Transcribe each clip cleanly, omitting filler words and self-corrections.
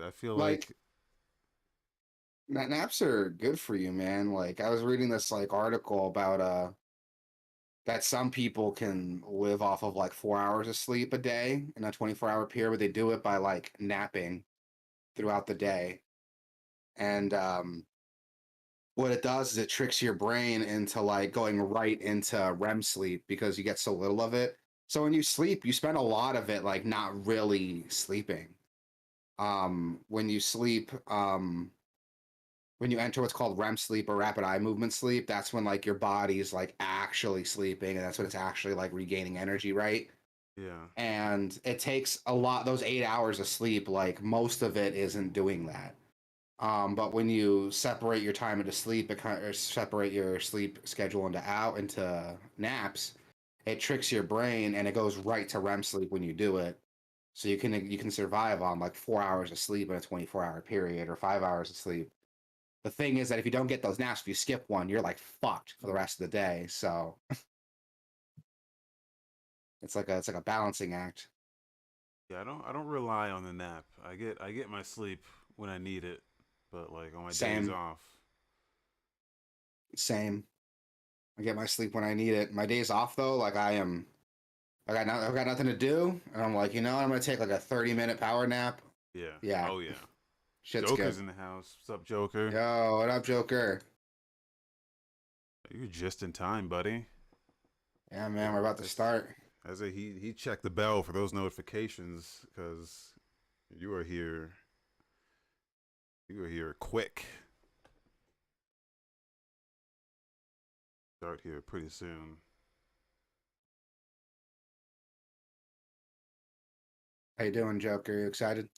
I feel Like, like, naps are good for you, man. Like, I was reading this like article about that some people can live off of like 4 hours of sleep a day in a 24-hour period, but they do it by like napping throughout the day. And what it does is it tricks your brain into like going right into REM sleep because you get so little of it. So when you sleep, you spend a lot of it like not really sleeping. When you sleep, when you enter what's called REM sleep or rapid eye movement sleep, that's when like your body's like actually sleeping, and that's when it's actually like regaining energy, right? yeah, And it takes a lot, those 8 hours of sleep, like most of it isn't doing that. But when you separate your time into sleep, it kind of, separate your sleep schedule into naps, it tricks your brain and it goes right to REM sleep when you do it. So you can survive on like 4 hours of sleep in a 24-hour period or 5 hours of sleep. The thing is that if you don't get those naps, if you skip one, you're like fucked for the rest of the day. So it's like a balancing act. yeah. I don't rely on the nap. I get my sleep when I need it, but like on my days Same, off, same. I get my sleep when I need it. My days off though, like I've got nothing to do, and I'm like, I'm gonna take like a 30-minute power nap. yeah. Yeah, Oh yeah. shit's Joker's good. in the house. What's up, Joker? Yo, what up, Joker? You're just in time, buddy. Yeah, man, we're about to As, start. as he checked the bell for those notifications because you are here. You are here quick. Start here pretty soon. How you doing, Joker? You excited?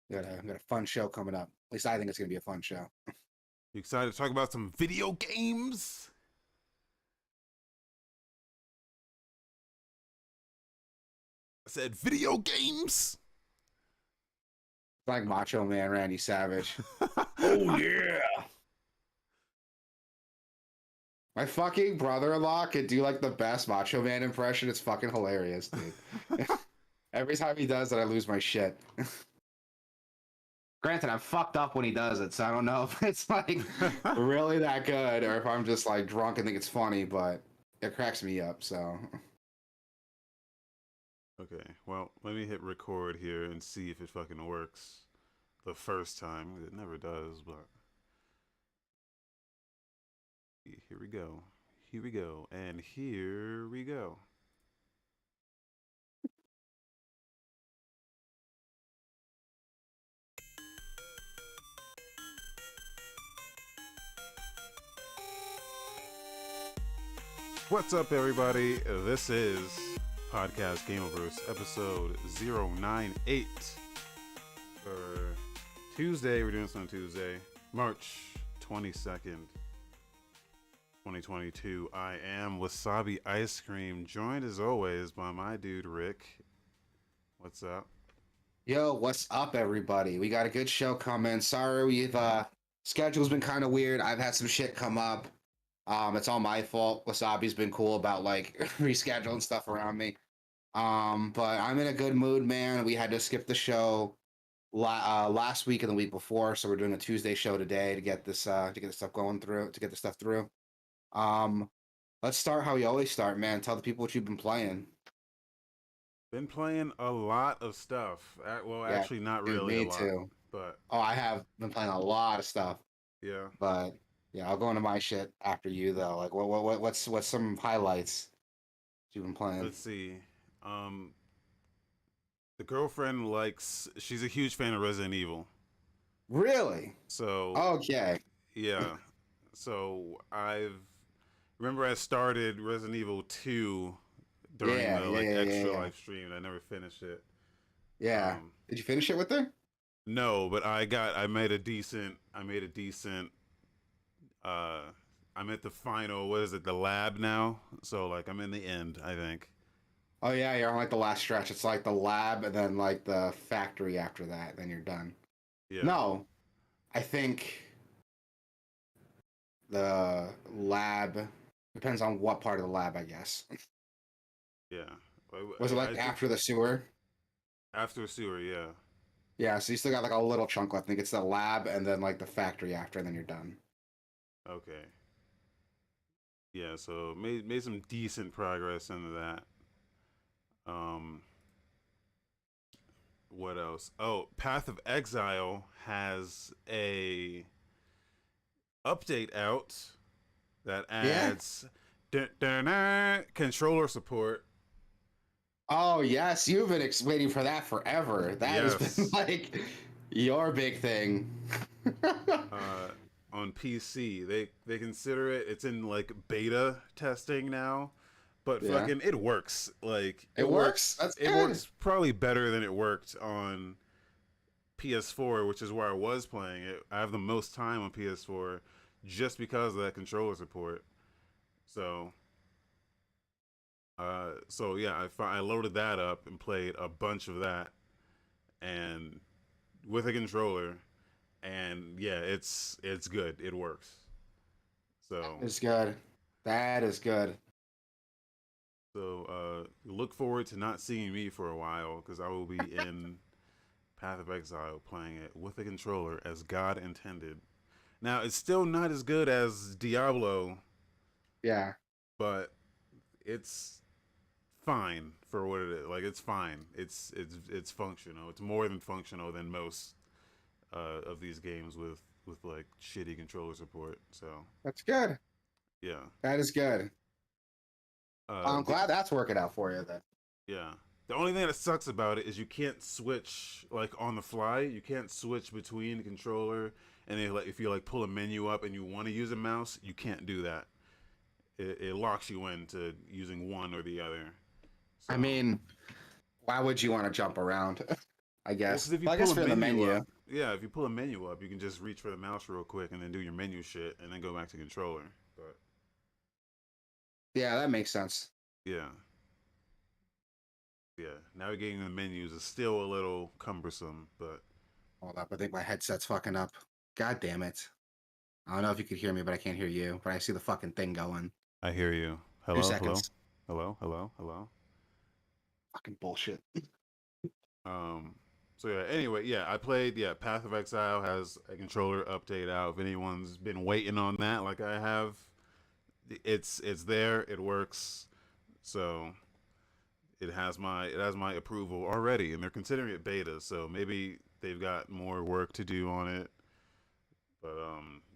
We got a fun show coming up. At least I think it's gonna be a fun show. You excited to talk about some video games? I said video games. It's like Macho Man Randy Savage. Oh yeah. My fucking brother-in-law could do like the best Macho Man impression. It's fucking hilarious, dude. Every time he does it, I lose my shit. Granted, I'm fucked up when he does it, so I don't know if it's like really that good or if I'm just like drunk and think it's funny, but it cracks me up. So Okay, well, let me hit record here and see if it fucking works the first time. It never does, but here we go. Here we go. And here we go. What's up, everybody? This is Podcast Gameverse, episode 098 for Tuesday. We're doing this on Tuesday, March 22nd, 2022. I am Wasabi Ice Cream, joined as always by my dude Rick. What's up? yo, what's up, everybody? We got a good show coming. Sorry, we've schedule's been kind of weird. I've had some shit come up. It's all my fault. Wasabi's been cool about like rescheduling stuff around me. But I'm in a good mood, man. We had to skip the show last week and the week before, so we're doing a Tuesday show today to get the stuff going through to get the stuff through. Um, let's start how we always start, man. Tell the people what you've been playing. Been playing a lot of stuff. Well, Yeah, actually, not dude, really a me lot, too. but Oh, I have been playing a lot of stuff, yeah. but yeah, I'll go into my shit after you though. Like, what's some highlights you've been playing? Let's see. Um, the girlfriend likes. She's a huge fan of Resident Evil. Really? So Okay. yeah. So I've remember I started Resident Evil 2 during Yeah, the yeah, like yeah, yeah, extra yeah. live stream. I never finished it. Yeah. Um, Did you finish it with her? no, but I made a decent. Uh, I'm at the final. What is it? The lab now. So like I'm in the end. I think. Oh yeah, you're on like the last stretch. It's like the lab and then like the factory after that, then you're done. Yeah. No, I think the lab depends on what part of the lab, I guess. Yeah. Was it I like think after the sewer? after sewer. Yeah. Yeah, so you still got like a little chunk left. I think it's the lab and then like the factory after, and then you're done. Okay. Yeah, so made some decent progress into that. Um, what else? Oh, Path of Exile has a update out that Yeah. adds controller support. Oh yes, you've been waiting for that forever. That has been Yes. like your big thing. uh, on PC. They consider it. It's in like beta testing now, but Yeah, fucking it works. Like it it works. works. That's It good. works probably better than it worked on PS4, which is where I was playing it. I have the most time on PS4 just because of that controller support. So. So yeah, I loaded that up and played a bunch of that, and with a controller, and yeah, it's good. It works. So That is good. That is good. Look forward to not seeing me for a while because I will be in Path of Exile playing it with a controller as God intended. Now it's still not as good as Diablo, Yeah. but it's fine for what it is. Like it's fine. It's functional. It's more than functional than most of these games with like shitty controller support. So That's good. yeah. That is good. I'm The glad that's working out for you then. Yeah. The only thing that sucks about it is you can't switch like on the fly. You can't switch between the controller and then, like if you like pull a menu up and you want to use a mouse, you can't do that. It locks you into using one or the other. So, I mean, why would you want to jump around? I well, because guess. if you Well, I pull guess a for the menu menu. up, yeah, if you pull a menu up, you can just reach for the mouse real quick and then do your menu shit and then go back to controller. But Yeah, that makes sense. yeah, yeah, navigating the menus is still a little cumbersome, but Hold up. I think my headset's fucking up. God damn it. I don't know if you could hear me, but I can't hear you. But I see the fucking thing going. I hear you. Two Hello, hello, seconds. hello, hello, hello. Fucking bullshit. Um, so yeah. Anyway, yeah, I played. Yeah, Path of Exile has a controller update out. If anyone's been waiting on that, like I have, it's there. It works. So it has my approval already, and they're considering it beta. So maybe they've got more work to do on it. But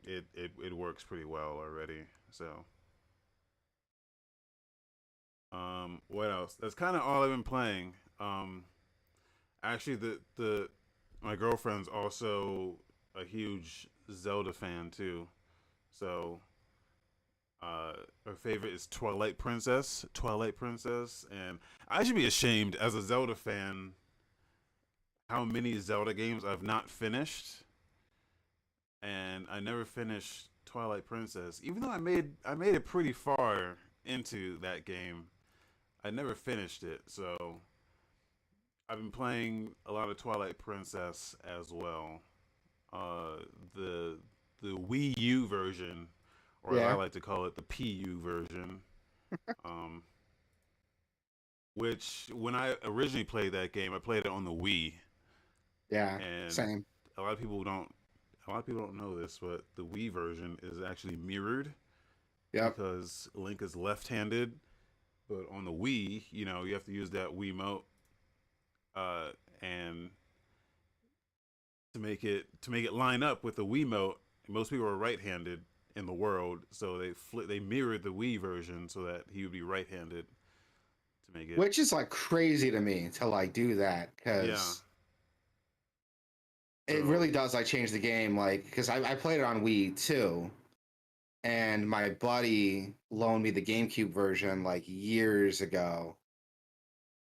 it works pretty well already. So what else? That's kind of all I've been playing. Actually, the my girlfriend's also a huge Zelda fan too. So her favorite is Twilight Princess. Twilight Princess, and I should be ashamed as a Zelda fan how many Zelda games I've not finished, and I never finished Twilight Princess, even though I made it pretty far into that game. I never finished it, so I've been playing a lot of Twilight Princess as well. Uh, the the Wii U version, or as I Yeah. like to call it, the PU version. Um, which when I originally played that game, I played it on the Wii, Yeah. and Same. a lot of people don't. A lot of people don't know this, but the Wii version is actually mirrored Yep. because Link is left-handed, but on the Wii, you have to use that Wiimote, and to make it line up with the Wiimote. Most people are right-handed in the world, so they mirrored the Wii version so that he would be right-handed to make it. Which is like crazy to me to like do that Yeah. because it So really does like change the game. Like, because I played it on Wii too, and my buddy loaned me the GameCube version like years ago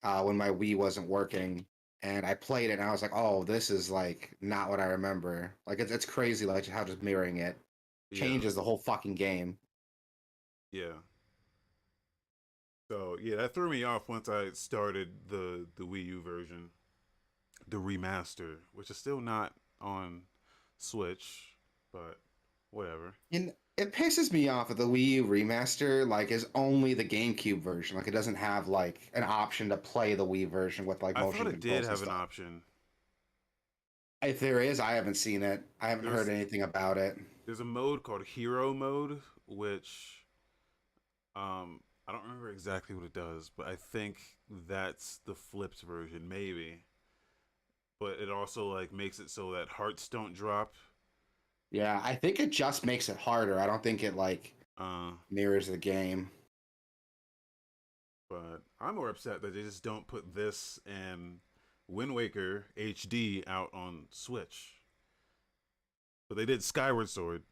when my Wii wasn't working. And I played it and I was like, oh, this is like not what I remember. Like, it's crazy, like how just mirroring it yeah, changes the whole fucking game. yeah. So yeah, that threw me off once I started the Wii U version, the remaster, which is still not on Switch, but whatever. And it pisses me off that the Wii U remaster like is only the GameCube version. Like, it doesn't have like an option to play the Wii version with like I thought motion it did controls and have an stuff. option. If there is, I haven't seen it. I haven't heard There's anything about it. there's a mode called Hero Mode, which I don't remember exactly what it does, but I think that's the flipped version, maybe. But it also like makes it so that hearts don't drop. Yeah, I think it just makes it harder. I don't think it like Uh, mirrors the game. but I'm more upset that they just don't put this and Wind Waker HD out on Switch. But they did Skyward Sword.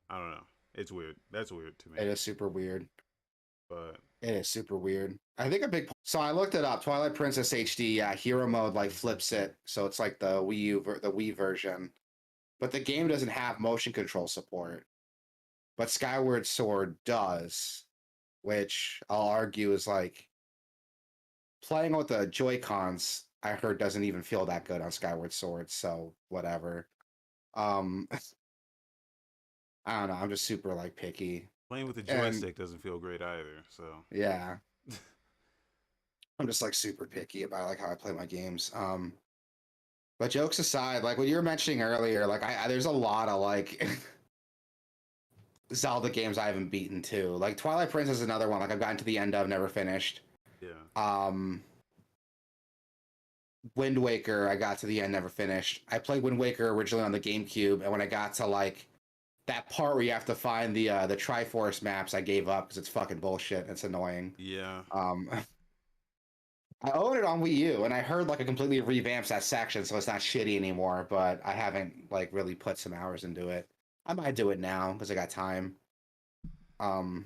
I don't know. It's weird. That's weird to me. It is super weird. But It is super weird. I think a big. So I looked it up. Twilight Princess HD. Yeah, hero mode like flips it, so it's like the the Wii version. But the game doesn't have motion control support. But Skyward Sword does, which I'll argue is like playing with the Joy Cons. I heard doesn't even feel that good on Skyward Sword. So whatever. Um, I don't know. I'm just super like picky, playing with the and joystick doesn't feel great either. So yeah, I'm just like super picky about like how I play my games. But jokes aside, like what you were mentioning earlier, like I there's a lot of like Zelda games I haven't beaten too. Like Twilight Princess is another one. Like I've gotten to the end of, never finished. yeah, Um, Wind Waker, I got to the end, never finished. I played Wind Waker originally on the GameCube, and when I got to like that part where you have to find the Triforce maps, I gave up because it's fucking bullshit. It's annoying. yeah. I own it on Wii U, and I heard like a completely revamps that section, so it's not shitty anymore. But I haven't like really put some hours into it. I might do it now because I got time. Um,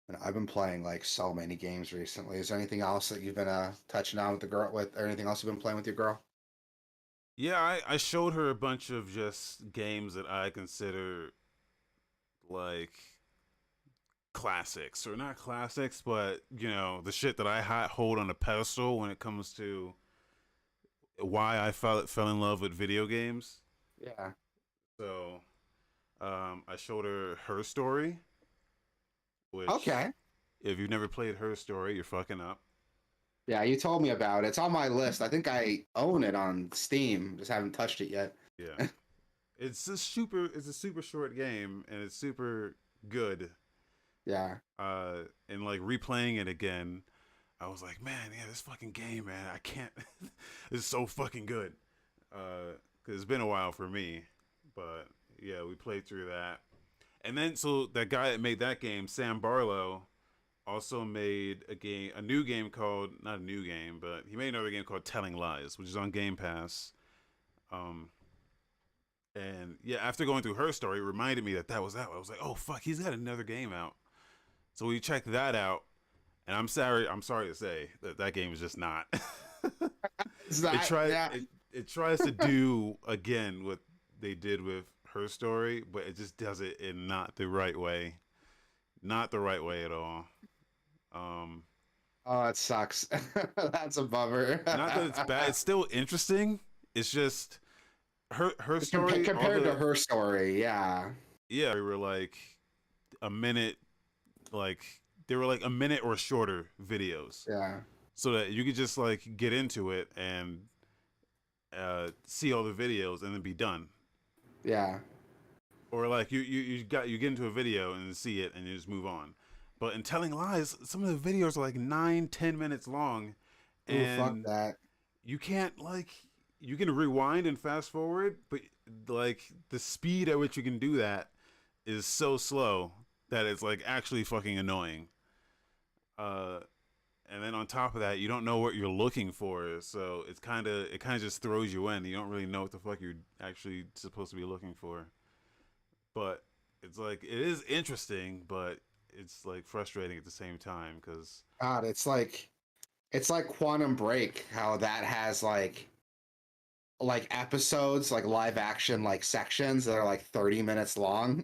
and I've been playing like so many games recently. Is there anything else that you've been touching on with the girl with, or anything else you've been playing with your girl? Yeah, I showed her a bunch of just games that I consider like classics, or not classics, but you know the shit that I hold on a pedestal when it comes to why I fell in love with video games. Yeah. So I showed her story, which Okay. if you've never played her story, you're fucking up. Yeah, you told me about it. It's on my list. I think I own it on Steam. Just haven't touched it yet. Yeah, it's a super short game and it's super good. Yeah. And like replaying it again, I was like, man, yeah, this fucking game, man, I can't. It's so fucking good. Cause it's been a while for me, but yeah, we played through that, and then so that guy that made that game, Sam Barlow, also made a new game called, not a new game, but he made another game called Telling Lies, which is on Game Pass. Um, and yeah, after going through her story, it reminded me that was out. I was like, oh fuck, he's got another game out. So we checked that out, and I'm sorry to say that that game is just not. It's it not, tries yeah. it tries to do again what they did with her story, but it just does it in not the right way, not the right way at all. Um, Oh, it sucks. That's a bummer. Not that it's bad; it's still interesting. It's just her story. All Compared to the her story, yeah. yeah, we were like a minute, like they were like a minute or shorter videos, Yeah. so that you could just like get into it and see all the videos and then be done. Yeah. Or like you get into a video and see it and you just move on. But in Telling Lies, some of the videos are like 9-10 minutes long, Oh, fuck and that. you can't like you can rewind and fast forward, but like the speed at which you can do that is so slow that it's like actually fucking annoying. Uh, and then on top of that, you don't know what you're looking for, so it kind of just throws you in. You don't really know what the fuck you're actually supposed to be looking for. But it's like it is interesting, but it's like frustrating at the same time because God, it's like Quantum Break, how that has like episodes, like live action like sections that are like 30 minutes long.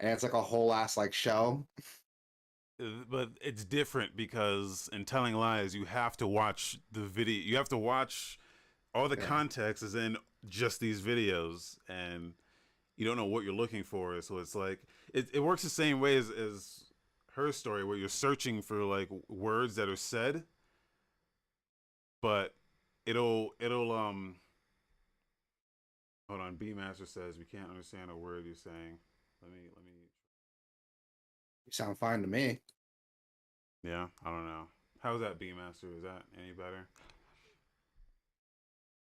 And it's like a whole ass like show. but it's different because in Telling Lies you have to watch the video, you have to watch all the Yeah. context is in just these videos, and you don't know what you're looking for, so it's like it works the same way as her story where you're searching for like words that are said, but it'll hold on. B Master says we can't understand a word you're saying. Let me. You sound fine to me. Yeah, I don't know. How's that, B Master? Is that any better?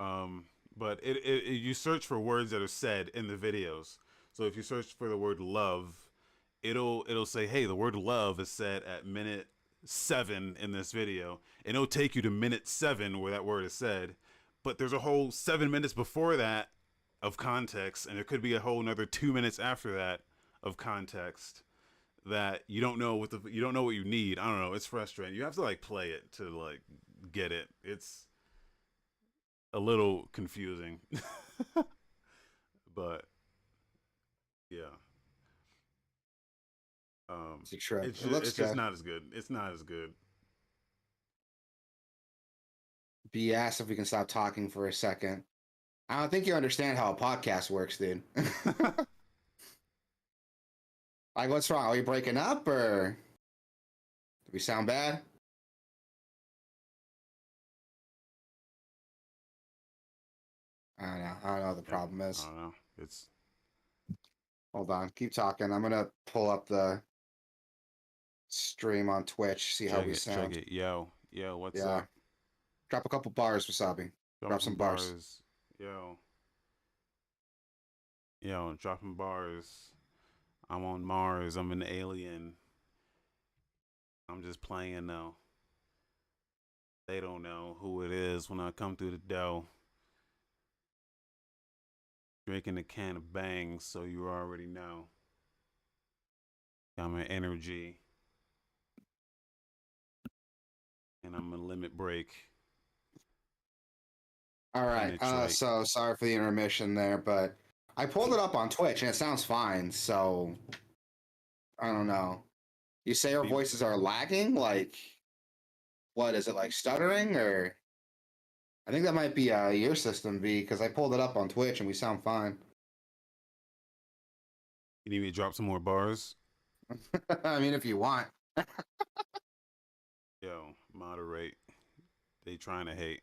Um, but you search for words that are said in the videos. So if you search for the word love, it'll say, hey, the word love is said at minute 7 in this video, and it'll take you to minute 7 where that word is said. But there's a whole 7 minutes before that of context, and there could be a whole another 2 minutes after that of context that you don't know what you need. I don't know. It's frustrating. You have to like play it to like get it. It's a little confusing, but yeah. It's a trip. It's It looks just good. not as good. It's not as good. B asked if we can stop talking for a second. I don't think you understand how a podcast works, dude. Like, what's wrong? Are you breaking up, or do we sound bad? I don't know. I don't know what the Yeah, problem I is. don't know. It's Hold on. Keep talking. I'm gonna pull up the stream on Twitch, see how check we it, check sound. it. Yo, what's Yeah. up? Drop a couple bars, Wasabi. Dropping Drop some some bars. bars. Yo, dropping bars. I'm on Mars. I'm an alien. I'm just playing though. They don't know who it is when I come through the door. Drinking a can of bangs, so you already know. Got my energy, and I'm a limit break. All right. Penetrate. So sorry for the intermission there, but I pulled it up on Twitch and it sounds fine. So I don't know. You say our Be- voices are lagging? Like, what is it, like stuttering, or? I think that might be your system, V, because I pulled it up on Twitch and we sound fine. You need me to drop some more bars? I mean, if you want. Yo, moderate. They trying to hate,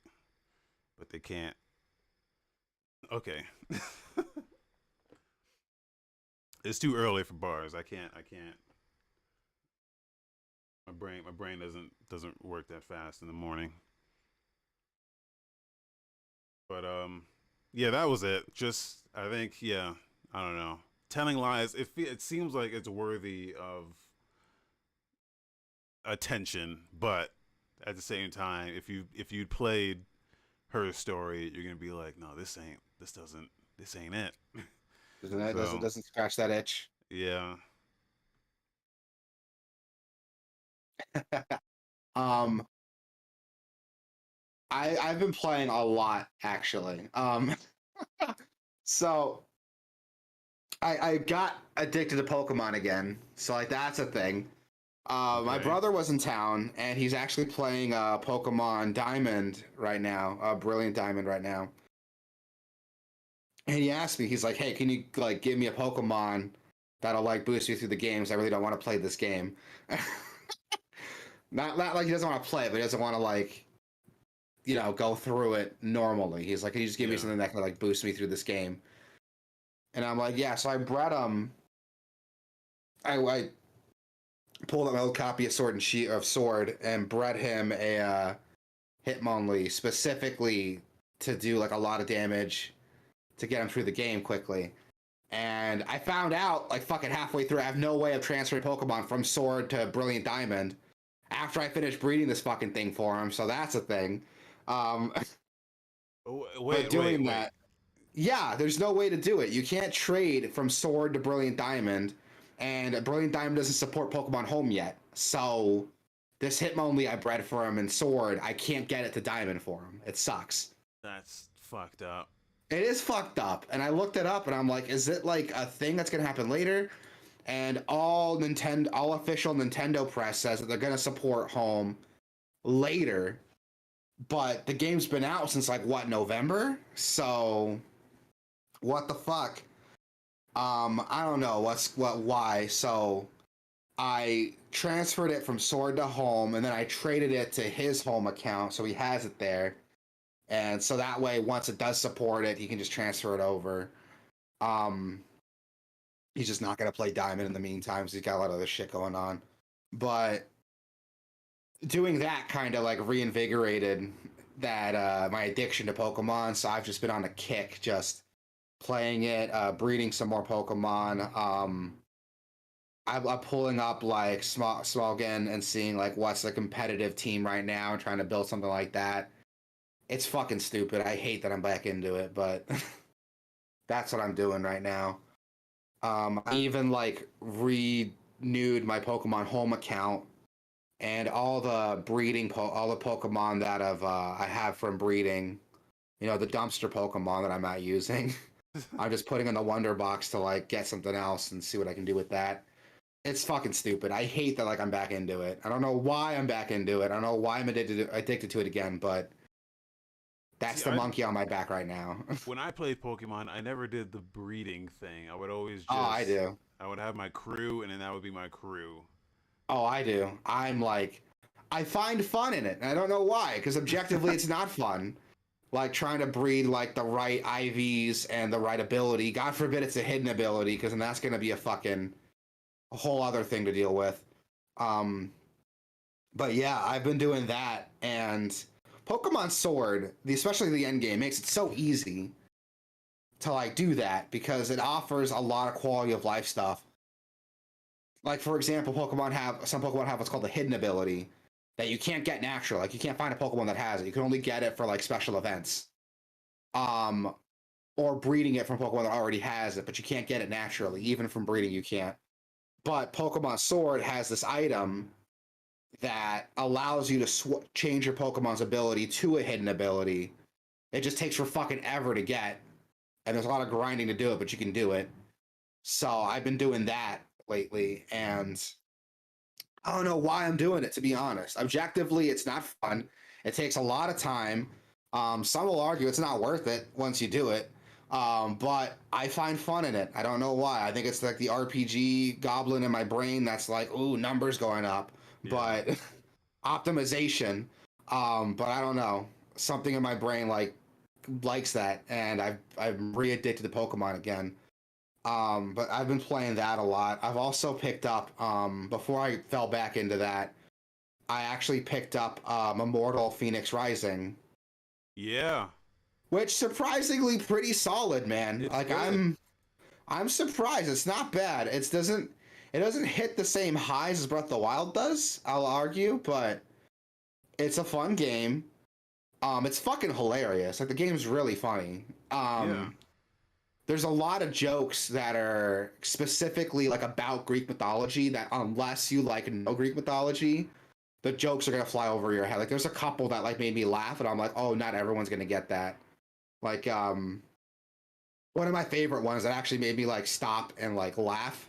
but they can't. Okay. It's too early for bars. I can't. My brain doesn't work that fast in the morning. But yeah, that was it. Just I think yeah, I don't know. Telling lies. It seems like it's worthy of attention, but at the same time, if you'd played her story, you're gonna be like, no, this ain't it. Doesn't it? So Doesn't scratch that itch. yeah, um, I've been playing a lot actually. So I got addicted to Pokemon again. So like that's a thing. My okay, brother was in town and he's actually playing Pokemon Diamond right now, Brilliant Diamond right now. And he asked me, he's like, "Hey, can you like give me a Pokemon that'll like boost me through the games? I really don't want to play this game." Not like he doesn't want to play, but he doesn't want to like go through it normally. He's like, "Can you just give me yeah, something that can like boost me through this game?" And I'm like, "Yeah." So I brought I pulled up my old copy of Sword and bred him a Hitmonlee specifically to do like a lot of damage to get him through the game quickly. And I found out like fucking halfway through, I have no way of transferring Pokemon from Sword to Brilliant Diamond after I finished breeding this fucking thing for him. So that's a thing. Um, oh, but doing wait. that, yeah, there's no way to do it. You can't trade from Sword to Brilliant Diamond, and Brilliant Diamond doesn't support Pokemon Home yet. So this Hitmonlee I bred for him in Sword, I can't get it to Diamond for him. It sucks. That's fucked up. It is fucked up. And I looked it up and I'm like, is it like a thing that's gonna happen later? And all official Nintendo press says that they're gonna support home later. But the game's been out since like what, November? So what the fuck? I don't know why. So I transferred it from Sword to Home and then I traded it to his home account, so he has it there. And so that way, once it does support it, he can just transfer it over. He's just not going to play Diamond in the meantime, because he's got a lot of other shit going on. But doing that kind of like reinvigorated that my addiction to Pokemon. So I've just been on a kick, just playing it, breeding some more Pokemon. I'm pulling up like Smogon and seeing like what's the competitive team right now and trying to build something like that. It's fucking stupid. I hate that I'm back into it, but that's what I'm doing right now. I even like renewed my Pokemon Home account, and all the all the Pokemon that I have from breeding, the dumpster Pokemon that I'm not using, I'm just putting in the Wonder Box to like get something else and see what I can do with that. It's fucking stupid. I hate that like I'm back into it. I don't know why I'm back into it. I don't know why I'm addicted to it again, but that's the monkey on my back right now. When I played Pokemon, I never did the breeding thing. I would always Oh, I do. I would have my crew, and then that would be my crew. Oh, I do. I'm like, I find fun in it. And I don't know why, because objectively it's not fun. Like trying to breed like the right IVs and the right ability. God forbid it's a hidden ability, because then that's going to be a whole other thing to deal with. But yeah, I've been doing that, and Pokemon Sword, especially the end game, makes it so easy to like do that because it offers a lot of quality of life stuff. Like for example, some Pokemon have what's called a hidden ability that you can't get natural. Like you can't find a Pokemon that has it. You can only get it for like special events. Or breeding it from Pokemon that already has it, but you can't get it naturally. Even from breeding, you can't. But Pokemon Sword has this item that allows you to change your Pokemon's ability to a hidden ability. It just takes for fucking ever to get, and there's a lot of grinding to do it, but you can do it. So I've been doing that lately, and I don't know why I'm doing it, to be honest. Objectively, it's not fun. It takes a lot of time. Some will argue it's not worth it once you do it. But I find fun in it. I don't know why. I think it's like the RPG goblin in my brain that's like, ooh, numbers going up. Yeah. But optimization. But I don't know. Something in my brain likes that, and I'm re-addicted to Pokemon again. But I've been playing that a lot. I've also picked up, before I fell back into that, I actually picked up Immortal Phoenix Rising. Yeah. Which surprisingly pretty solid, man. It's like good. I'm surprised. It's not bad. It doesn't hit the same highs as Breath of the Wild does, I'll argue, but it's a fun game. It's fucking hilarious. Like the game's really funny. Yeah. There's a lot of jokes that are specifically like about Greek mythology that unless you like know Greek mythology, the jokes are gonna fly over your head. Like there's a couple that like made me laugh, and I'm like, oh, not everyone's gonna get that. Like one of my favorite ones that actually made me like stop and like laugh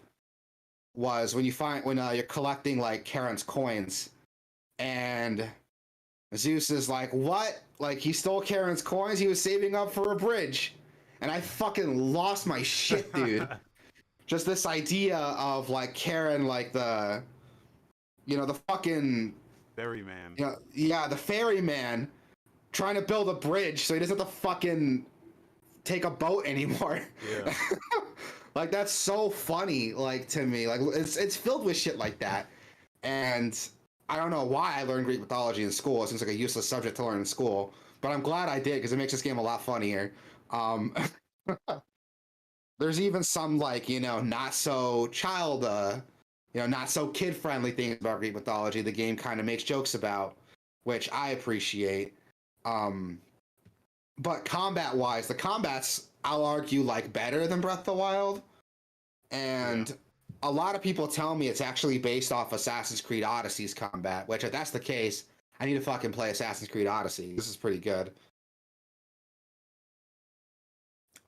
was when you're collecting like Karen's coins, and Zeus is like, what? Like he stole Karen's coins? He was saving up for a bridge. And I fucking lost my shit, dude. Just this idea of like Karen, like the fucking Ferryman. The ferryman trying to build a bridge so he doesn't have to fucking take a boat anymore. Yeah. Like that's so funny, like to me. Like it's filled with shit like that. And I don't know why I learned Greek mythology in school. It seems like a useless subject to learn in school, but I'm glad I did because it makes this game a lot funnier. There's even some like not so not so kid friendly things about Greek mythology the game kind of makes jokes about, which I appreciate. But combat wise, the combat's I'll argue like better than Breath of the Wild, and a lot of people tell me it's actually based off Assassin's Creed Odyssey's combat, which if that's the case, I need to fucking play Assassin's Creed Odyssey. This is pretty good.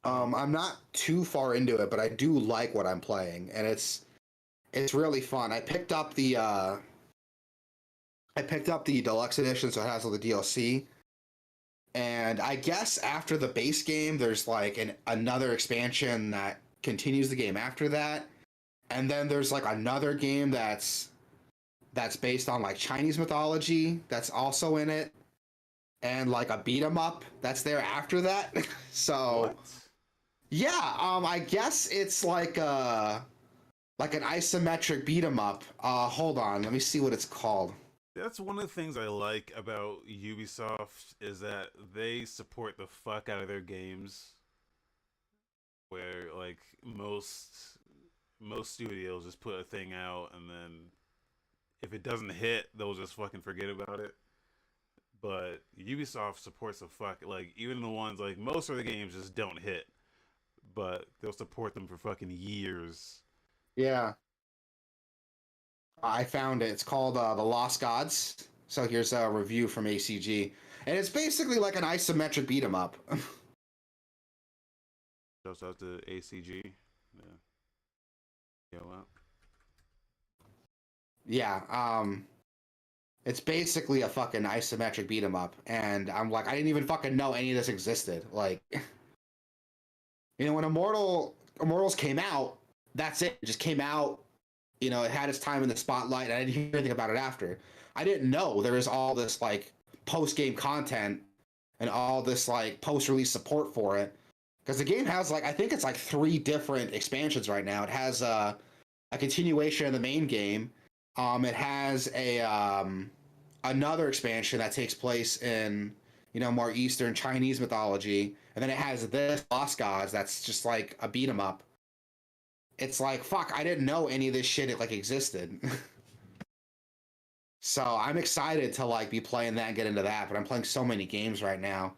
I'm not too far into it, but I do like what I'm playing, and it's really fun. I picked up the deluxe edition, so it has all the DLC. And I guess after the base game, there's like another expansion that continues the game after that, and then there's like another game that's based on like Chinese mythology that's also in it. and like a beat 'em up that's there after that. So What? yeah, I guess it's like an isometric beat 'em up. Hold on, let me see what it's called. That's one of the things I like about Ubisoft is that they support the fuck out of their games. Where like most studios just put a thing out and then if it doesn't hit, they'll just fucking forget about it. But Ubisoft supports the fuck like even the ones like most of the games just don't hit, but they'll support them for fucking years. Yeah, I found it. It's called The Lost Gods. So here's a review from ACG, and it's basically like an isometric beat 'em up. Shouts out to ACG. Yeah. Yeah, well. Yeah, it's basically a fucking isometric beat 'em up, and I'm like, I didn't even fucking know any of this existed. Like, when Immortals came out, that's it. It just came out. It had its time in the spotlight. And I didn't hear anything about it after. I didn't know there was all this like post game content and all this like post release support for it. Because the game has like I think it's like 3 different expansions right now. It has a continuation of the main game. It has a another expansion that takes place in more Eastern Chinese mythology, and then it has this Lost Gods that's just like a beat 'em up. It's like fuck, I didn't know any of this shit it like existed. So I'm excited to like be playing that and get into that, but I'm playing so many games right now.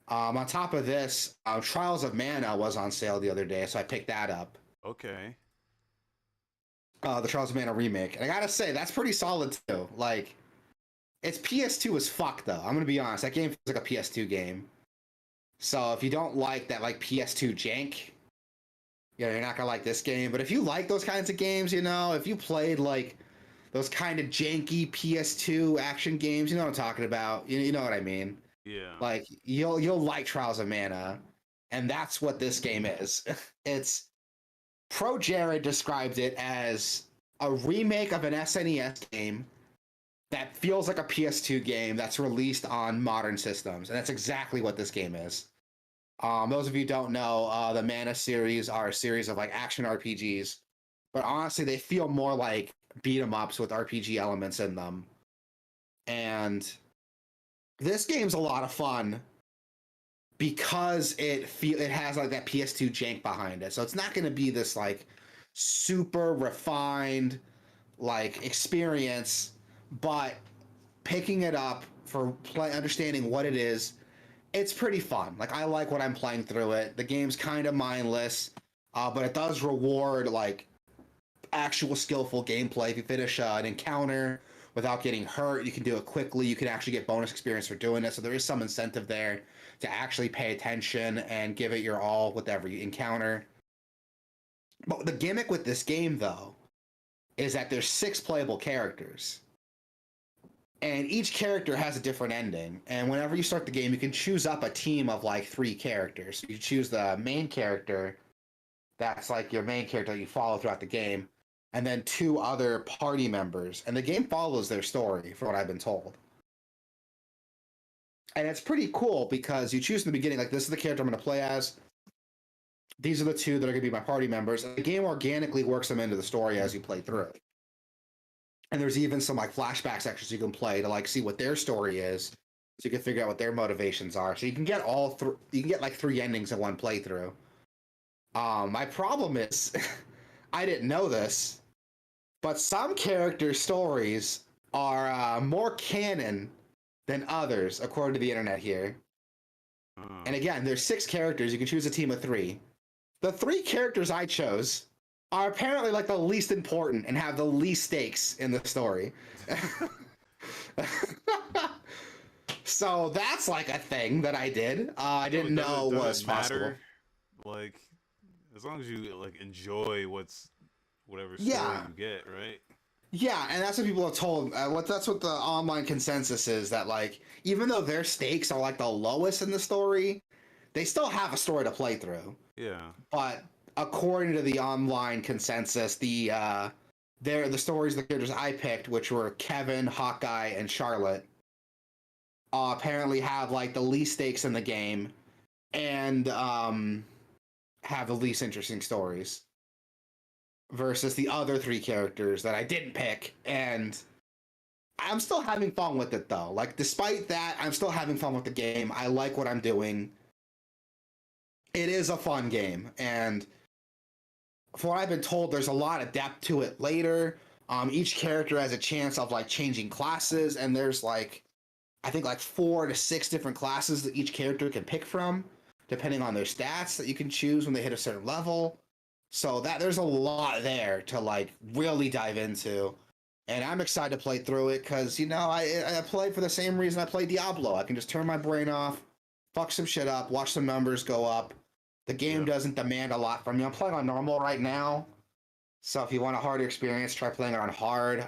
On top of this, Trials of Mana was on sale the other day, so I picked that up. Okay. The Trials of Mana remake. And I gotta say, that's pretty solid too. Like, it's PS2 as fuck though. I'm gonna be honest, that game feels like a PS2 game. So if you don't like that like PS2 jank, you're not gonna like this game. But if you like those kinds of games, if you played like those kind of janky PS2 action games, you know what I'm talking about. You know what I mean. Yeah. Like you'll like Trials of Mana, and that's what this game is. It's Pro Jared described it as a remake of an SNES game that feels like a PS2 game that's released on modern systems, and that's exactly what this game is. Those of you who don't know, the Mana series are a series of like action RPGs, but honestly, they feel more like beat 'em ups with RPG elements in them. And this game's a lot of fun because it has like that PS2 jank behind it. So it's not going to be this like super refined like experience, but picking it up for understanding what it is, it's pretty fun. Like I like what I'm playing through it. The game's kind of mindless, but it does reward like actual skillful gameplay. If you finish an encounter without getting hurt, you can do it quickly. You can actually get bonus experience for doing it. So there is some incentive there to actually pay attention and give it your all with every encounter. But the gimmick with this game, though, is that there's 6 playable characters. And each character has a different ending. And whenever you start the game, you can choose up a team of like 3 characters. You choose the main character, that's like your main character that you follow throughout the game, and then 2 other party members. And the game follows their story, from what I've been told. And it's pretty cool because you choose in the beginning, like, this is the character I'm going to play as. These are the 2 that are going to be my party members. And the game organically works them into the story as you play through. And there's even some like flashback sections you can play to like see what their story is, so you can figure out what their motivations are. So you can get you can get like 3 endings in one playthrough. My problem is, I didn't know this, but some character stories are more canon than others, according to the internet here. And again, there's 6 characters. You can choose a team of 3. The 3 characters I chose are apparently like the least important and have the least stakes in the story. So that's like a thing that I did. I didn't know was possible. Like, as long as you like enjoy whatever story you get, right? Yeah, and that's what people have told. That's what the online consensus is, that like even though their stakes are like the lowest in the story, they still have a story to play through. Yeah. But according to the online consensus, the stories, the characters I picked, which were Kevin, Hawkeye, and Charlotte, apparently have like the least stakes in the game and have the least interesting stories versus the other three characters that I didn't pick. And I'm still having fun with it though. Like, despite that, I'm still having fun with the game. I like what I'm doing. It is a fun game. And from what I've been told, there's a lot of depth to it later. Each character has a chance of like changing classes, and there's like, I think like 4 to 6 different classes that each character can pick from, depending on their stats that you can choose when they hit a certain level. So that there's a lot there to like really dive into. And I'm excited to play through it because, you know, I play for the same reason I play Diablo. I can just turn my brain off, fuck some shit up, watch some numbers go up. The game doesn't demand a lot from me. I'm playing on normal right now. So if you want a harder experience, try playing it on hard.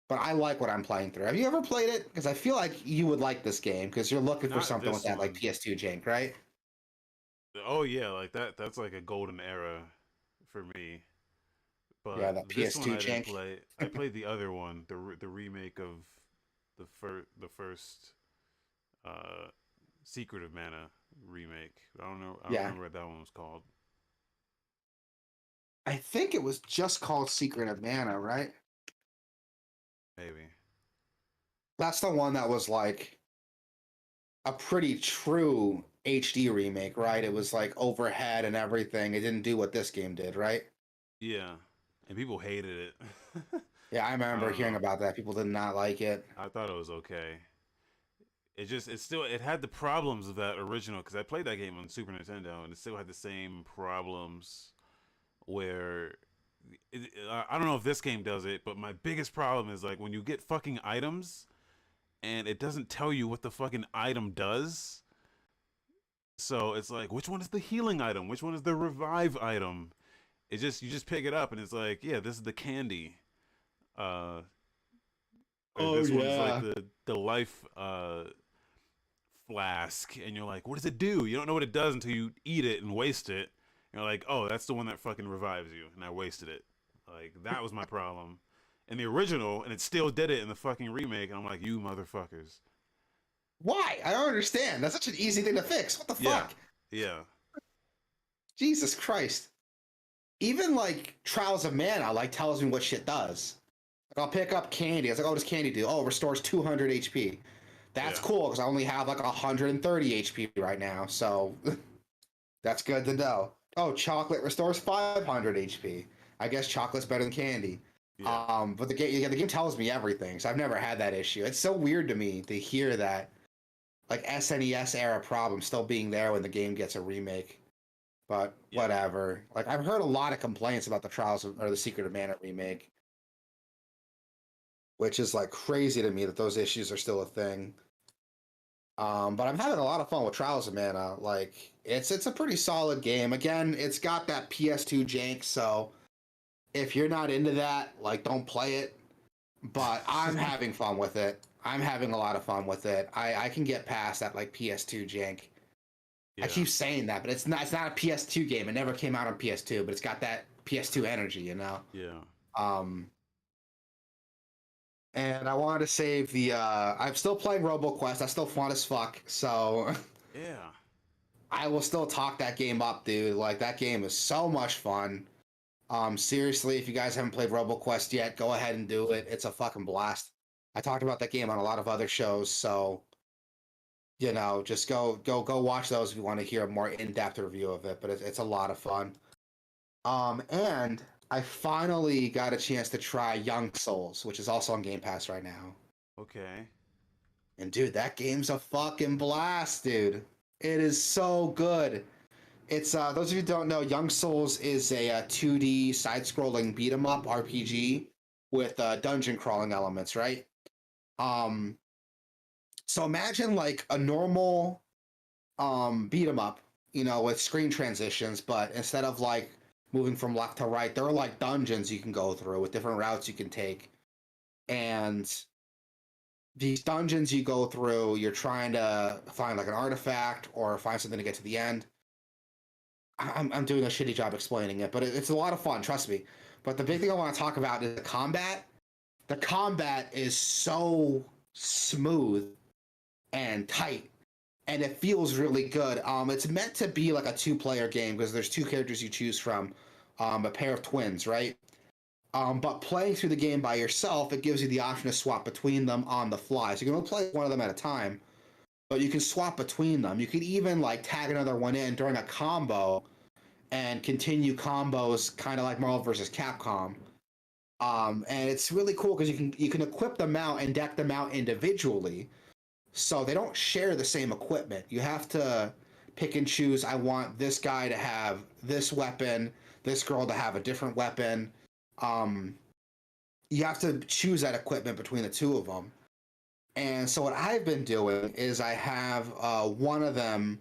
But I like what I'm playing through. Have you ever played it? Because I feel like you would like this game because you're looking for Not something with this that like one. PS2 jank, right? Oh yeah, like that's like a golden era for me. Yeah, But that this one PS2 I didn't jank. play. I played the other one, the remake of the first uh Secret of Mana remake. I don't know. I don't Yeah. remember what that one was called. I think it was just called Secret of Mana, right? Maybe. That's the one that was like a pretty true HD remake, right? It was like overhead and everything. It didn't do what this game did, right? Yeah, and people hated it. Yeah, I I remember don't hearing know. about that. People did not like it. I thought it was okay. It had the problems of that original because I played that game on Super Nintendo and it still had the same problems where I don't know if this game does it, but my biggest problem is like when you get fucking items and it doesn't tell you what the fucking item does. So it's like, which one is the healing item? Which one is the revive item? It just you just pick it up and it's like, yeah, this is the candy. Uh, or Oh this one's like yeah. the life flask, and you're like, what does it do? You don't know what it does until you eat it and waste it. You're like, oh, that's the one that fucking revives you, and I wasted it. Like that was my problem in the original, and it still did it in the fucking remake. And I'm like, you motherfuckers. Why? I don't understand. That's such an easy thing to fix. What the Yeah, fuck? yeah, Jesus Christ. Even like Trials of Mana like tells me what shit does. Like I'll pick up candy. I was like, oh, what does candy do? Oh, it restores 200 HP. That's yeah, cool because I only have like 130 HP right now. So that's good to know. Oh, chocolate restores 500 HP. I guess chocolate's better than candy. yeah, But the game tells me everything, so I've never had that issue. It's so weird to me to hear that like SNES era problem still being there when the game gets a remake. But yeah, whatever. Like I've heard a lot of complaints about the Trials of, or the Secret of Mana remake, which is like crazy to me that those issues are still a thing. But I'm having a lot of fun with Trials of Mana. Like it's a pretty solid game. Again, it's got that PS2 jank, so if you're not into that, like don't play it. But I'm having fun with it. I'm having a lot of fun with it. I can get past that like PS2 jank. I yeah, keep saying that, but it's not a PS2 game. It never came out on PS2, but it's got that PS2 energy, you know. yeah, Um, and I wanted to save the. I'm still playing RoboQuest. That's still fun as fuck. So yeah. I will still talk that game up, dude. Like that game is so much fun. Seriously, if you guys haven't played RoboQuest yet, go ahead and do it. It's a fucking blast. I talked about that game on a lot of other shows, so you know, just go watch those if you want to hear a more in-depth review of it. But it's a lot of fun. And I finally got a chance to try Young Souls, which is also on Game Pass right now. Okay. And dude, that game's a fucking blast, dude. It is so good. It's those of you who don't know, Young Souls is a 2D side-scrolling beat 'em up RPG with dungeon crawling elements, right? Um, so imagine like a normal beat 'em up, you know, with screen transitions, but instead of like moving from left to right, there are like dungeons you can go through with different routes you can take. And these dungeons you go through, you're trying to find like an artifact or find something to get to the end. I'm doing a shitty job explaining it, but it's a lot of fun, trust me. But the big thing I want to talk about is the combat. The combat is so smooth and tight, and it feels really good. It's meant to be like a two-player game because there's two characters you choose from, a pair of twins, right? But playing through the game by yourself, it gives you the option to swap between them on the fly. So you can only play one of them at a time, but you can swap between them. You can even like tag another one in during a combo and continue combos, kind of like Marvel vs. Capcom. And it's really cool because you can equip them out and deck them out individually, so they don't share the same equipment. You have to pick and choose. I want this guy to have this weapon, this girl to have a different weapon. Um, you have to choose that equipment between the two of them. And so what I've been doing is I have one of them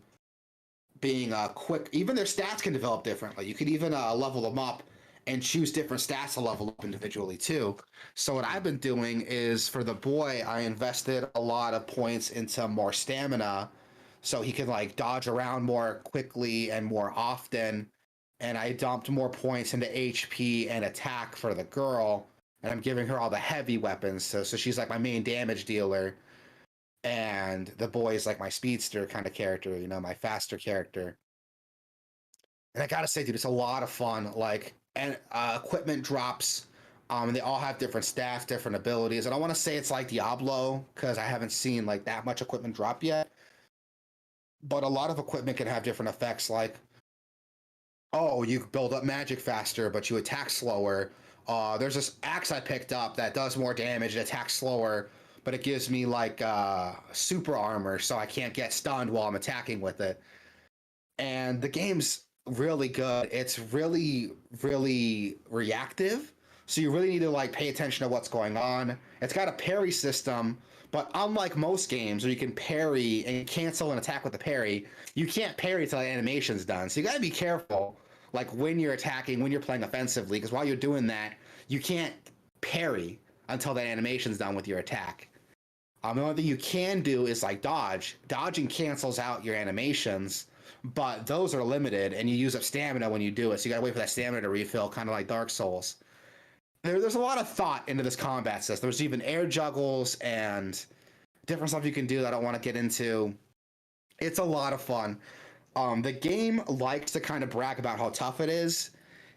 being quick. Even their stats can develop differently. You could even level them up and choose different stats to level up individually too. So what I've been doing is for the boy, I invested a lot of points into more stamina so he can like dodge around more quickly and more often. And I dumped more points into HP and attack for the girl. And I'm giving her all the heavy weapons. So she's like my main damage dealer. And the boy is like my speedster kind of character, you know, my faster character. And I gotta say, dude, it's a lot of fun. Like, and equipment drops. They all have different stats, different abilities. I don't want to say it's like Diablo because I haven't seen like that much equipment drop yet. But a lot of equipment can have different effects. Like, oh, you build up magic faster, but you attack slower. There's this axe I picked up that does more damage and attacks slower, but it gives me like super armor, so I can't get stunned while I'm attacking with it. And the game's really good. It's really, really reactive. So you really need to like pay attention to what's going on. It's got a parry system, but unlike most games where you can parry and cancel an attack with the parry, you can't parry till the animation's done. So you gotta be careful, like when you're attacking, when you're playing offensively, because while you're doing that, you can't parry until that animation's done with your attack. The only thing you can do is like dodge. Dodging cancels out your animations, but those are limited, and you use up stamina when you do it. So you gotta wait for that stamina to refill, kind of like Dark Souls. There's a lot of thought into this combat system. There's even air juggles and different stuff you can do that I don't want to get into. It's a lot of fun. The game likes to kind of brag about how tough it is.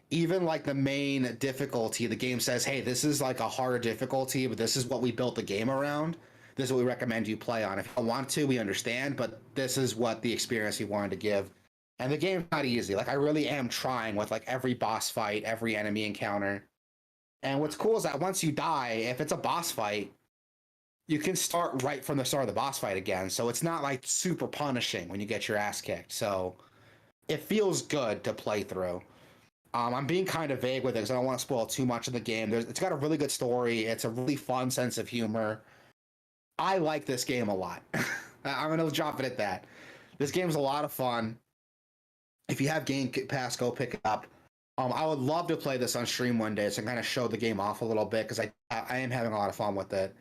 Even like the main difficulty, the game says, hey, this is like a harder difficulty, but this is what we built the game around. This is what we recommend you play on. If you don't want to, we understand, but this is what the experience we wanted to give. And the game's not easy. Like, I really am trying with like every boss fight, every enemy encounter. And what's cool is that once you die, if it's a boss fight, you can start right from the start of the boss fight again. So it's not like super punishing when you get your ass kicked. So it feels good to play through. I'm being kind of vague with it because I don't want to spoil too much of the game. It's got a really good story. It's a really fun sense of humor. I like this game a lot. I'm going to drop it at that. This game's a lot of fun. If you have Game Pass, go pick it up. I would love to play this on stream one day so I can kind of show the game off a little bit because I am having a lot of fun with it.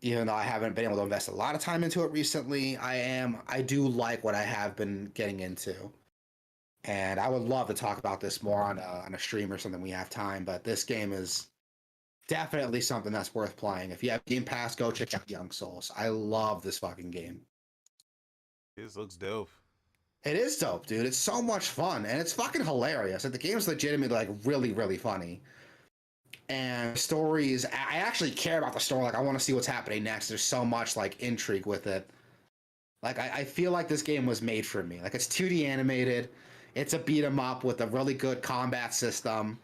Even though I haven't been able to invest a lot of time into it recently, I do like what I have been getting into. And I would love to talk about this more on a stream or something when we have time, but this game is definitely something that's worth playing. If you have Game Pass, go check out Young Souls. I love this fucking game. This looks dope. It is dope, dude. It's so much fun, and it's fucking hilarious. Like, the game's legitimately like really, really funny. And stories, I actually care about the story. Like, I want to see what's happening next. There's so much like intrigue with it. Like, I feel like this game was made for me. Like, it's 2D animated. It's a beat 'em up with a really good combat system.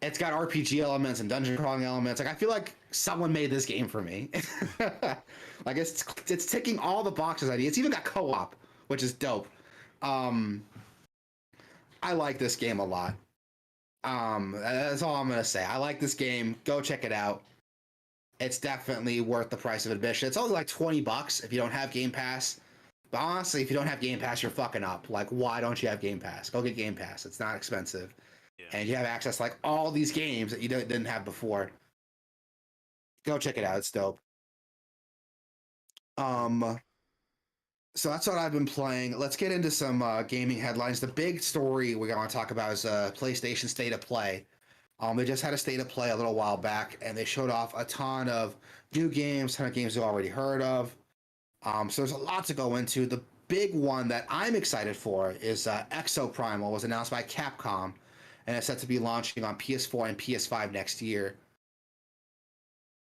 It's got RPG elements and dungeon crawling elements. Like, I feel like someone made this game for me. Like, it's ticking all the boxes I need. It's even got co-op, which is dope. I like this game a lot. That's all I'm gonna say. I like this game. Go check it out. It's definitely worth the price of admission. It's only like $20 if you don't have Game Pass. But honestly, if you don't have Game Pass, you're fucking up. Like, why don't you have Game Pass? Go get Game Pass. It's not expensive. Yeah. And you have access to like all these games that you didn't have before. Go check it out. It's dope. So that's what I've been playing. Let's get into some gaming headlines. The big story we're going to talk about is PlayStation State of Play. They just had a State of Play a little while back, and they showed off a ton of new games, ton of games you already heard of. So there's a lot to go into. The big one that I'm excited for is Exoprimal was announced by Capcom, and it's set to be launching on PS4 and PS5 next year.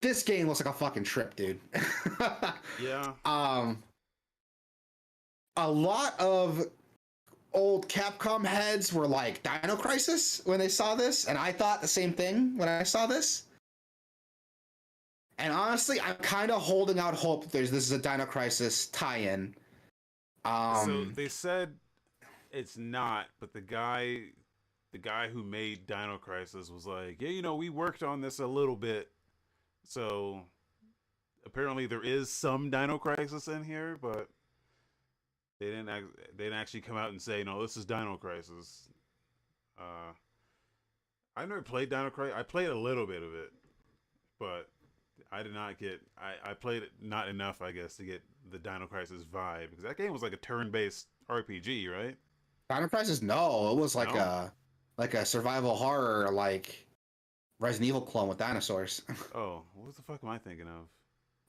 This game looks like a fucking trip, dude. Yeah. A lot of old Capcom heads were like Dino Crisis when they saw this, and I thought the same thing when I saw this. And honestly, I'm kind of holding out hope that this is a Dino Crisis tie-in. So they said it's not, but the guy who made Dino Crisis was like, yeah, we worked on this a little bit. So apparently there is some Dino Crisis in here, but they didn't actually come out and say, no, this is Dino Crisis. I've never played Dino Crisis. I played a little bit of it, but I did not get. I played it not enough, I guess, to get the Dino Crisis vibe, because that game was like a turn-based RPG, right? Dino Crisis, no, it was like No? a survival horror, like Resident Evil clone with dinosaurs. Oh, what the fuck am I thinking of?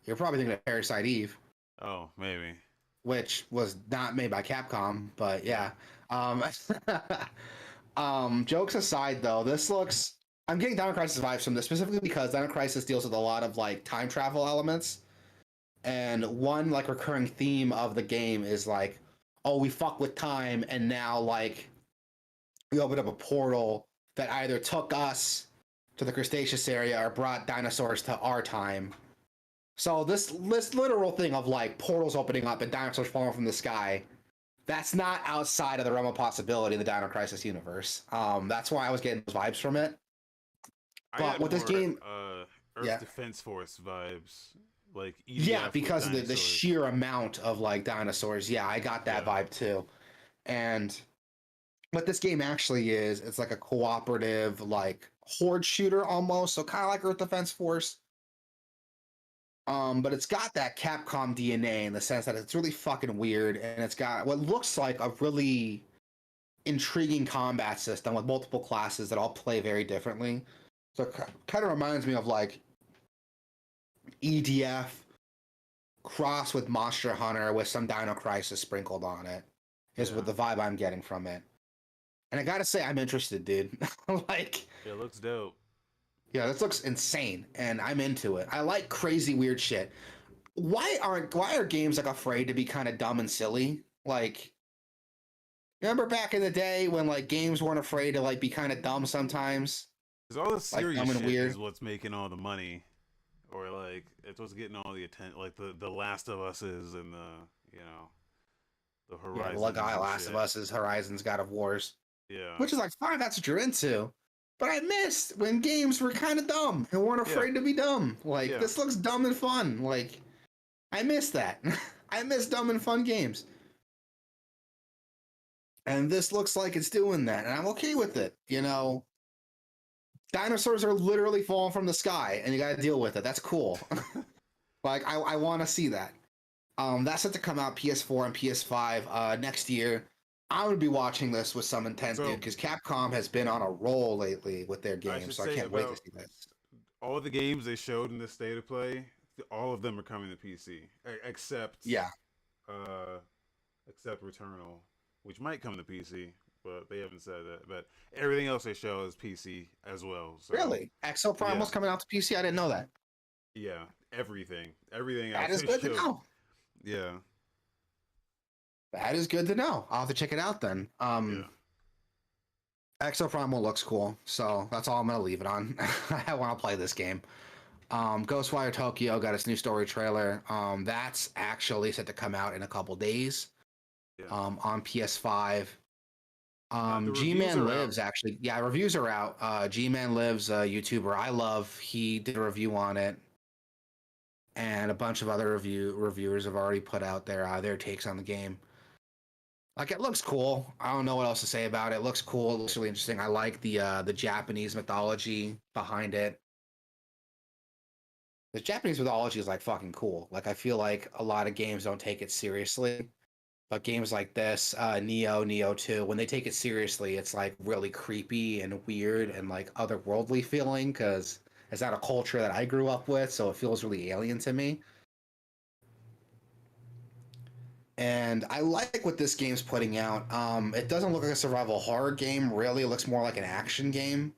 You're probably thinking of Parasite Eve, Oh, maybe. which was not made by Capcom, but yeah. Um, jokes aside, though, this looks. I'm getting Dino Crisis vibes from this specifically because Dino Crisis deals with a lot of like time travel elements, and one like recurring theme of the game is like, oh, we fuck with time, and now like we opened up a portal that either took us to the Cretaceous area or brought dinosaurs to our time. So this literal thing of like portals opening up and dinosaurs falling from the sky, that's not outside of the realm of possibility in the Dino Crisis universe. That's why I was getting those vibes from it. I But got with this more game, Earth yeah, Defense Force vibes, like yeah, EDF with because of the dinosaurs. sheer amount of like dinosaurs, yeah, I got that Yeah. vibe too. And what this game actually is, it's like a cooperative, like horde shooter almost, so kind of like Earth Defense Force. But it's got that Capcom DNA in the sense that it's really fucking weird, and it's got what looks like a really intriguing combat system with multiple classes that all play very differently. So it kind of reminds me of like EDF cross with Monster Hunter with some Dino Crisis sprinkled on it, is Yeah. what the vibe I'm getting from it. And I gotta say, I'm interested, dude. Like, It looks dope. yeah, this looks insane, and I'm into it. I like crazy, weird shit. Why are games like afraid to be kind of dumb and silly? Like, remember back in the day when like games weren't afraid to like be kind of dumb sometimes, Because all the like serious dumb and shit weird. is what's making all the money, or like it's what's getting all the attention. Like the Last of Us is, and the Yeah, the like Horizons and Last of shit. Us is Horizons, God of Wars, Yeah. which is like fine, that's what you're into. But I missed when games were kind of dumb and weren't Yeah. afraid to be dumb. Like Yeah. this looks dumb and fun. Like I miss that. I miss dumb and fun games. And this looks like it's doing that, and I'm okay with it. Dinosaurs are literally falling from the sky, and you got to deal with it. That's cool. Like I want to see that. That's set to come out PS4 and PS5 next year. I'm gonna be watching this with some intent, dude, So because Capcom has been on a roll lately with their I games, should so I say can't wait to about see this. all the games they showed in the state of play, all of them are coming to PC, except Yeah, uh, except Returnal, which might come to PC, but they haven't said that. But everything else they show is PC as well. So really. Exo Prime yeah, was coming out to PC. I didn't know that. yeah, everything That else is they good to showed. know. Yeah, That is good to know. I'll have to check it out then. yeah. Exo Primal looks cool, so that's all I'm gonna leave it on. I want to play this game. Ghostwire Tokyo got its new story trailer. That's actually set to come out in a couple days. Yeah. On PS5. The G reviews Man are out. Lives actually. Yeah, reviews are out. G Man Lives, a YouTuber I love. He did a review on it, and a bunch of other reviewers have already put out their takes on the game. Like it looks cool. I don't know what else to say about it. It looks cool. It looks really interesting. I like the Japanese mythology behind it. The Japanese mythology is like fucking cool. Like I feel like a lot of games don't take it seriously, but games like this, Neo 2, when they take it seriously, it's like really creepy and weird Yeah. and like otherworldly feeling because It's not a culture that I grew up with, so it feels really alien to me. And I like what this game's putting out. It doesn't look like a survival horror game, really. It looks more like an action game.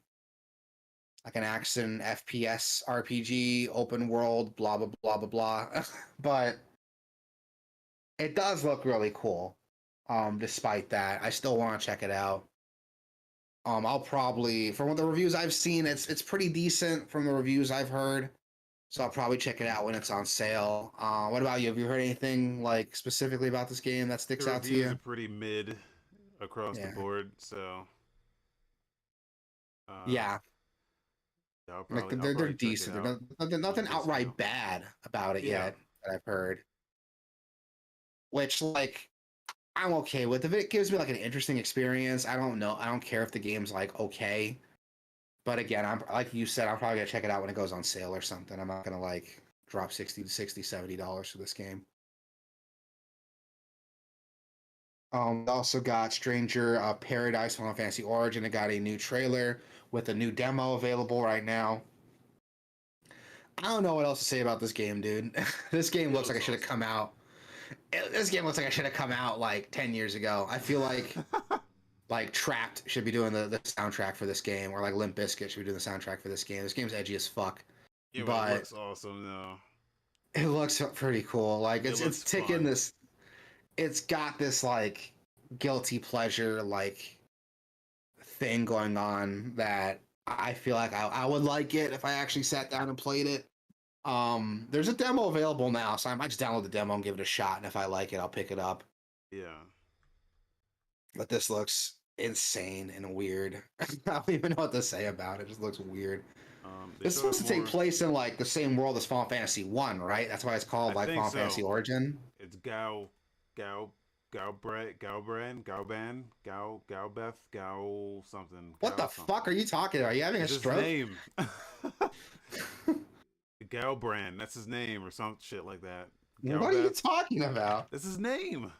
Like an action FPS RPG, open world, blah, blah, blah, blah, blah. But it does look really cool. Despite that, I still want to check it out. I'll probably, from the reviews I've seen, it's pretty decent from the reviews I've heard. So I'll probably check it out when it's on sale. What about you? Have you heard anything like specifically about this game that The sticks out to reviews are you? pretty mid across the Yeah. board, so uh, Yeah. yeah, Like I'll they're probably check it decent. out There's on nothing outright discount. bad about it Yeah, yet that I've heard. Which like I'm okay with. If it gives me like an interesting experience, I don't know. I don't care if the game's like okay. But again, I'm like you said, I'm probably gonna check it out when it goes on sale or something. I'm not gonna like drop 60 to 60, $70 for this game. Also got Stranger Paradise Final Fantasy Origin. It got a new trailer with a new demo available right now. I don't know what else to say about this game, dude. This game it looks like looks it should have awesome. come out. This game looks like it should have come out like 10 years ago. I feel like Trapped should be doing the soundtrack for this game, or like Limp Bizkit should be doing the soundtrack for this game. This game's edgy as fuck, Yeah, but it but looks awesome though. it looks pretty cool. Like It it's looks ticking fun. this. It's got this like guilty pleasure like thing going on that I feel like I would like it if I actually sat down and played it. There's a demo available now, so I might just download the demo and give it a shot, and if I like it, I'll pick it up. Yeah. But this looks insane and weird. I don't even know what to say about it. It just looks weird. They It's showed supposed to take more. place in like the same world as Final Fantasy One, right? That's why it's I called like think Final Fantasy so. Origin. It's Galbeth, Gao something, What the Gao fuck something. are you talking about? Are you having a It's his stroke? name. Galbrand, that's his name or some shit like that. What are you Galbeth, talking about? that's his name.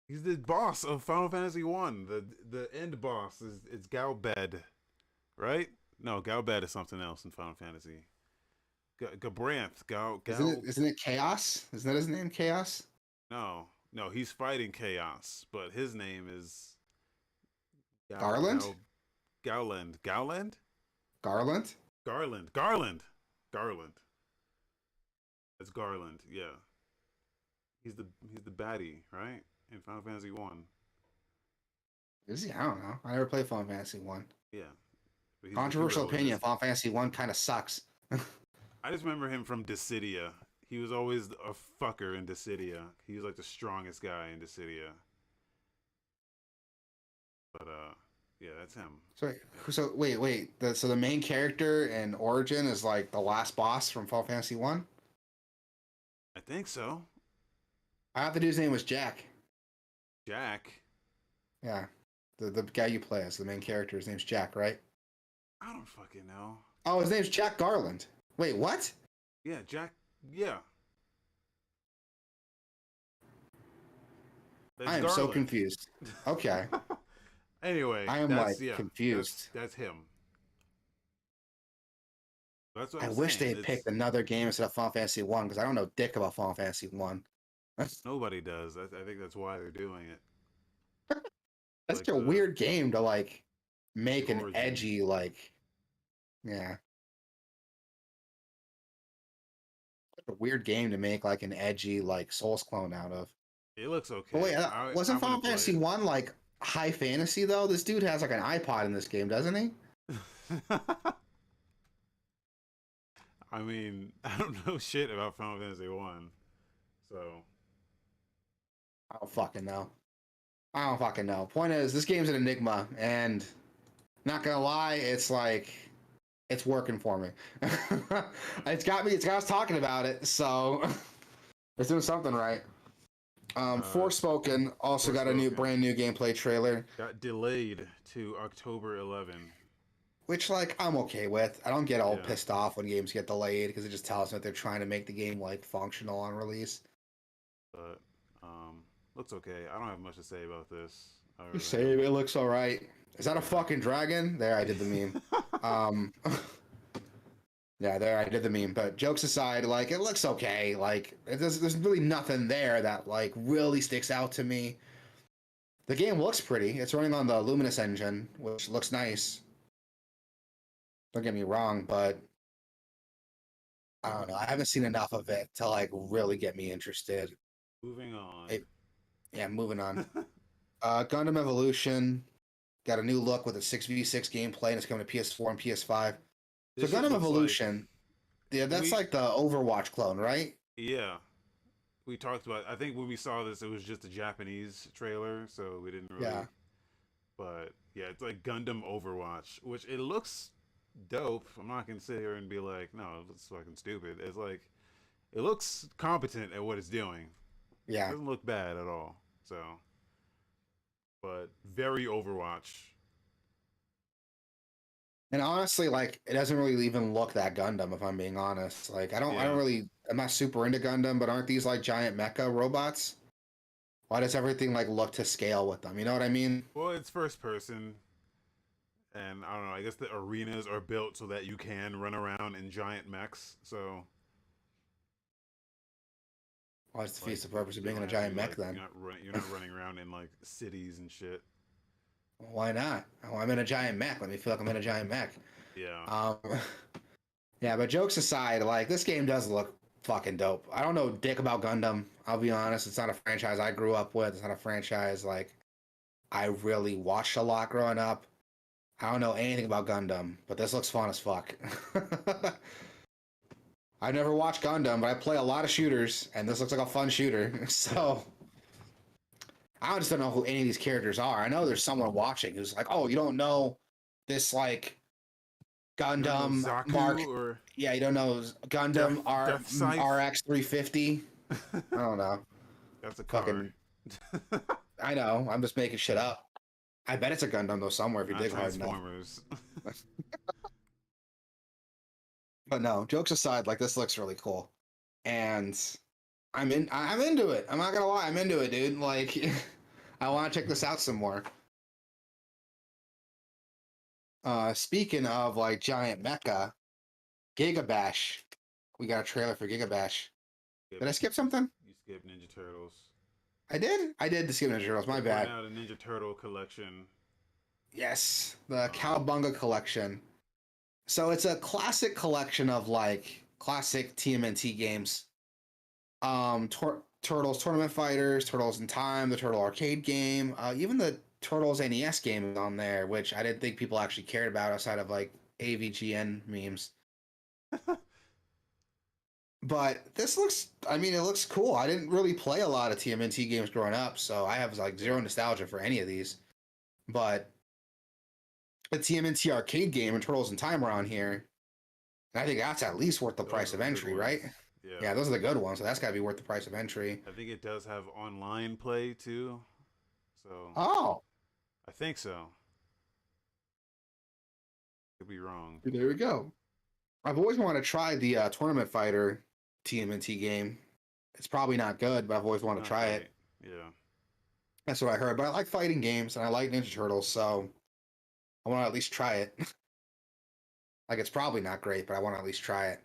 He's the boss of Final Fantasy One. The end boss is it's Galbed, right? No, Galbed is something else in Final Fantasy. Gabranth, Isn't it Chaos? Isn't that his name? Chaos? No, he's fighting chaos, but his name is Gal Garland? Gal Gowland. Gowland? Garland? Garland. It's Garland. Yeah, he's the baddie, right? In Final Fantasy One. Is he? I don't know. I never played Final Fantasy One. Yeah, but he's the Controversial hero in opinion. this. Final Fantasy One kind of sucks. I just remember him from Dissidia. He was always a fucker in Dissidia. He was like the strongest guy in Dissidia. But yeah, that's him. So the main character in Origin is like the last boss from Final Fantasy One. I think so. I thought the dude's name was Jack. Jack. Yeah, the guy you play as the main character. His name's Jack, right? I don't fucking know. Oh, his name's Jack Garland. Wait, what? Yeah, Jack. Yeah, that's I am so Garland. confused. Okay, Anyway, I am that's like yeah, confused. that's him. That's what I I'm wish they saying. had It's picked another game instead of Final Fantasy One because I don't know dick about Final Fantasy One. That's nobody does. I think that's why they're doing it. such Like a weird game to like the make an origin. edgy like. Yeah, a weird game to make like an edgy like Souls clone out of. It looks But wait, okay. I wasn't Final wouldn't play Fantasy One like high fantasy though? This dude has like an iPod in this game, doesn't he? it. I mean, I don't know shit about Final Fantasy One, so I don't fucking know. I don't fucking know. Point is, this game's an enigma, and not gonna lie, it's like it's working for me. It's got me. It's got us talking about it, so it's doing something right. uh, Forspoken also got a Forspoken brand new gameplay trailer, got delayed to October 11. which like I'm okay with. I don't get all Yeah, pissed off when games get delayed because it just tells me that they're trying to make the game like functional on release. but looks okay. I don't have much to say about this other Same. It looks all right. Is that a than fucking dragon? There, I did the meme. yeah. Um, Yeah, there I did the meme. But jokes aside, like it looks okay. Like there's really nothing there that like really sticks out to me. The game looks pretty. It's running on the Luminous engine, which looks nice. Don't get me wrong, but I don't know. I haven't seen enough of it to like really get me interested. Moving on. It, yeah, moving on. Gundam Evolution got a new look with a 6v6 gameplay, and it's coming to PS4 and PS5. So This shit Gundam looks like Evolution, yeah, that's we like the Overwatch clone, right? yeah. We talked about I think when we saw this it was just a Japanese trailer, so we didn't Yeah. really but yeah, it's like Gundam Overwatch, which it looks dope. I'm not gonna sit here and be like, no, it's fucking stupid. It's like it looks competent at what it's doing. It Yeah. doesn't look bad at all. So but very Overwatch. And honestly, like it doesn't really even look that Gundam, if I'm being honest. Like I don't Yeah. really, I'm not super into Gundam, but aren't these like giant mecha robots? Why does everything like look to scale with them? You know what I mean? Well, it's first person, and I don't know. I guess the arenas are built so that you can run around in giant mechs. So Why does defeats like the purpose of you being don't in a have to giant be mech like then? you're not running around in like cities and shit. Why not? Oh, I'm in a giant mech. Let me feel like I'm in a giant mech. Yeah. Um, yeah, but jokes aside, like this game does look fucking dope. I don't know dick about Gundam. I'll be honest. It's not a franchise I grew up with. It's not a franchise like I really watched a lot growing up. I don't know anything about Gundam, but this looks fun as fuck. I've never watched Gundam, but I play a lot of shooters, and this looks like a fun shooter. Yeah. So I just don't know who any of these characters are. I know there's someone watching who's like, "Oh, you don't know this like You don't know Gundam Mark? Zaku or Yeah, you don't know Gundam Death Scythe? RX 350? I don't know. That's a car. Fucking, I know. I'm just making shit up. I bet it's a Gundam though somewhere if you Not dig hard enough. Transformers. But no, jokes aside, like this looks really cool, and I'm into it. I'm not gonna lie, I'm into it, dude. Like, I want to check this out some more. Speaking of like giant mecha, Gigabash. We got a trailer for Gigabash. Skip, Did I skip something? you skip Ninja Turtles. I did. I did the skip Ninja Turtles. My They're putting bad. out a Ninja Turtle collection. Yes, the Um, Cowabunga collection. So it's a classic collection of like classic TMNT games. Turtles Tournament Fighters, Turtles in Time, the Turtle arcade game, even the Turtles NES game is on there, which I didn't think people actually cared about outside of like AVGN memes. But this looks, I mean, it looks cool. I didn't really play a lot of TMNT games growing up, so I have like zero yeah. nostalgia for any of these. But the TMNT arcade game and Turtles in Time are on here. And I think that's at least worth the Those price are of the good entry, ones. right? Yeah. Yeah, those are the good ones, so that's got to be worth the price of entry. I think it does have online play too. So Oh, I think so. Could be wrong. there we go. I've always wanted to try the Tournament Fighter TMNT game. It's probably not good, but I've always wanted to Not try great. it. Yeah. That's what I heard. But I like fighting games and I like Ninja Turtles, so I want to at least try it. Like it's probably not great, but I want to at least try it.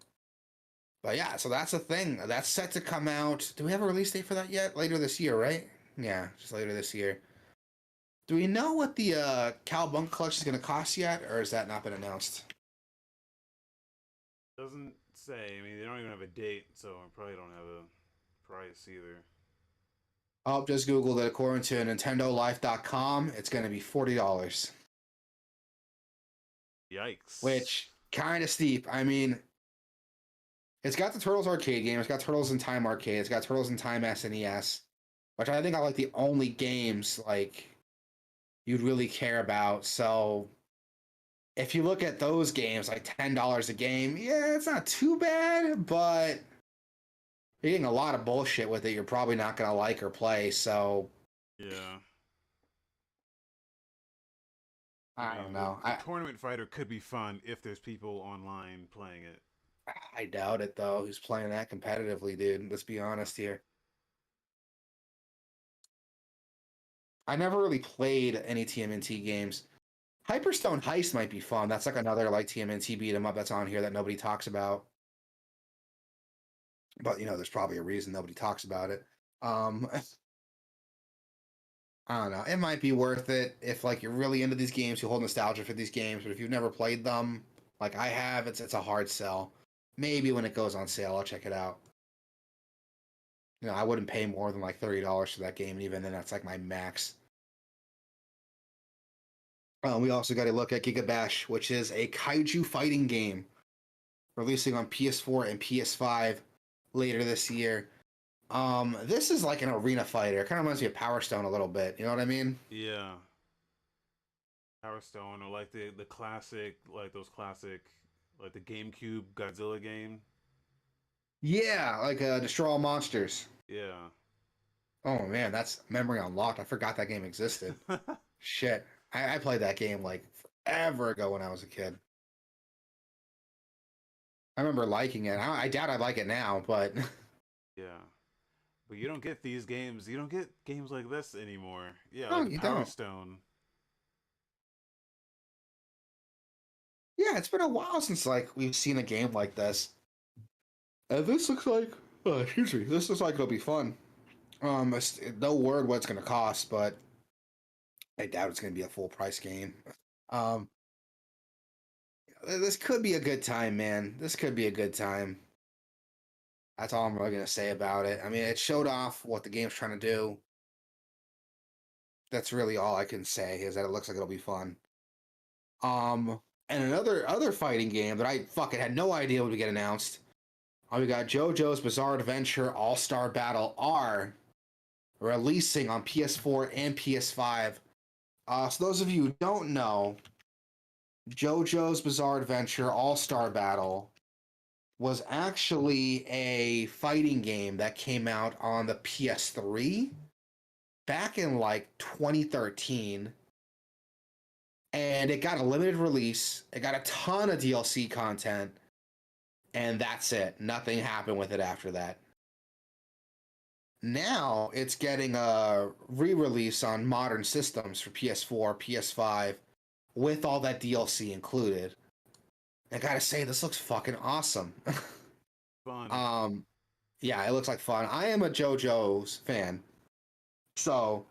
But yeah, so that's a thing. That's set to come out. Do we have a release date for that yet? Later this year, right? Yeah, just later this year. Do we know what the Cowabunga collection is going to cost yet, or has that not been announced? Doesn't say. I mean, they don't even have a date, so I probably don't have a price either. Oh, just Googled it. According to NintendoLife.com, it's going to be $40, Yikes. which kind of steep. I mean, it's got the Turtles arcade game. It's got Turtles in Time arcade. It's got Turtles in Time SNES, which I think are like the only games like you'd really care about. So if you look at those games, like $10 a game, yeah, it's not too bad, but you're getting a lot of bullshit with it. You're probably not gonna like or play. So Yeah. I I don't mean, know. the tournament fighter could be fun if there's people online playing it. I doubt it though. Who's playing that competitively, dude? Let's be honest here. I never really played any TMNT games. Hyperstone Heist might be fun. That's like another like TMNT beat 'em up that's on here that nobody talks about. But there's probably a reason nobody talks about it. I don't know. It might be worth it if like you're really into these games, you hold nostalgia for these games, but if you've never played them, like I have, it's a hard sell. Maybe when it goes on sale, I'll check it out. I wouldn't pay more than like $30 for that game, and even then that's like my max. We also got to look at Gigabash, which is a kaiju fighting game releasing on PS4 and PS5 later this year. This is like an arena fighter. It kind of reminds me of Power Stone a little bit. You know what I mean? Yeah, Power Stone, or like the classic, like those classic, like the GameCube Godzilla game. Yeah, like Destroy All Monsters. Yeah. Oh man, that's memory unlocked. I forgot that game existed. Shit. I played that game like forever ago when I was a kid. I remember liking it. I doubt I'd like it now, but Yeah. But you don't get these games. You don't get games like this anymore. Yeah, no, like you Power don't. Stone. Yeah, it's been a while since like we've seen a game like this. This looks like, excuse me, this looks like it'll be fun. No word what it's gonna cost, but I doubt it's gonna be a full price game. Um, this could be a good time, man. This could be a good time. That's all I'm really gonna say about it. I mean, it showed off what the game's trying to do. That's really all I can say is that it looks like it'll be fun. And another other fighting game that I fucking had no idea would get announced. We got JoJo's Bizarre Adventure All Star Battle R releasing on PS4 and PS5. So those of you who don't know, JoJo's Bizarre Adventure All Star Battle was actually a fighting game that came out on the PS3 back in like 2013. And it got a limited release. It got a ton of DLC content. And that's it. Nothing happened with it after that. Now it's getting a re-release on modern systems for PS4, PS5, with all that DLC included. I gotta say, this looks fucking awesome. Fun. um, yeah, it looks like fun. I am a JoJo's fan, so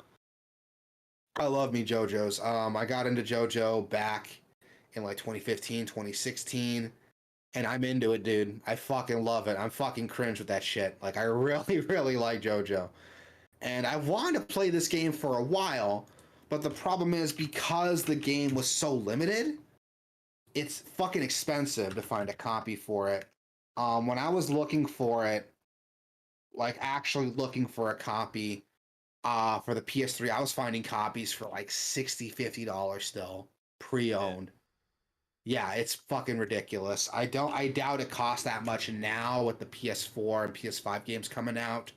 I love me JoJo's. I got into JoJo back in like 2015, 2016, and I'm into it, dude. I fucking love it. I'm fucking cringe with that shit. Like, I really, really like JoJo. And I wanted to play this game for a while, but the problem is because the game was so limited, it's fucking expensive to find a copy for it. When I was looking for it, like actually looking for a copy for the PS3, I was finding copies for like $60, $50 still, pre-owned. Yeah, it's fucking ridiculous. I doubt it costs that much now with the PS4 and PS5 games coming out.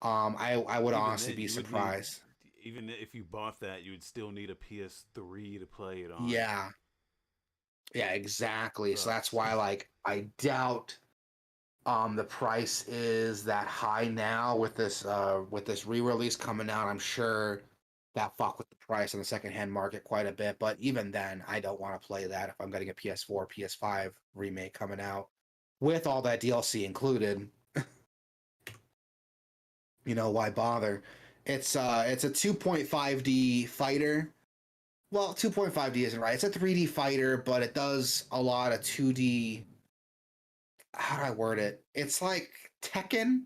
I would Even honestly then, be you would need, surprised. even if you bought that, you would still need a PS3 to play it on. Yeah, yeah, exactly. So that's Sucks. why like I doubt the price is that high now with this re-release coming out. I'm sure that fuck with the price on the secondhand market quite a bit, but even then I don't want to play that if I'm getting a PS4, PS5 remake coming out with all that DLC included. Why bother? It's a 2.5D fighter. Well, 2.5D isn't right. It's a 3D fighter, but it does a lot of 2D. How do I word it? It's like Tekken,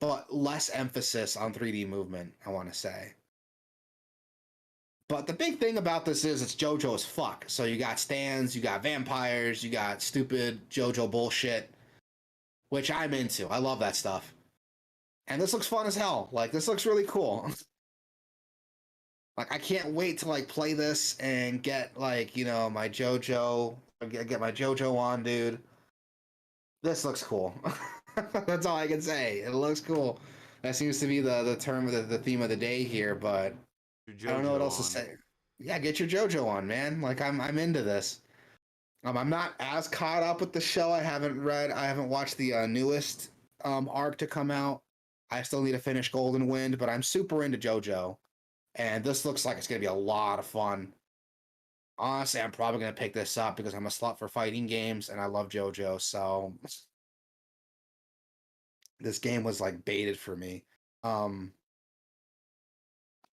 but less emphasis on 3D movement, I want to say. But the big thing about this is it's JoJo as fuck. So you got stands, you got vampires, you got stupid JoJo bullshit, which I'm into. I love that stuff. And this looks fun as hell. Like, this looks really cool. Like, I can't wait to like play this and get like my JoJo, get my JoJo on, dude. This looks cool. That's all I can say. It looks cool. That seems to be the term of the theme of the day here, but Your I don't know what JoJo else to on. say. Yeah, get your JoJo on, man. Like I'm into this. I'm not as caught up with the show. I haven't watched the newest arc to come out. I still need to finish Golden Wind, but I'm super into JoJo. And this looks like it's gonna be a lot of fun. Honestly, I'm probably gonna pick this up because I'm a slut for fighting games and I love JoJo. So this game was like baited for me. Um,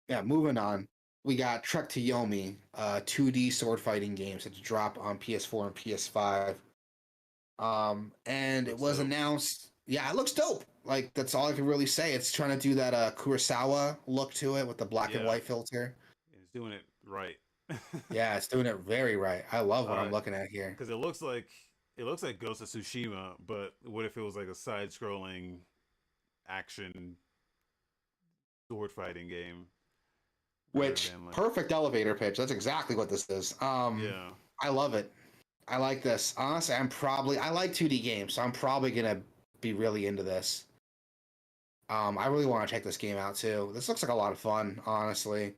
yeah, moving on. We got Trek to Yomi, 2D sword fighting games that drop on PS4 and PS5. And it Looks was dope. announced. Yeah, it looks dope. Like that's all I can really say. It's trying to do that Kurosawa look to it with the black and Yeah, white filter. it's doing it right. Yeah, it's doing it very right. I love what uh, I'm looking at here. because it looks like Ghost of Tsushima, but what if it was like a side-scrolling action sword fighting game rather Which than like perfect elevator pitch. That's exactly what this is. yeah. I love it. I like this. Honestly, I like 2D games, so I'm probably gonna be really into this. I really want to check this game out too. This looks like a lot of fun, honestly.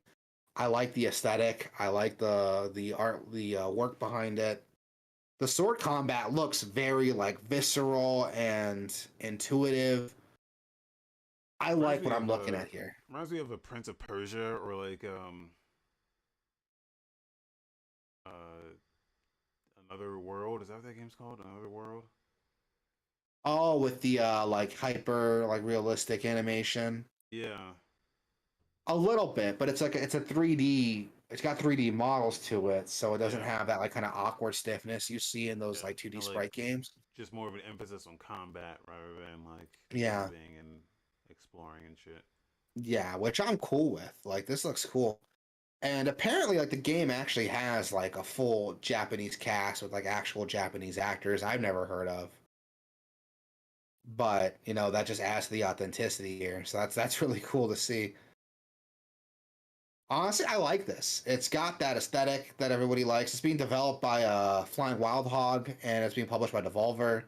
I like the aesthetic. I like the art, the work behind it. The sword combat looks very like visceral and intuitive. I Reminds like what me I'm of looking a at here. reminds me of a Prince of Persia or like uh Another World. Is that what that game's called? Another World? Oh, with the like hyper like realistic animation. Yeah. A little bit, but it's a 3D. It's got 3D models to it, so it doesn't Yeah. have that like kind of awkward stiffness you see in those Yeah. like 2D And like sprite games. just more of an emphasis on combat rather than like Yeah, moving and exploring and shit. yeah, which I'm cool with. Like this looks cool. And apparently like the game actually has like a full Japanese cast with like actual Japanese actors I've never heard of. But, you know, that just adds to the authenticity here. So that's really cool to see. Honestly, I like this. It's got that aesthetic that everybody likes. It's being developed by Flying Wild Hog and it's being published by Devolver.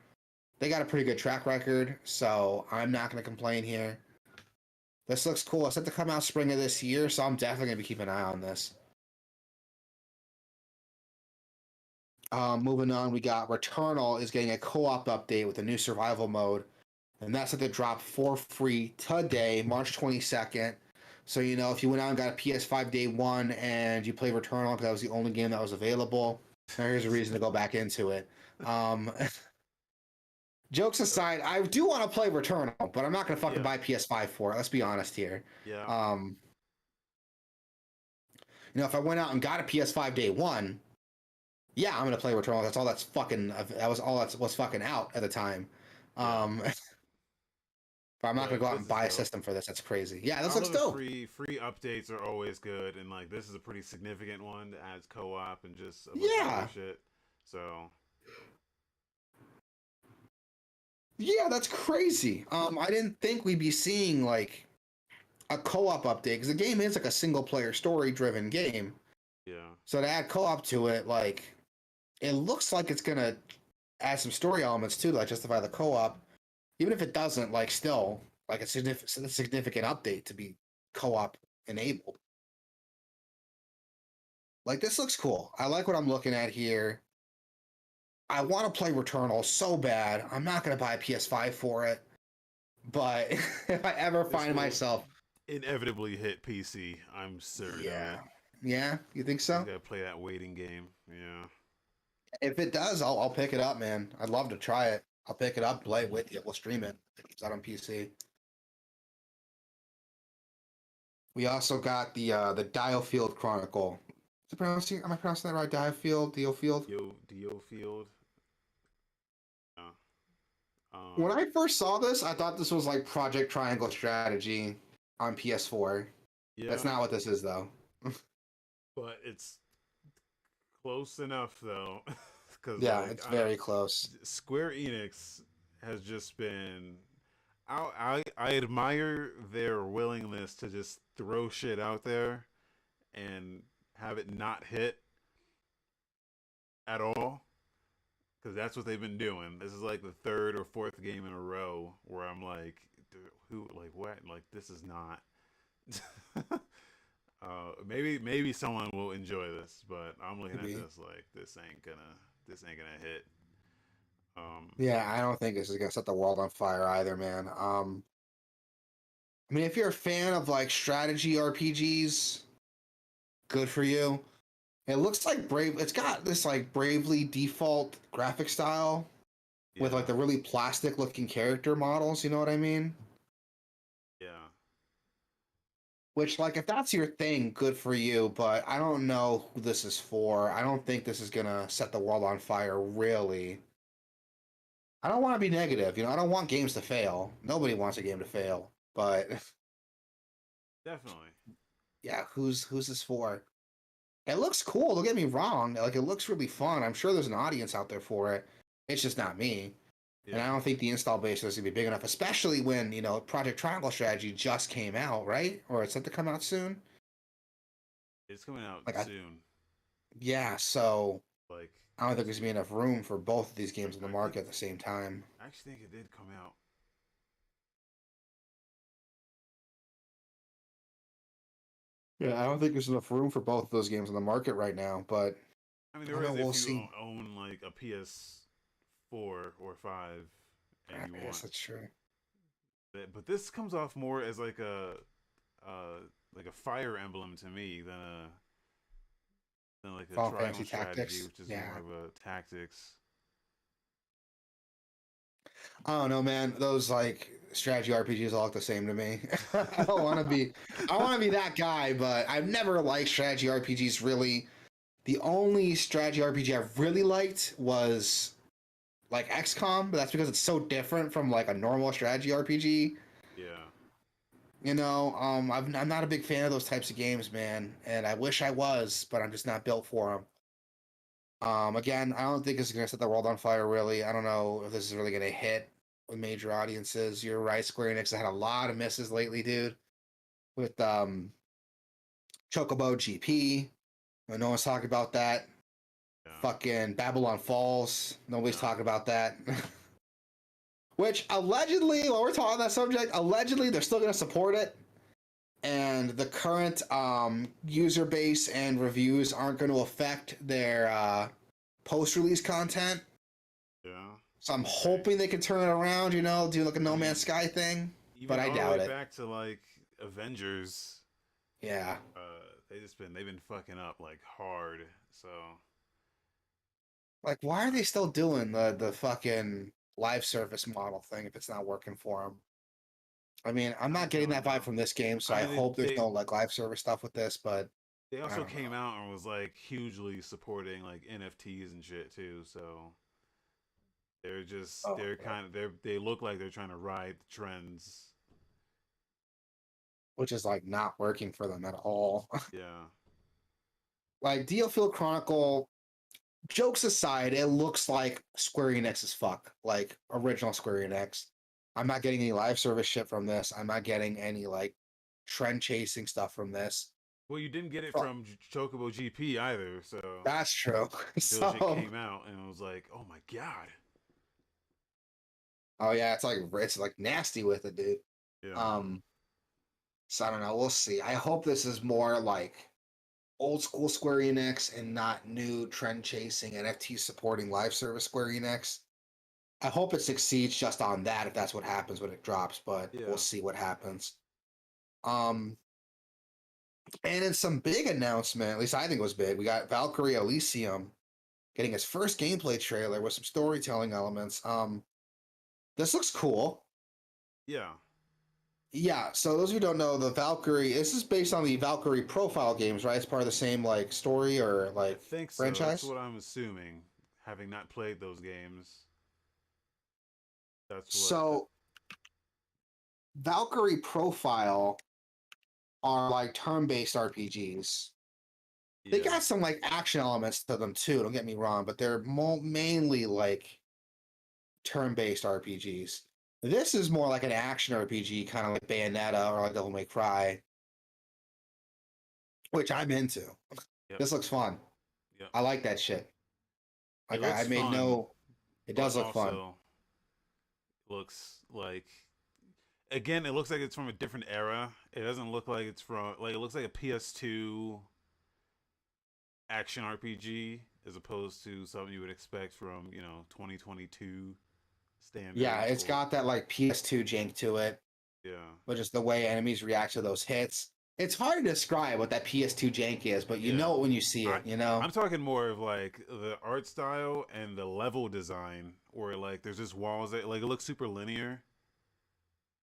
They got a pretty good track record, so I'm not going to complain here. This looks cool. It's set to come out spring of this year, so I'm definitely going to be keeping an eye on this. Moving on, we got Returnal is getting a co-op update with a new survival mode, and that's set to drop for free today, March 22nd. So, you know, if you went out and got a PS5 day one and you played Returnal because that was the only game that was available, here's a reason to go back into it. Um, jokes aside, I do want to play Returnal, but I'm not going to fucking Yeah. buy PS5 for it. Let's be honest here. Yeah. Um, you know, if I went out and got a PS5 day one, yeah, I'm gonna play Returnal. That's all that's fucking. That was all that was fucking out at the time. Yeah. But I'm not gonna But go out this and is buy a dope. system for this. That's crazy. Yeah, I this looks love dope. free updates are always good, and like this is a pretty significant one that adds co-op and just a bunch of other Yeah, shit. So yeah, that's crazy. I didn't think we'd be seeing like a co-op update because the game is like a single player story driven game. yeah, So to add co-op to it, like it looks like it's gonna add some story elements too that justify the co-op. Even if it doesn't, like still like a significant update to be co-op enabled. Like this looks cool. I like what I'm looking at here. I want to play Returnal so bad. I'm not gonna buy a PS5 for it, but if I ever this find will myself, inevitably hit PC. I'm certain of yeah, it. yeah, you think Just so? gotta play that waiting game. Yeah. If it does, I'll pick it up, man. I'd love to try it. I'll pick it up, play it with you. We'll stream it. It's out on PC. We also got the Diofield Chronicle. Is it pronouncing? Am I pronouncing that right? Diofield. Dio Field. Yeah. When Um. I first saw this, I thought this was like Project Triangle Strategy on PS4. That's Yeah. not what this is, though. But it's close enough though, because Yeah, like it's very close. Square Enix has just been. I admire their willingness to just throw shit out there and have it not hit at all, because that's what they've been doing. This is like the third or fourth game in a row where I'm like, dude, who, like, what, like, this is not. Maybe someone will enjoy this, but I'm looking at Maybe. this like this ain't gonna hit. Yeah, I don't think this is gonna set the world on fire either, man. I mean, if you're a fan of like strategy RPGs, good for you. It looks like Brave. It's got this like Bravely default graphic style with like Yeah, the really plastic looking character models. You know what I mean? yeah, Which, like, if that's your thing, good for you. But I don't know who this is for. I don't think this is gonna set the world on fire. Really, I don't want to be negative. You know, I don't want games to fail. Nobody wants a game to fail. But definitely. yeah, who's this for? It looks cool. Don't get me wrong. Like, it looks really fun. I'm sure there's an audience out there for it. It's just not me. And I Yeah, don't think the install base is gonna be big enough, especially when Project Triangle Strategy just came out, right? Or it's set to come out soon. it's coming out Like, soon. yeah. So Like, I don't think there's gonna be enough room for both of these games in the I think, market at the same time. I actually think it did come out. Yeah, I don't think there's enough room for both of those games in the market right now, but I mean, I don't there know. is We'll if you see. own like a PS4 or 5 and you I guess want that's true. it. But this comes off more as like a Fire Emblem to me than like a Final Triangle Fantasy Strategy, Tactics. which is more Yeah. of a tactics. I don't know, man. Those like strategy RPGs all look the same to me. I don't want to be. I want to be that guy, but I've never liked strategy RPGs really. The only strategy RPG I really liked was like XCOM, but that's because it's so different from like a normal strategy RPG. Yeah, I'm not a big fan of those types of games, man, and I wish I was, but I'm just not built for them. Again, I don't think it's gonna set the world on fire. Really, I don't know if this is really gonna hit with major audiences. You're right, Square Enix had a lot of misses lately, dude. With Chocobo GP, no one's talking about that. yeah, Fucking Babylon Falls, nobody's no, talking about that. Which allegedly, while we're talking on that subject, allegedly they're still gonna support it, and the current user base and reviews aren't going to affect their post-release content. yeah. So I'm Okay. hoping they can turn it around, do like a I No Man's mean, Sky thing, but even I all the way doubt it. back to like Avengers, Yeah. they've been fucking up like hard. So Like, why are they still doing the fucking live service model thing if it's not working for them? I mean, I'm I not getting don't that vibe know. from this game, so I I mean, hope there's no like live service stuff with this, but they I also don't came know. out and was like hugely supporting like NFTs and shit too. So Oh, they're kind of they look like they're trying to ride the trends. which is like not working for them at all. Yeah, Like DioField Chronicle, jokes aside, it looks like Square Enix as fuck, like original Square Enix. I'm not getting any live service shit from this. I'm not getting any like trend chasing stuff from this. well, you didn't get it But from Chocobo GP either. So that's true. until shit So, came out and it was like, oh my god. oh yeah, it's like nasty with it, dude. Yeah, Um, so I don't know. We'll see. I hope this is more like old school Square Enix and not new trend chasing NFT supporting live service Square Enix. I hope it succeeds just on that if that's what happens when it drops, but we'll yeah. see what happens. Um, and in some big announcement, at least I think it was big, we got Valkyrie Elysium getting its first gameplay trailer with some storytelling elements. This looks cool. Yeah, Yeah, so those of you who don't know, the Valkyrie, this is based on the Valkyrie profile games, right? It's part of the same like story or I like think so. That's franchise. what I'm assuming, having not played those games. That's what. So Valkyrie profile are like turn-based RPGs. They Yeah, got some like action elements to them too. Don't get me wrong, but they're mainly like turn-based RPGs. This is more like an action RPG, kind of like Bayonetta or like Devil May Cry, which I'm into. yep, This looks fun. yep. I like that shit. It Like I looks made fun, no. It but does look fun. also looks like again, it looks like it's from a different era. It doesn't look like it's from like it looks like a PS2 action RPG as opposed to something you would expect from 2022 Yeah, standards it's or got that like PS2 jank to it, yeah, but just the way enemies react to those hits. It's hard to describe what that PS2 jank is, but you Yeah. know it when you see I it, you know? I'm talking more of like the art style and the level design, where like there's just walls that like it looks super linear.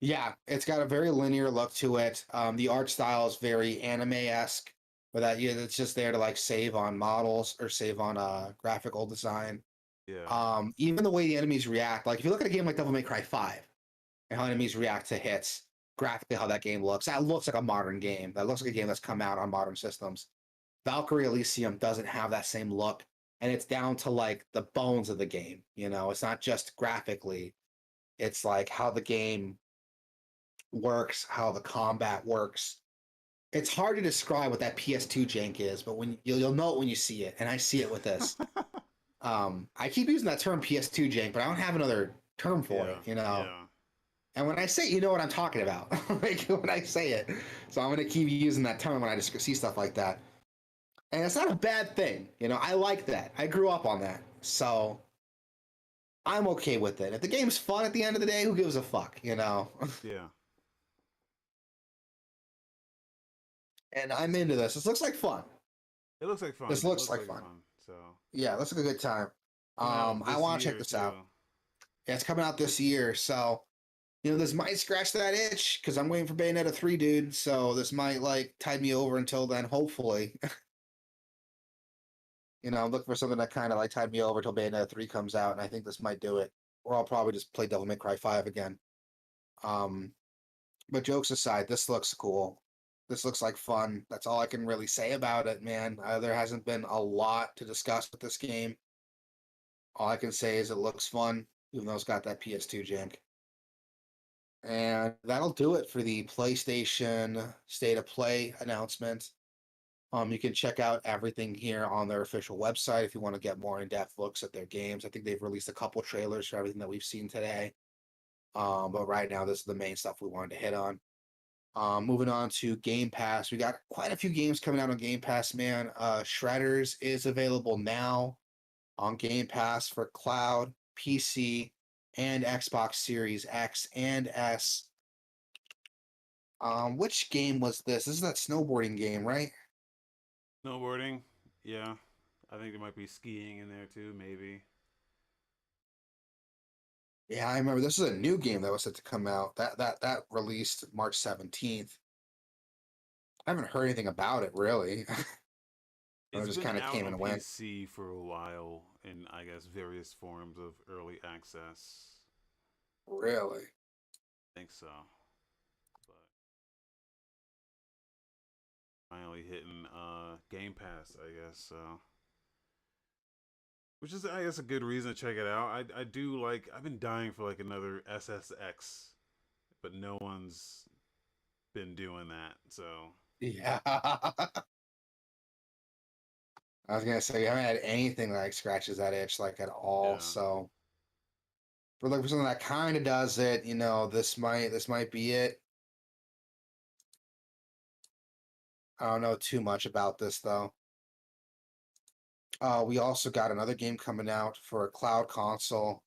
Yeah, it's got a very linear look to it. The art style is very anime-esque, but that yeah, it's just there to like save on models or save on graphical design. Yeah. Even the way the enemies react, like if you look at a game like Devil May Cry 5 and how enemies react to hits, graphically how that game looks, that looks like a modern game. That looks like a game that's come out on modern systems. Valkyrie Elysium doesn't have that same look, and it's down to like the bones of the game. You know, it's not just graphically; it's like how the game works, how the combat works. It's hard to describe what that PS2 jank is, but when you'll know it when you see it, and I see it with this. I keep using that term PS2 jank, but I don't have another term for it, Yeah. you know. Yeah. And when I say it, you know what I'm talking about, like when I say it. So I'm gonna keep using that term when I just see stuff like that. And it's not a bad thing, you know. I like that. I grew up on that, so I'm okay with it. If the game's fun at the end of the day, who gives a fuck, you know? Yeah. And I'm into this. This looks like fun. It looks like fun. This It looks looks like like fun. fun. So Yeah, looks like a good time. coming out I this want to check year this too. out. Yeah, it's coming out this year, so you know this might scratch that itch because I'm waiting for Bayonetta 3, dude. So this might like tide me over until then, hopefully. You know, I'm looking for something that kind of like tide me over till Bayonetta 3 comes out, and I think this might do it. Or I'll probably just play Devil May Cry 5 again. Um, but jokes aside, this looks cool. This looks like fun. That's all I can really say about it, man. There hasn't been a lot to discuss with this game. All I can say is it looks fun, even though it's got that PS2 jank. And that'll do it for the PlayStation State of Play announcement. You can check out everything here on their official website if you want to get more in-depth looks at their games. I think they've released a couple trailers for everything that we've seen today. But right now, this is the main stuff we wanted to hit on. Moving on to Game Pass, we got quite a few games coming out on Game Pass, man. Shredders is available now on Game Pass for cloud, PC, and Xbox Series X and S. Which game was this? This is that snowboarding game, right? Snowboarding. Yeah. I think there might be skiing in there too, maybe. Yeah, I remember this is a new game that was set to come out. That released March 17th. I haven't heard anything about it really. It It's just been kind of out came on and went. PC for a while in I guess various forms of early access. Really? I think so. But finally hitting Game Pass, I guess. So which is I guess a good reason to check it out. I do like I've been dying for like another SSX, but no one's been doing that. So Yeah. I was gonna say, I haven't had anything that like scratches that itch like at all. yeah. So we're looking for something that kind of does it. You know, this might be it. I don't know too much about this though. We also got another game coming out for a cloud console.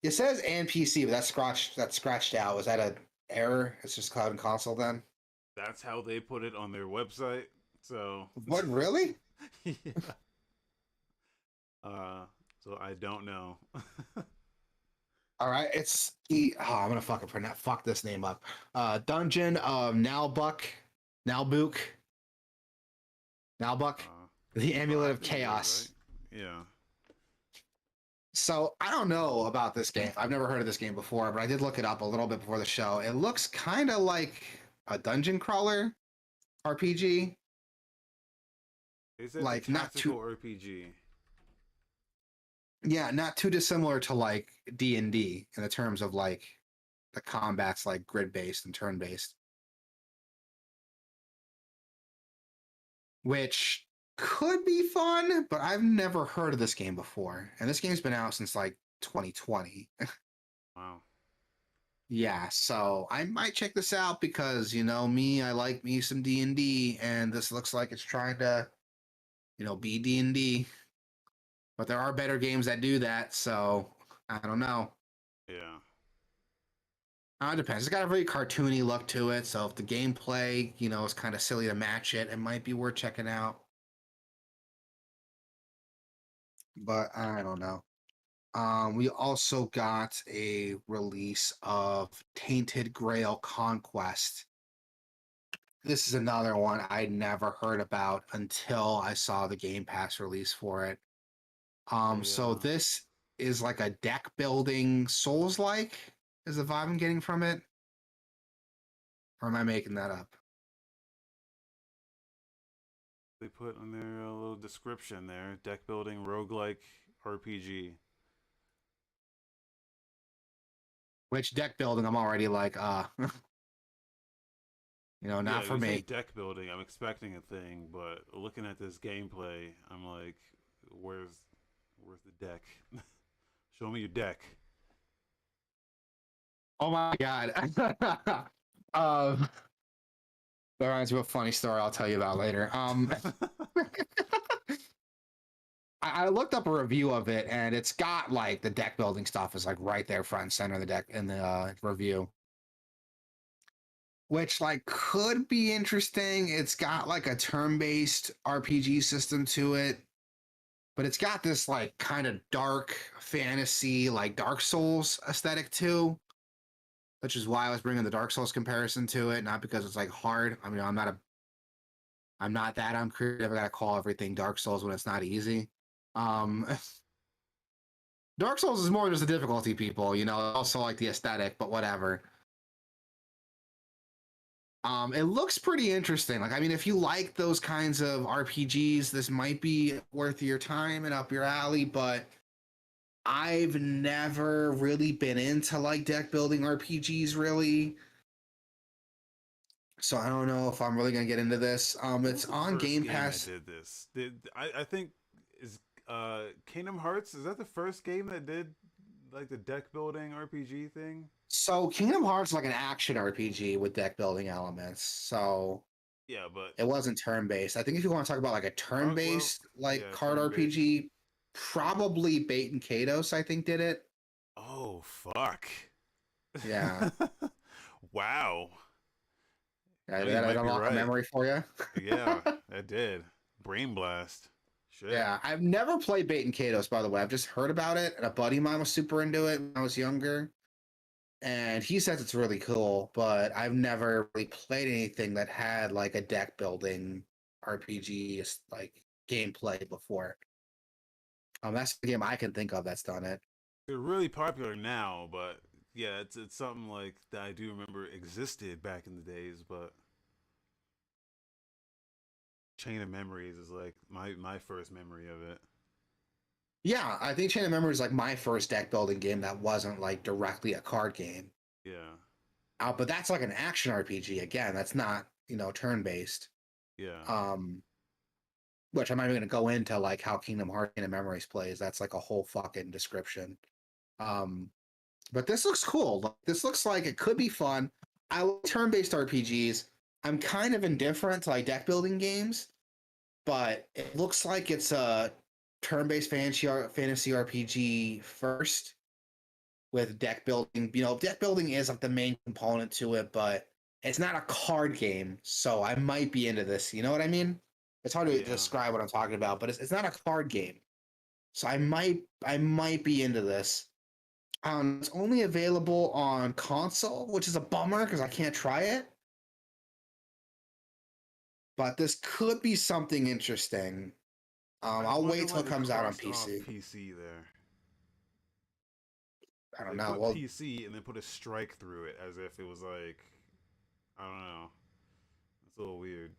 It says and PC, but that's scratched out. Was that an error? It's just cloud and console then? That's how they put it on their website. So What really? yeah. Uh so I don't know. All right, it's I'm gonna fuck this name up. Dungeon of Nalbuk, Nalbuck, the Amulet I of think you got it right. Chaos. Yeah. So I don't know about this game. I've never heard of this game before, but I did look it up a little bit before the show. It looks kind of like a dungeon crawler RPG, They said it's a like not too, tactical RPG. yeah, not too dissimilar to like D&D in the terms of like the combat's like grid based and turn based, which could be fun, but I've never heard of this game before. And this game's been out since like 2020. Wow. Yeah, so I might check this out because you know me, I like me some D&D, and this looks like it's trying to, you know, be D&D. But there are better games that do that, so I don't know. Yeah. It depends. It's got a very cartoony look to it, so if the gameplay, is kind of silly to match it, it might be worth checking out. But I don't know. We also got a release of Tainted Grail Conquest. This is another one I'd never heard about until I saw the Game Pass release for it. So Yeah, this is like a deck building Souls-like, is the vibe I'm getting from it. Or am I making that up? they put in their little description there: deck building roguelike RPG. Which deck building I'm already like, Yeah, not for you say me. deck building, I'm expecting a thing, but looking at this gameplay, I'm like, where's the deck? Show me your deck. Oh my god. um that reminds me of a funny story I'll tell you about later. I looked up a review of it and it's got like the deck building stuff is like right there front and center of the deck in the review. Which like could be interesting. It's got like a turn-based RPG system to it, but it's got this like kind of dark fantasy, like Dark Souls aesthetic too, which is why I was bringing the Dark Souls comparison to it, not because it's like hard. I mean, I'm not that uncreative. I gotta call everything Dark Souls when it's not easy. Um, Dark Souls is more just the difficulty, people. Also like the aesthetic, but whatever. It looks pretty interesting. Like, I mean, if you like those kinds of RPGs, this might be worth your time and up your alley, but I've never really been into like deck building RPGs really. So I don't know if I'm really gonna get into this. What was It's the on first Game game that Pass. did this? I think is Kingdom Hearts, is that the first game that did like the deck building RPG thing? So Kingdom Hearts is like an action RPG with deck building elements. So Yeah, but it wasn't turn-based. I think if you want to talk about like a well, turn-based like yeah, card turn based. RPG, probably Bait and Kados, I think, did it. Oh fuck. Yeah. Wow. I Did mean, you that might be unlock a right. memory for you? Yeah, that did. Brain blast. Shit. Yeah, I've never played Bait and Kados, by the way. I've just heard about it, and a buddy of mine was super into it when I was younger, and he says it's really cool, but I've never really played anything that had like a deck building RPG like gameplay before. That's the game I can think of that's done it. They're really popular now, but yeah, it's something like that I do remember existed back in the days, but Chain of Memories is like my first memory of it. Yeah, I think Chain of Memory is like my first deck building game that wasn't like directly a card game. Yeah. But that's like an action RPG again. That's not turn based. Yeah. Um, which I'm not even going to go into like how Kingdom Hearts and Memories plays. That's like a whole fucking description. Um, but this looks cool. This looks like it could be fun. I like turn-based RPGs. I'm kind of indifferent to like deck building games, but it looks like it's a turn-based fantasy RPG first with deck building. Deck building is like the main component to it, but it's not a card game, so I might be into this. You know what I mean? It's hard to Yeah. describe what I'm talking about, but it's not a card game, so I might be into this. It's only available on console, which is a bummer because I can't try it. But this could be something interesting. I I'll wonder wait till why it they comes out on crossed off PC. PC there. I don't They know. put Well, PC and then put a strike through it as if it was like, I don't know. It's a little weird.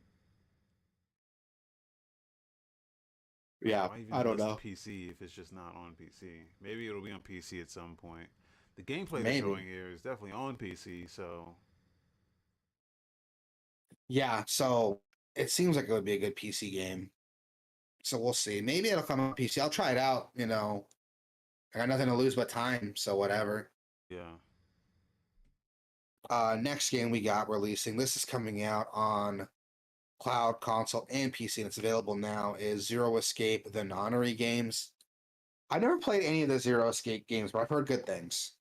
yeah, Why I even don't list know. PC if it's just not on PC? Maybe it'll be on PC at some point. The gameplay they're Maybe. showing here is definitely on PC, so Yeah, so it seems like it would be a good PC game. So we'll see. Maybe it'll come on PC. I'll try it out. I got nothing to lose but time, so whatever. yeah. Next game we got releasing. This is coming out on cloud, console, and PC, and it's available now. Is Zero Escape: The Nonary games. I never played any of the Zero Escape games, but I've heard good things.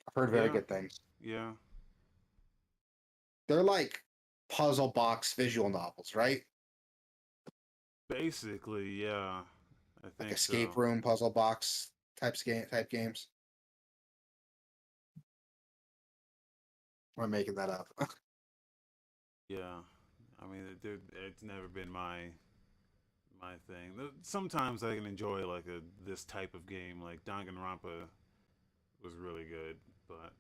I've heard very Yeah. good things. Yeah. They're like puzzle box visual novels, right? Basically, yeah, I Like think escape so. room puzzle box type games. I'm making that up. Yeah, I mean, it's never been my thing. Sometimes I can enjoy like a this type of game, like Danganronpa was really good, but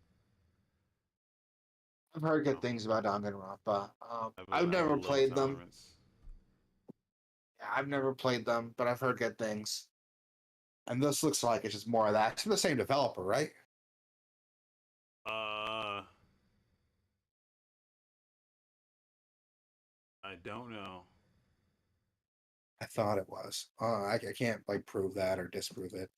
I've heard you know, good things about Danganronpa. I've I have a never low played them. tolerance. I've never played them, but I've heard good things. And this looks like it's just more of that. It's from the same developer, right? Uh, I don't know. I thought it was. I can't like prove that or disprove it.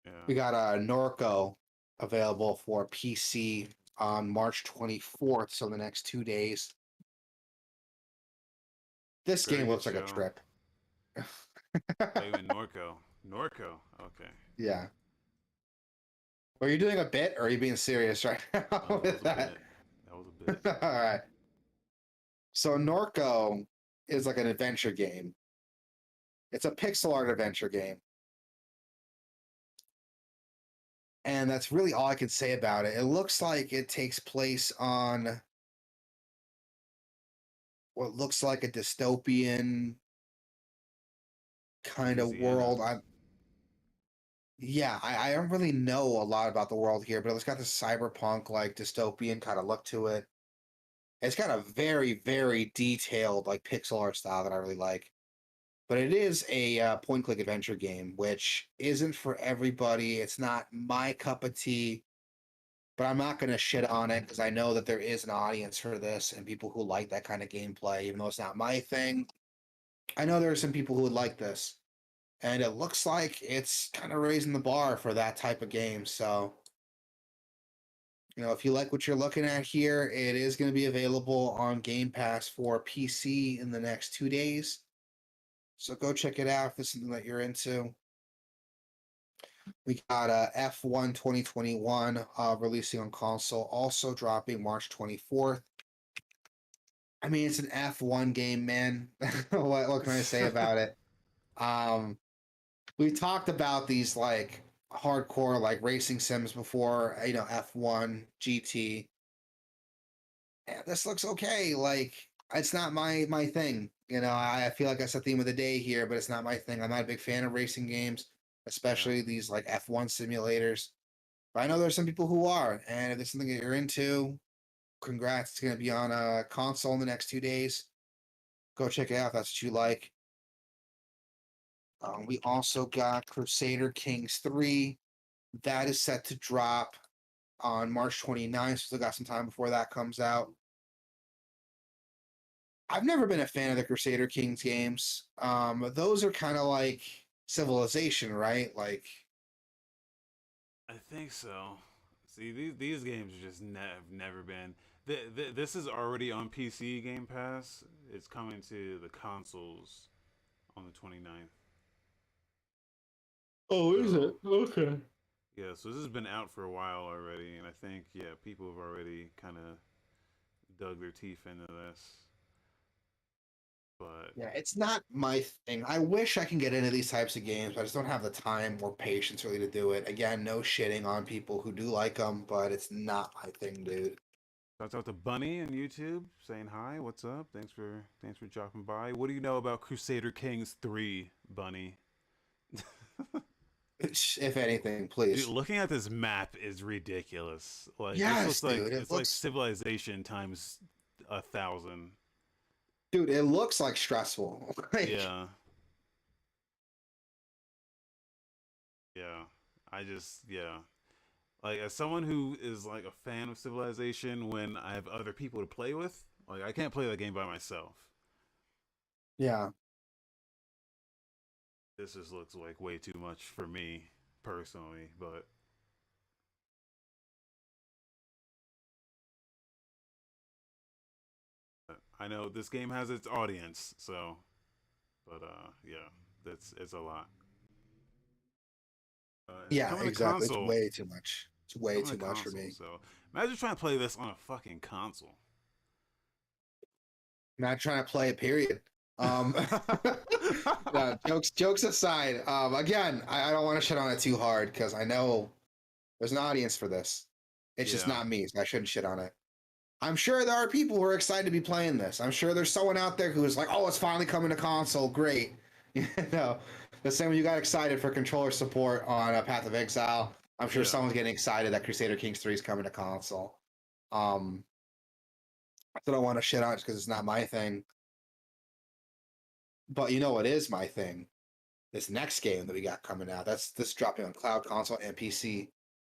Yeah, We got Norco available for PC on March 24th, so the next 2 days. This very game good looks like a show. trip. Oh, you mean Norco? Norco. Okay. Yeah. Are you doing a bit or are you being serious right now That was with a that? bit. That was a bit. All right. So Norco is like an adventure game. It's a pixel art adventure game. And that's really all I can say about it. It looks like it takes place on what looks like a dystopian kind of Louisiana. world. I don't really know a lot about the world here, but it's got this cyberpunk like dystopian kind of look to it. It's got a very, very detailed like pixel art style that I really like. But it is a point click adventure game, which isn't for everybody. It's not my cup of tea, but I'm not going to shit on it because I know that there is an audience for this and people who like that kind of gameplay, even though it's not my thing. I know there are some people who would like this, and it looks like it's kind of raising the bar for that type of game. So, if you like what you're looking at here, it is going to be available on Game Pass for PC in the next 2 days. So go check it out if it's something that you're into. We got F1 2021 releasing on console, also dropping March 24th. I mean, it's an F1 game, man. what can I say about it? Um, we talked about these like hardcore like racing sims before, F1, GT. And this looks okay. Like it's not my thing. I feel like that's the theme of the day here, but it's not my thing. I'm not a big fan of racing games, Yeah. especially these like F1 simulators. But I know there's some people who are, and if it's something that you're into, congrats. It's going to be on a console in the next 2 days. Go check it out if that's what you like. We also got Crusader Kings 3. That is set to drop on March 29th. Still got some time before that comes out. I've never been a fan of the Crusader Kings games. Those are kind of like Civilization, right? Like, I think so. See, these games are just have never been. This is already on PC Game Pass. It's coming to the consoles on the 29th. oh, is So it? Okay. yeah, so this has been out for a while already, and I think people have already kind of dug their teeth into this. But Yeah, it's not my thing. I wish I can get into these types of games, but I just don't have the time or patience really to do it. Again, no shitting on people who do like them, but it's not my thing, dude. shout out to Bunny on YouTube saying hi. What's up? Thanks for dropping by. What do you know about Crusader Kings 3, Bunny? If anything, Dude, please. looking at this map is ridiculous. Like this Yes, looks like dude. It it's like looks, civilization times 1,000. dude. It looks like stressful. Like, Yeah, yeah. Yeah. Like as someone who is like a fan of Civilization, when I have other people to play with, like I can't play that game by myself. yeah, This just looks like way too much for me personally, but I know this game has its audience, so but yeah, it's a lot. It's yeah, coming to exactly. It's console. way too much. It's way coming too to much for console. me. So imagine trying to play this on a fucking console. Not trying to play it, period. Um, yeah, jokes aside. Again, I don't want to shit on it too hard because I know there's an audience for this. It's just Yeah, not me, so I shouldn't shit on it. I'm sure there are people who are excited to be playing this. I'm sure there's someone out there who's like, "Oh, it's finally coming to console. Great." You know, the same way you got excited for controller support on Path of Exile. I'm sure yeah. someone's getting excited that Crusader Kings 3 is coming to console. Um, I still don't want to shit on it because it's not my thing. But you know what is my thing? This next game that we got coming out. That's this dropping on cloud, console, and PC.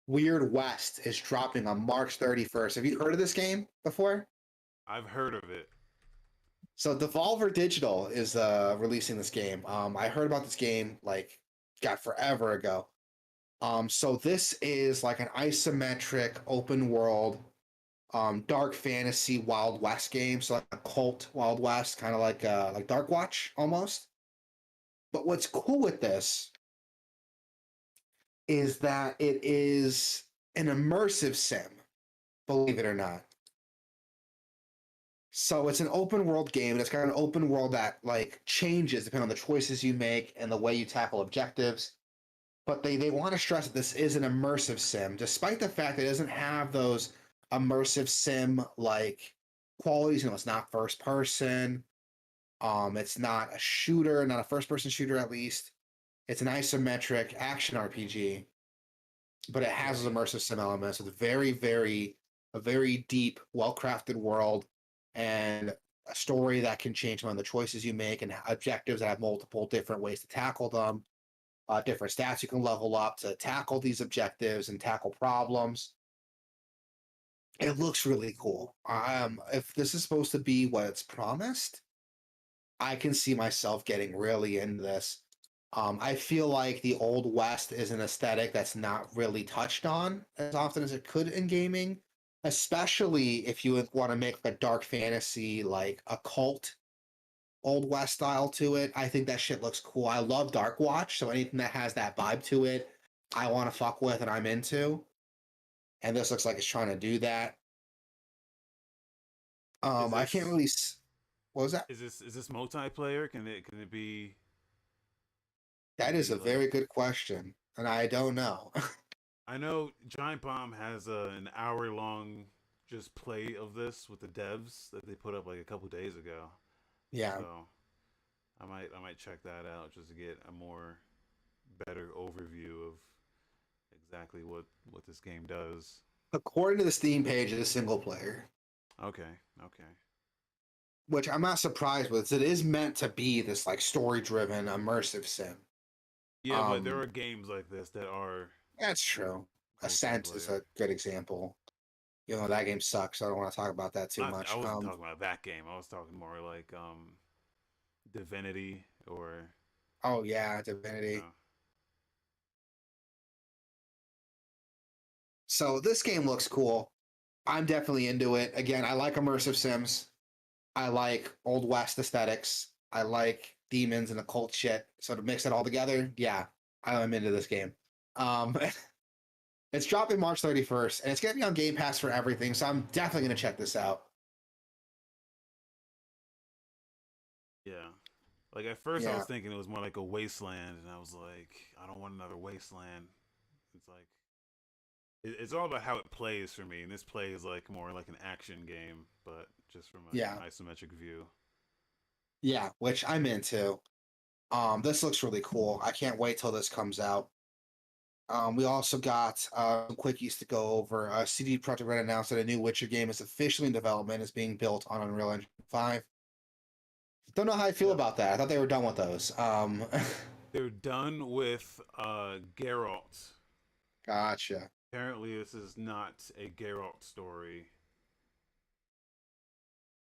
Weird West is dropping on March 31st. Have you heard of this game before? I've heard of it. So Devolver Digital is releasing this game. I heard about this game like got forever ago. So this is like an isometric open world dark fantasy Wild West game. So like a cult Wild West, kind of like Dark Watch almost. But what's cool with this is that it is an immersive sim, believe it or not. So it's an open world game. It's got an open world that like changes depending on the choices you make and the way you tackle objectives. But they want to stress that this is an immersive sim, despite the fact that it doesn't have those immersive sim like qualities. You know, it's not first person. It's not a shooter, not a first person shooter at least. It's an isometric action RPG, but it has those Okay. immersive sim elements with a very deep, well crafted world and a story that can change on the choices you make and objectives that have multiple different ways to tackle them, different stats you can level up to tackle these objectives and tackle problems. It looks really cool. If this is supposed to be what it's promised, I can see myself getting really into this. I feel like the Old West is an aesthetic that's not really touched on as often as it could in gaming, especially if you want to make like a dark fantasy, like occult Old West style to it. I think that shit looks cool. I love Dark Watch, so anything that has that vibe to it, I want to fuck with and I'm into. And this looks like it's trying to do that. Is I can't this really. What was that? is this multiplayer? Can it be can That it is be a like very good question, and I don't know. I know Giant Bomb has an hour long just play of this with the devs that they put up like a couple days ago. Yeah. So I might check that out just to get a more better overview of exactly what this game does. According to the Steam page, it is single player, Okay, okay. which I'm not surprised with. It is meant to be this like story driven, immersive sim. Yeah, but there Um, are games like this that are that's true. Ascent is multiplayer. a good example. You know that game sucks. So I don't want to talk about that too I much. wasn't talking about that game. I was talking more like Divinity or Oh yeah, you Divinity. know. So this game looks cool. I'm definitely into it. Again, I like immersive sims. I like old west aesthetics. I like demons and occult shit. So to mix it all together, yeah, I'm into this game. Um, it's dropping March 31st, and it's gonna be on Game Pass for everything. So I'm definitely gonna check this out. Yeah. Like at first I was Yeah, thinking it was more like a wasteland and I was like, I don't want another wasteland. It's like it's all about how it plays for me, and this plays like more like an action game, but just from an yeah, isometric view. yeah, which I'm into. This looks really cool. I can't wait till this comes out. We also got some quickies to go over. CD Projekt Red announced that a new Witcher game is officially in development, is being built on Unreal Engine 5. Don't know how I feel Yep. about that. I thought they were done with those. They're done with Geralt. Gotcha. Apparently, this is not a Geralt story.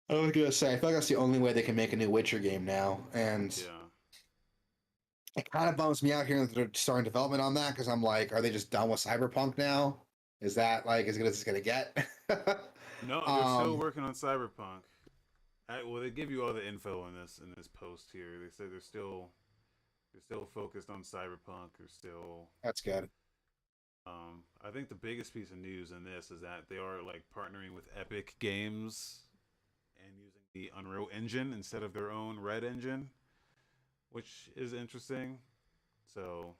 I was gonna say, I feel like that's the only way they can make a new Witcher game now, and Yeah. it kind of bums me out here that they're starting development on that because I'm like, are they just done with Cyberpunk now? Is that like as good as it's gonna get? No, they're still um, working on Cyberpunk. Well, they give you all the info in this post here. They say they're still focused on Cyberpunk. They're still that's good. I think the biggest piece of news in this is that they are like partnering with Epic Games and using the Unreal Engine instead of their own Red Engine, which is interesting. So,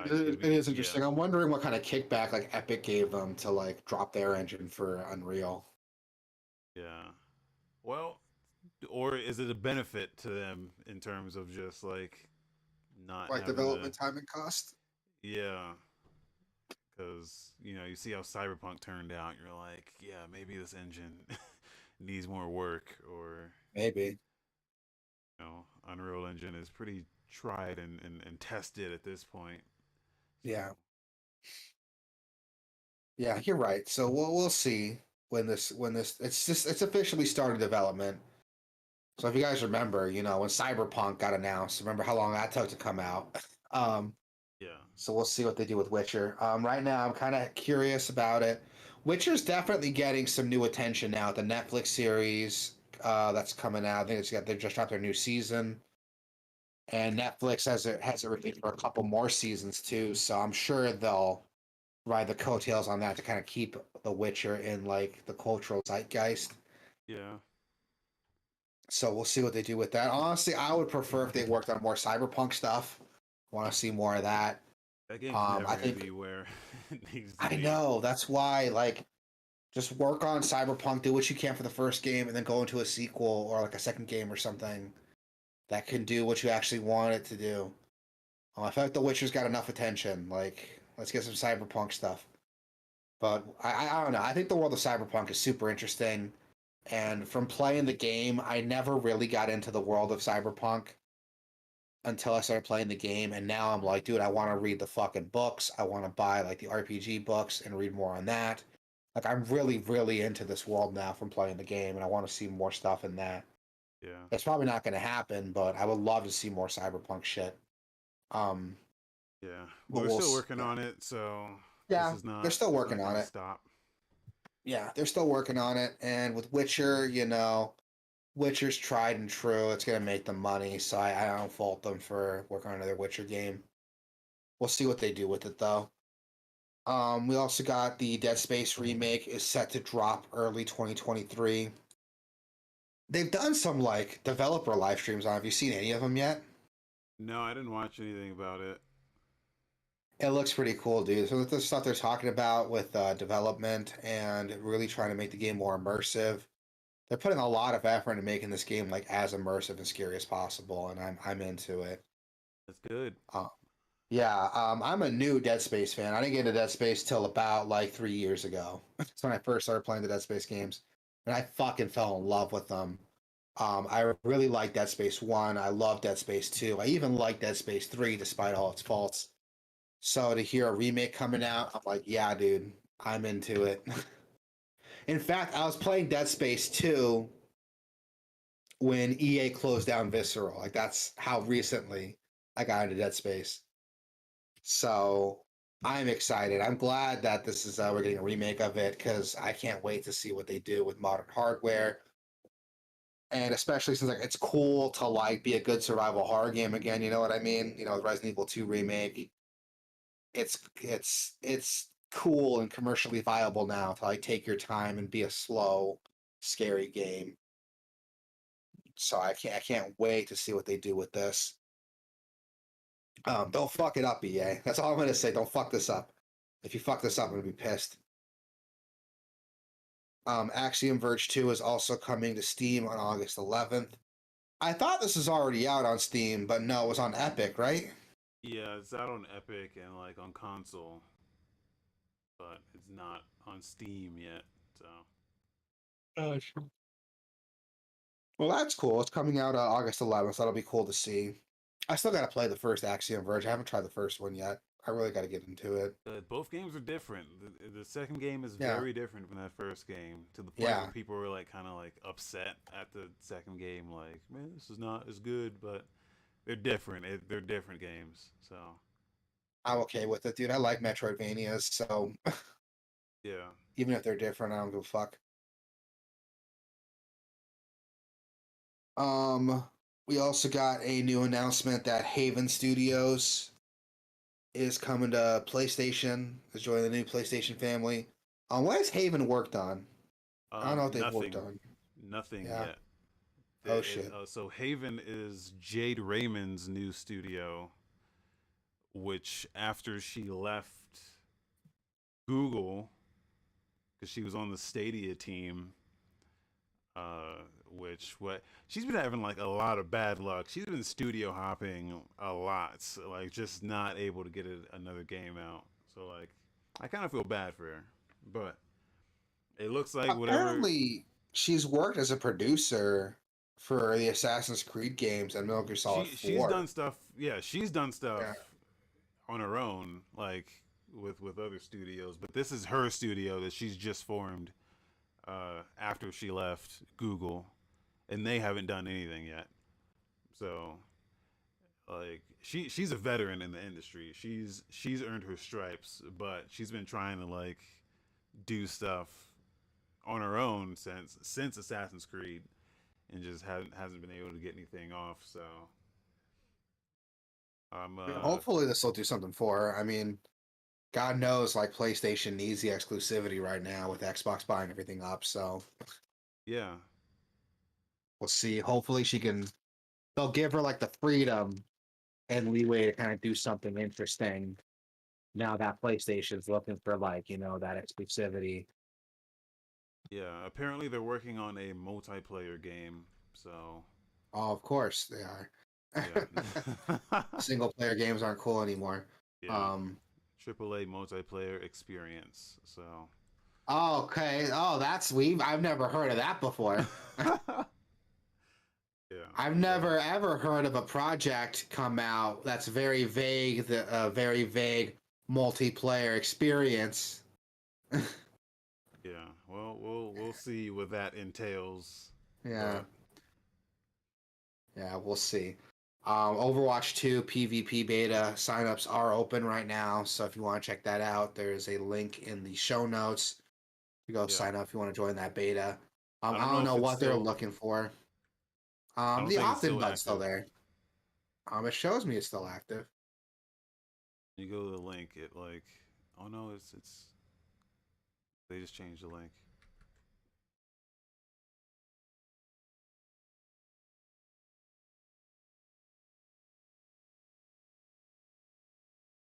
it'd It be is yeah, interesting. I'm wondering what kind of kickback like Epic gave them to like drop their engine for Unreal. yeah. Well, or is it a benefit to them in terms of just like not Like having to? development time and cost? Yeah, because you see how Cyberpunk turned out. You're like, yeah, maybe this engine needs more work, or Maybe. Unreal Engine is pretty tried and tested at this point. So Yeah. Yeah, you're right. So we'll see when this it's officially started development. So if you guys remember, when Cyberpunk got announced, remember how long that took to come out? Um, yeah, so we'll see what they do with Witcher. Right now, I'm kind of curious about it. Witcher's definitely getting some new attention now. The Netflix series that's coming out, I think they just dropped their new season, and Netflix has it renewed for a couple more seasons too. So I'm sure they'll ride the coattails on that to kind of keep The Witcher in like the cultural zeitgeist. yeah. So we'll see what they do with that. Honestly, I would prefer if they worked on more cyberpunk stuff. Want to see more of that. That game's I never gonna think be where it needs to I be. know that's why like just work on cyberpunk, do what you can for the first game, and then go into a sequel or like a second game or something that can do what you actually want it to do. I feel like The Witcher's got enough attention. Like, let's get some cyberpunk stuff. But I don't know. I think the world of cyberpunk is super interesting. And from playing the game, I never really got into the world of cyberpunk until I started playing the game. And now I'm like, dude, I want to read the fucking books. I want to buy like the RPG books and read more on that. Like, I'm really, really into this world now from playing the game, and I want to see more stuff in that. Yeah, It's probably not going to happen, but I would love to see more cyberpunk shit. Um, yeah. Well, but they're we'll, still working yeah, on it, so this yeah, is they're not still it's working not on gonna it. stop. Yeah, they're still working on it. And with Witcher, Witcher's tried and true. It's gonna make them money, so I don't fault them for working on another Witcher game. We'll see what they do with it though. We also got the Dead Space remake is set to drop early 2023. They've done some like developer live streams on. Have you seen any of them yet? No, I didn't watch anything about it. It looks pretty cool, dude. So the stuff they're talking about with development and really trying to make the game more immersive. They're putting a lot of effort into making this game like as immersive and scary as possible, and I'm into it. That's good. Uh, yeah, I'm a new Dead Space fan. I didn't get into Dead Space till about like 3 years ago. That's when I first started playing the Dead Space games, and I fucking fell in love with them. I really like Dead Space 1. I love Dead Space 2. I even like Dead Space 3 despite all its faults. So to hear a remake coming out, I'm like, yeah, dude, I'm into it. In fact, I was playing Dead Space 2 when EA closed down Visceral. Like that's how recently I got into Dead Space. So I'm excited. I'm glad that this is we're getting a remake of it because I can't wait to see what they do with modern hardware. And especially since like it's cool to like be a good survival horror game again. You know what I mean? Resident Evil 2 remake. It's cool and commercially viable now to like take your time and be a slow, scary game. So I can't wait to see what they do with this. Don't fuck it up, EA. That's all I'm gonna say. Don't fuck this up. If you fuck this up, I'm gonna be pissed. Axiom Verge 2 is also coming to Steam on August 11th. I thought this was already out on Steam, but no, it was on Epic, right? Yeah, it's out on Epic and like on console, but it's not on Steam yet. So Sure. Well, that's cool. It's coming out August 11th, so that'll be cool to see. I still gotta play the first Axiom Verge. I haven't tried the first one yet. I really gotta get into it. both games are different. The second game is Yeah, very different from that first game to the point where yeah. people were like kind of like upset at the second game. Like, man, this is not as good, but they're different. They're different games. So I'm okay with it, dude. I like Metroidvanias, so yeah, even if they're different, I don't give a fuck. Um, we also got a new announcement that Haven Studios is coming to PlayStation. Is joining the new PlayStation family. What has Haven worked on? I don't know what they've worked Nothing, on. nothing Yeah. yet. Oh shit. So Haven is Jade Raymond's new studio, which after she left Google, because she was on the Stadia team, which what she's been having like a lot of bad luck. She's been studio hopping a lot, so, like just not able to get another game out. So like, I kind of feel bad for her, but it looks like whatever. Apparently, she's worked as a producer for the Assassin's Creed games and Metal Gear Solid She's 4. done stuff. Yeah, she's done stuff Yeah. on her own, like with other studios. But this is her studio that she's just formed after she left Google, and they haven't done anything yet. So like she's a veteran in the industry. She's earned her stripes, but she's been trying to like do stuff on her own since Assassin's Creed, and just hasn't been able to get anything off. So I'm Hopefully, this will do something for her. I mean, God knows, like PlayStation needs the exclusivity right now with Xbox buying everything up. So yeah. we'll see. Hopefully, she can. They'll give her like the freedom and leeway to kind of do something interesting. Now that PlayStation's looking for like that exclusivity. Yeah, apparently they're working on a multiplayer game. So, Oh, of course they are. yeah. Single player games aren't cool anymore. Yeah. Um, AAA multiplayer experience. So, okay. Oh, that's I've never heard of that before. yeah. I've So, never ever heard of a project come out that's very vague, the very vague multiplayer experience. yeah. Well, we'll see what that entails. Yeah, But yeah, we'll see. Overwatch 2 PvP beta signups are open right now, so if you want to check that out, there's a link in the show notes. You go yeah, sign up if you want to join that beta. I don't I know don't if know it's what they're still. looking for. I don't The think it's opt-in still button's still active. there. It shows me it's still active. You go to the link. It like, oh no, it's. They just changed the link.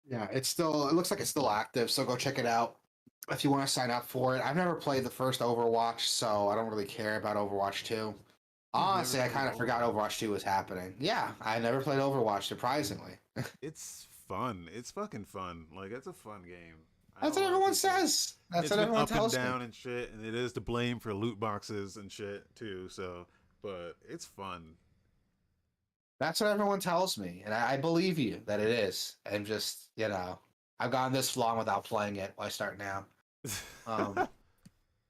Yeah, it's still. It looks like it's still active, so go check it out if you want to sign up for it. I've never played the first Overwatch, so I don't really care about Overwatch 2. You've never Honestly, I played kind of forgot Overwatch. Overwatch 2 was happening. Yeah, I never played Overwatch, surprisingly. It's fun. It's fucking fun. Like it's a fun game. I know That's a what lot of everyone people. says. That's It's what been everyone up and tells me. down and shit, and it is to blame for loot boxes and shit too. So, but it's fun. That's what everyone tells me, and I believe you that it is. I'm just, I've gone this long without playing it. Why start now? Um,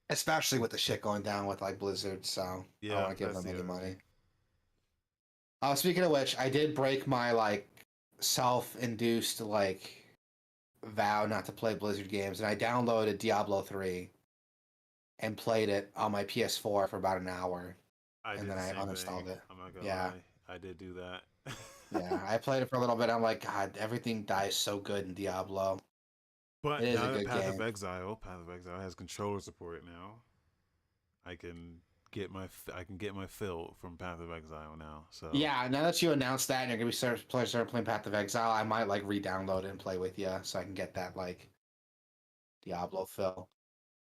Especially with the shit going down with like Blizzard, so I don't Yeah, want to give that's them the any other money. thing. Speaking of which, I did break my like self-induced like vow not to play Blizzard games, and I downloaded Diablo 3 and played it on my PS4 for about an hour, I and did then the I same thing. uninstalled it. I'm not gonna Yeah, lie. I did do that. yeah, I played it for a little bit. I'm like, God, everything dies so good in Diablo. It But is a now that good game. Path of Exile has controller support now, I can I can get my fill from Path of Exile now. So Yeah, now that you announced that and you're gonna be start playing Path of Exile, I might like re-download it and play with you so I can get that like Diablo fill.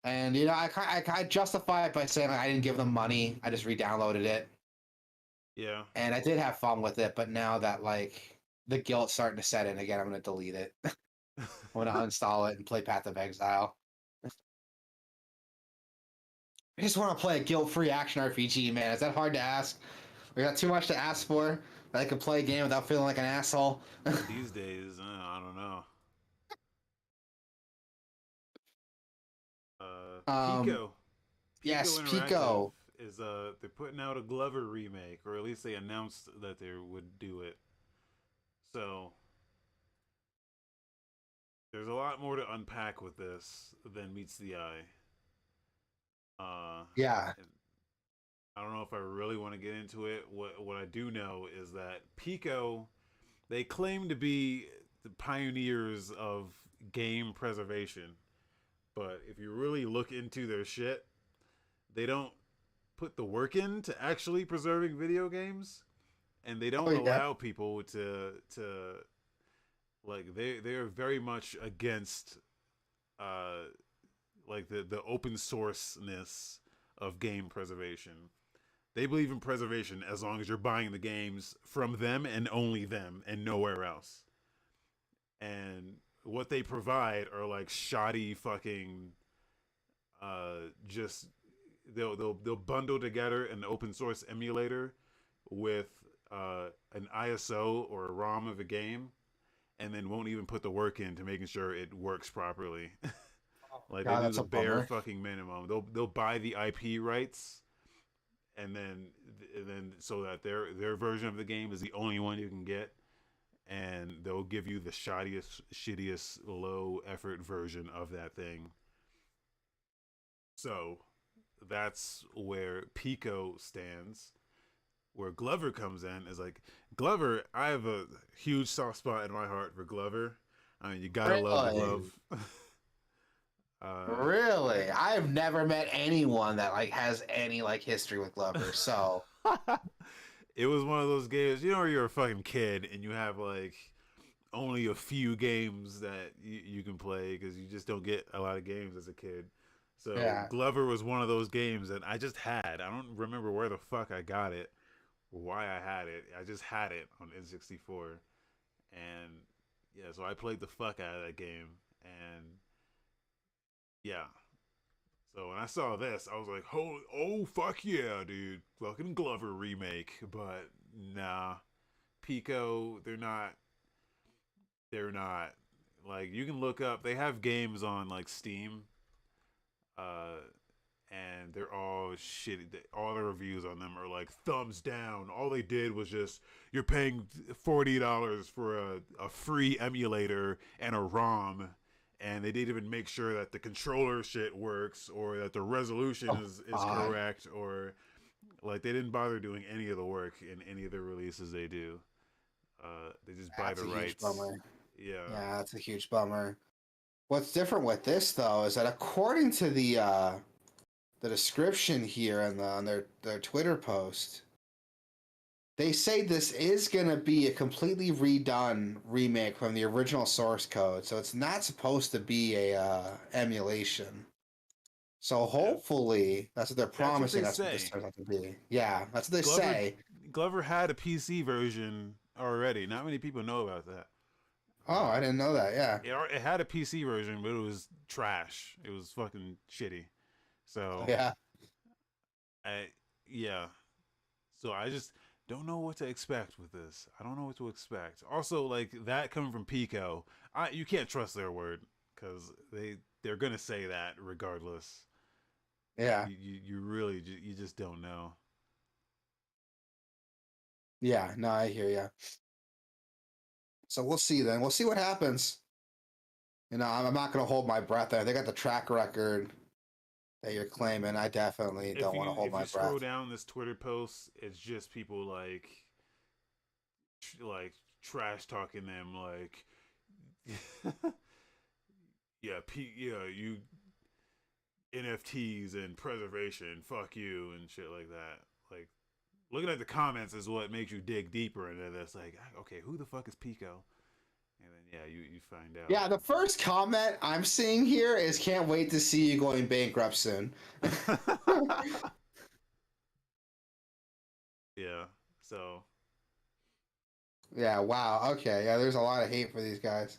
And I justify it by saying like, I didn't give them money. I just re-downloaded it, yeah, and I did have fun with it. But now that like the guilt's starting to set in again, I'm gonna delete it. I'm gonna uninstall it and play Path of Exile. I just want to play a guilt-free action RPG, man. Is that hard to ask? We got too much to ask for that I can play a game without feeling like an asshole. these days I don't know. um, Pico. Pico yes, Interactive Pico. is they're putting out a Glover remake, or at least they announced that they would do it. So there's a lot more to unpack with this than meets the eye. Uh, Yeah, and I don't know if I really want to get into it. What I do know is that Pico, they claim to be the pioneers of game preservation. But if you really look into their shit, they don't put the work in to actually preserving video games, and they Oh don't yeah. allow people to like they are very much against uh like the open sourceness of game preservation. They believe in preservation as long as you're buying the games from them and only them and nowhere else. And what they provide are like shoddy fucking just they'll bundle together an open source emulator with an ISO or a ROM of a game, and then won't even put the work into making sure it works properly. Like they God, do that's the a bare bummer. fucking minimum. They'll buy the IP rights, and then so that their version of the game is the only one you can get, and they'll give you the shoddiest, shittiest, low effort version of that thing. So that's where Pico stands. Where Glover comes in is like Glover. I have a huge soft spot in my heart for Glover. I mean, you gotta love the glove. Really? uh, Really? I've never met anyone that like has any like history with Glover. So it was one of those games, you know, where you're a fucking kid and you have like only a few games that you can play because you just don't get a lot of games as a kid. So yeah. Glover was one of those games that I just had. I don't remember where the fuck I got it or why I had it. I just had it on N64, and yeah, so I played the fuck out of that game, and yeah. So when I saw this, I was like, oh fuck yeah, dude, fucking Glover remake. But nah, Pico, they're not like you can look up. They have games on like Steam, uh, and they're all shitty. All the reviews on them are like thumbs down. All they did was just you're paying $40 for a free emulator and a ROM, and they didn't even make sure that the controller shit works or that the resolution Oh is God. correct, or like they didn't bother doing any of the work in any of the releases they do. They just buy That's the a huge rights. bummer. Yeah. Yeah, that's a huge bummer. What's different with this though is that according to the description here on their Twitter post, they say this is going to be a completely redone remake from the original source code, so it's not supposed to be a emulation. So hopefully that's what they're That's what promising. they That's what this say. turns out to be. Yeah, that's what they Glover say. Glover had a PC version already. Not many people know about that. Oh, I didn't know that. Yeah, It had a PC version, but it was trash. It was fucking shitty. So yeah, I yeah. So I just don't know what to expect with this. I don't know what to expect. Also, like that coming from Pico, you can't trust their word because they're gonna say that regardless. yeah, You really you just don't know. yeah. No, I hear you. So we'll see then. We'll see what happens. I'm not going to hold my breath there. They got the track record that you're claiming. I definitely don't want to hold If my you scroll breath. down this Twitter post, it's just people like trash talking them like yeah, you NFTs and preservation, fuck you and shit like that. Like looking at the comments is what makes you dig deeper into this. Like, okay, who the fuck is Pico? And then yeah, you find out. Yeah, the first comment I'm seeing here is can't wait to see you going bankrupt soon. Yeah. So Yeah, wow. Okay. Yeah, there's a lot of hate for these guys.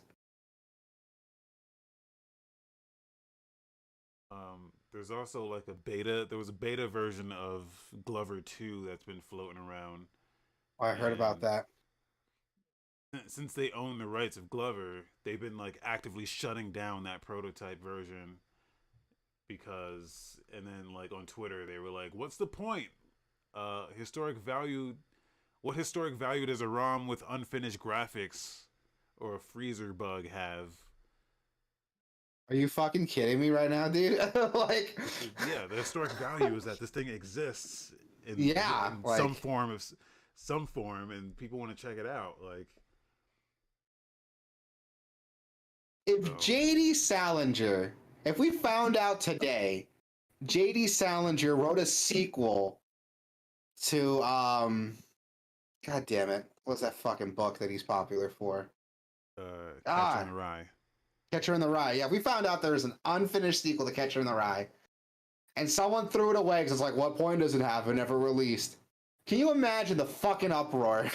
there's also like a beta. There was a beta version of Glover 2 that's been floating around, Oh, I heard about and that. since they own the rights of Glover, they've been like actively shutting down that prototype version because, and then like on Twitter they were like, "What's the point? Historic value. What historic value does a ROM with unfinished graphics or a freezer bug have?" Are you fucking kidding me right now, dude? Like, Yeah, the historic value is that this thing exists yeah, in like, some form, and people want to check it out. Like, If So JD Salinger, if we found out today, JD Salinger wrote a sequel to God damn it, what's that fucking book that he's popular for? Catcher in Ah, the Rye. Catcher in the Rye. Yeah, we found out there's an unfinished sequel to Catcher in the Rye, and someone threw it away because it's like, what point does it have? It never released. Can you imagine the fucking uproar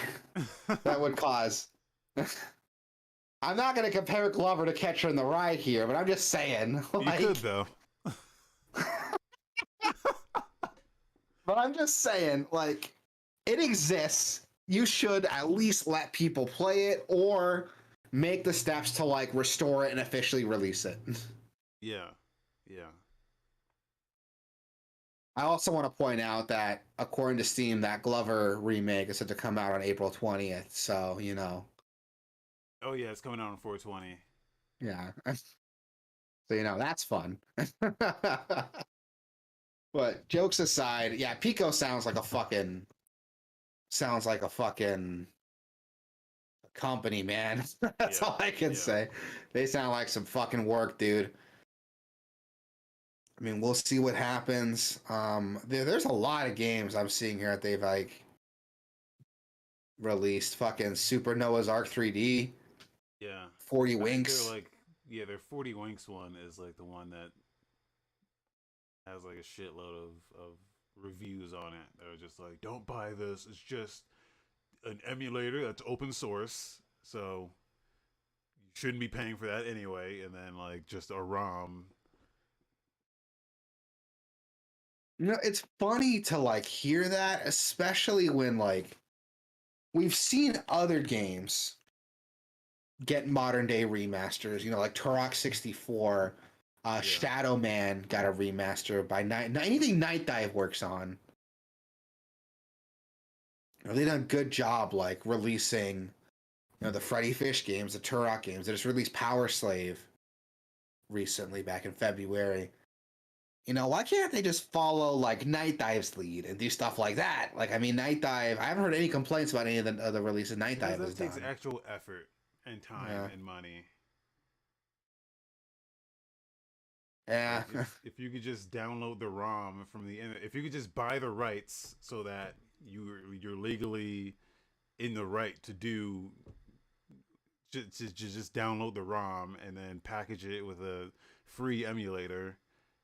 that would cause? I'm not gonna compare Glover to Catcher in the Rye here, but I'm just saying, You could though. but I'm just saying, like, it exists. You should at least let people play it or make the steps to like restore it and officially release it. Yeah, yeah. I also want to point out that according to Steam, that Glover remake is set to come out on April 20th. So, you know. Oh yeah, it's coming out on 420. Yeah. So, you know, that's fun. But jokes aside, yeah, Pico sounds like a fucking company, man. That's Yeah, all I can yeah, say. They sound like some fucking work, dude. I mean, we'll see what happens. There's a lot of games I'm seeing here that they've like released. Fucking Super Noah's Arc 3D, yeah. 40 I think they're Winks. like, yeah, their 40 Winks one is like the one that has like a shitload of reviews on it. They're just like, don't buy this. It's just an emulator that's open source, so you shouldn't be paying for that anyway. And then like just a ROM. You know, it's funny to like hear that, especially when like we've seen other games get modern day remasters. You know, like Turok 64, Yeah, Shadow Man got a remaster by Night. Anything Night Dive works on, you know, they done a good job like releasing, you know, the Freddy Fish games, the Turok games. They just released Power Slave recently back in February. You know, why can't they just follow like Night Dive's lead and do stuff like that? Like, I mean, Night Dive. I haven't heard any complaints about any of the other releases Night because Dive that has takes done. actual effort and time Yeah, and money. yeah, Like if you could just download the ROM from the internet, if you could just buy the rights so that you're legally in the right to do just download the ROM and then package it with a free emulator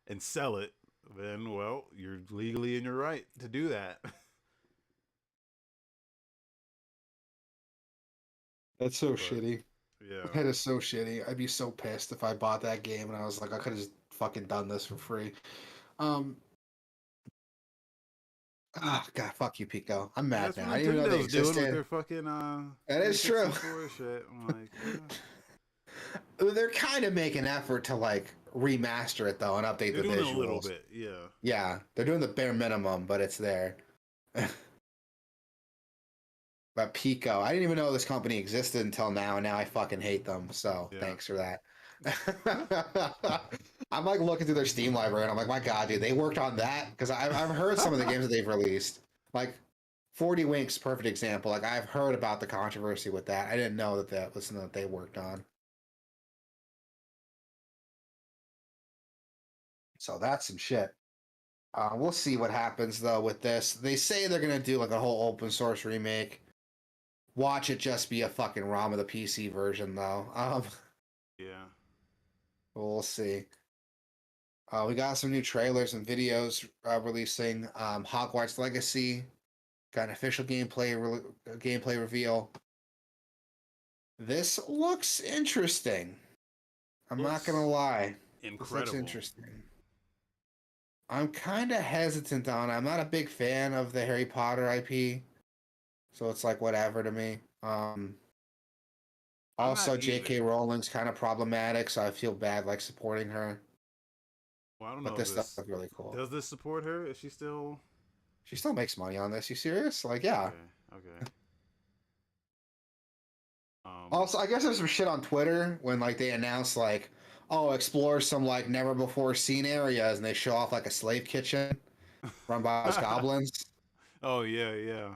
and sell it, then well, you're legally in your right to do that. that's so But shitty. yeah, That is so shitty. I'd be so pissed if I bought that game and I was like, I could have just fucking done this for free. Um, God, fuck you, Pico. I'm yeah, mad that's what now. I didn't even know they Nintendo's doing with existed. their fucking That is true. N64 shit. I'm like, They're kind of making an effort to like remaster it though and update they're the doing it a little visuals. bit, yeah. Yeah, they're doing the bare minimum, but it's there. But Pico, I didn't even know this company existed until now, and now I fucking hate them. So Yeah. thanks for that. I'm like looking through their Steam library, and I'm like, my God, dude, they worked on that because I've heard some of the games that they've released. Like 40 Winks, perfect example. Like I've heard about the controversy with that. I didn't know that that was something that they worked on. So that's some shit. We'll see what happens though with this. They say they're gonna do like a whole open source remake. Watch it just be a fucking ROM of the PC version though. Yeah. We'll see. We got some new trailers and videos releasing. Hogwarts Legacy got an official gameplay reveal. This looks interesting. I'm not gonna Looks lie. This looks incredible. interesting. I'm kind of hesitant on it. I'm not a big fan of the Harry Potter IP, so it's like whatever to me. I'm not Also, J.K. either. Rowling's kind of problematic, so I feel bad like supporting her. Well, I don't But know if this stuff this looks really cool. does this support her. Is she still She still makes money on this. You serious? Like, yeah. okay? Okay. Um. Also, I guess there's some shit on Twitter when like they announce like, oh, explore some like never before seen areas, and they show off like a slave kitchen run by those goblins, Oh yeah, yeah.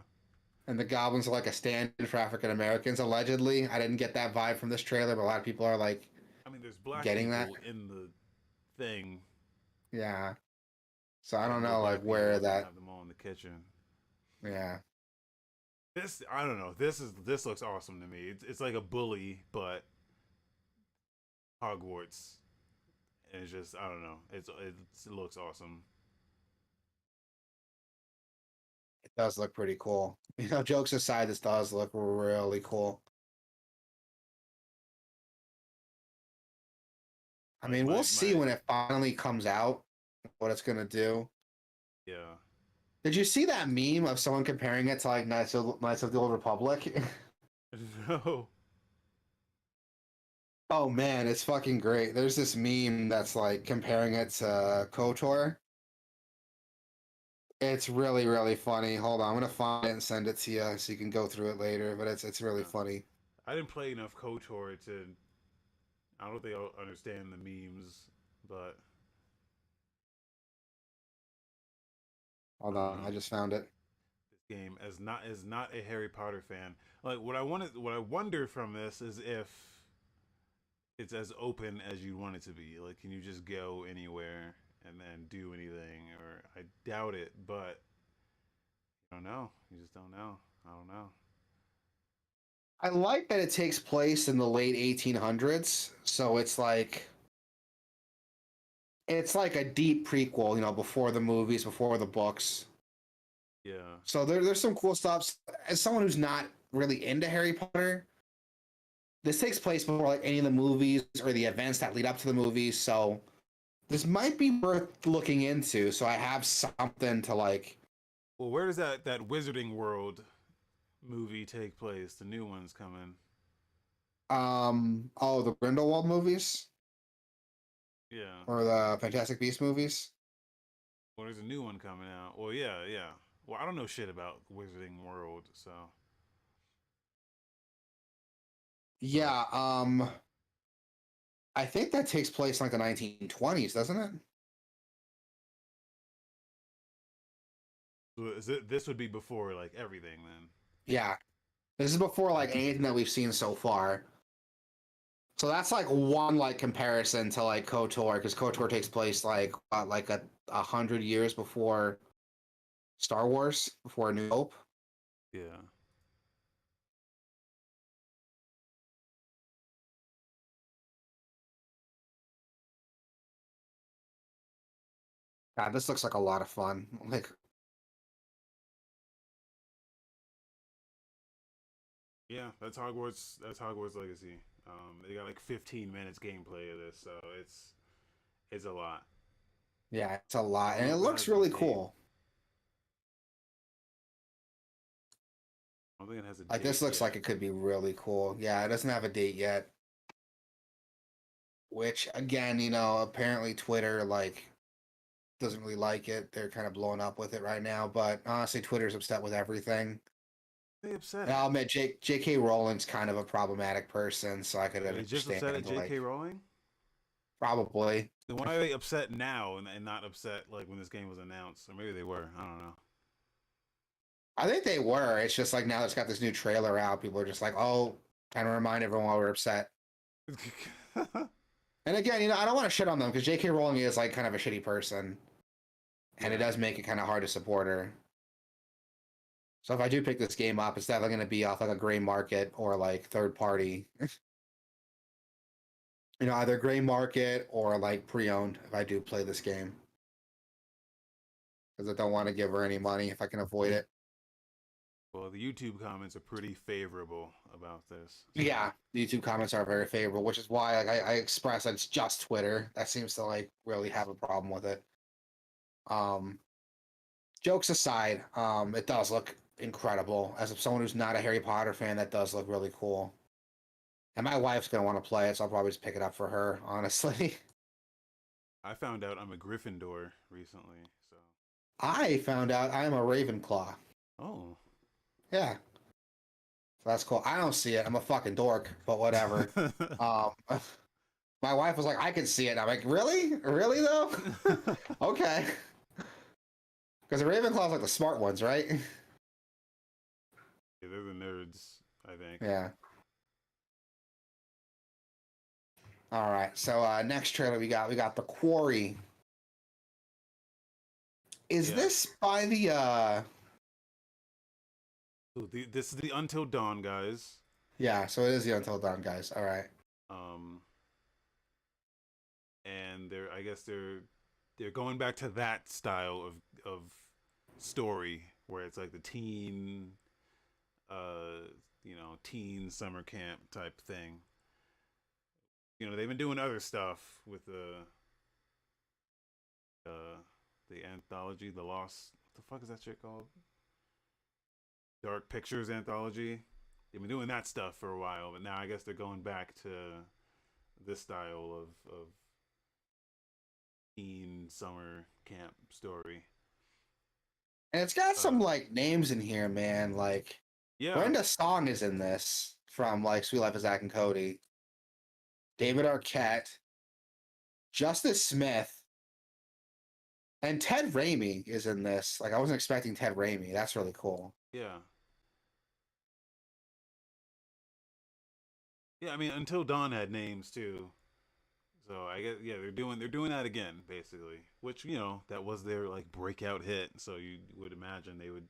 and the goblins are like a stand-in for African Americans allegedly. I didn't get that vibe from this trailer, but a lot of people are like I mean, there's black getting that. people in the thing, Yeah. So I but don't no know like black people. where They're gonna that. have them all in the kitchen. Yeah. This I don't know. This looks awesome to me. It's like a bully, but Hogwarts. And it's just I don't know. It looks awesome. It does look pretty cool. You know, jokes aside, this does look really cool. I Like mean, we'll see my when it finally comes out what it's gonna do. yeah. Did you see that meme of someone comparing it to like Knights of the Old Republic? No. Oh man, it's fucking great. There's this meme that's like comparing it to KOTOR. It's really, really funny. Hold on, I'm gonna find it and send it to you so you can go through it later. But it's really Yeah. funny. I didn't play enough KOTOR to. I don't think I'll understand the memes, but Hold I don't on, I know. just found it. This game as not a Harry Potter fan. Like what I wonder from this is if it's as open as you want it to be. Like, can you just go anywhere and then do anything? Or I doubt it, but I don't know. You just don't know. I don't know. I like that it takes place in the late 1800s, so it's like a deep prequel, you know, before the movies, before the books. Yeah. So there's some cool stuff. As someone who's not really into Harry Potter, this takes place before like any of the movies or the events that lead up to the movies. So this might be worth looking into. So I have something to like. Well, where does that Wizarding World movie take place? The new one's coming. Oh, the Grindelwald movies Yeah. or the Fantastic Beast movies. Well, there's a new one coming out. Well, yeah, yeah. Well, I don't know shit about Wizarding World, so. But Yeah. I think that takes place in like the 1920s, doesn't it? this would be before like everything then. Yeah. This is before like anything that we've seen so far. So that's like one like comparison to like KOTOR because KOTOR takes place like a 100 years before Star Wars, before A New Hope. Yeah. God, this looks like a lot of fun. Like, Yeah, that's Hogwarts. That's Hogwarts Legacy. They got like 15 minutes gameplay of this, so it's a lot. yeah, it's a I lot, don't and know it if it looks has a really date. cool. I don't think it has a Like, date this looks like yet. it could be really cool. Yeah, it doesn't have a date yet. Which, again, you know, apparently Twitter like doesn't really like it. They're kind of blowing up with it right now. But honestly, Twitter's upset with everything. They upset And at? I'll admit, J.K. Rowling's kind of a problematic person, so I could Are they just upset at understand J.K. like Rowling? probably. Then why are they upset now and not upset like when this game was announced? Or maybe they were. I don't I think they were. It's just like now it's got this new trailer out. People are just like, oh, kind of remind everyone why we're upset. know. And again, you know, I don't want to shit on them because J.K. Rowling is like kind of a shitty person, and it Yeah. does make it kind of hard to support her. So if I do pick this game up, it's definitely going to be off like a gray market or like third party. You know, either gray market or like pre-owned if I do play this game. Because I don't want to give her any money if I can avoid it. Well, the YouTube comments are pretty favorable about this. So Yeah, the YouTube comments are very favorable, which is why like, I express that it's just Twitter that seems to like really have a problem with it. Um, Jokes aside, it does look incredible. As of someone who's not a Harry Potter fan, that does look really cool. And my wife's gonna want to play it, so I'll probably just pick it up for her, honestly. I found out I'm a Gryffindor recently. So I found out I'm a Ravenclaw. oh. Yeah, so that's cool. I don't see it. I'm a fucking dork, but whatever. Um, my wife was like, I can see it. And I'm like, really? Really though? Okay. Because the Ravenclaw's like the smart ones, right? Yeah, they're the nerds, I think. Yeah. All right. So next trailer we got The Quarry. Is Yeah. this by the Ooh, this is the Until Dawn guys. yeah, so it is the Until Dawn guys. All right. Um, and I guess they're going back to that style of story where it's like the teen, uh, teen summer camp type thing. They've been doing other stuff with uh, the anthology, the Lost. What the fuck is that shit called? Dark Pictures anthology. They've been doing that stuff for a while, but now I guess they're going back to this style of teen summer camp story. And it's got some Uh, like names in here, man. Like yeah, Brenda Song is in this from like Sweet Life of Zack and Cody. David Arquette, Justice Smith, and Ted Raimi is in this. Like I wasn't expecting Ted Raimi. That's really cool. yeah, yeah. I mean, Until Dawn had names too, so I guess they're doing that again basically. Which that was their like breakout hit, so you would imagine they would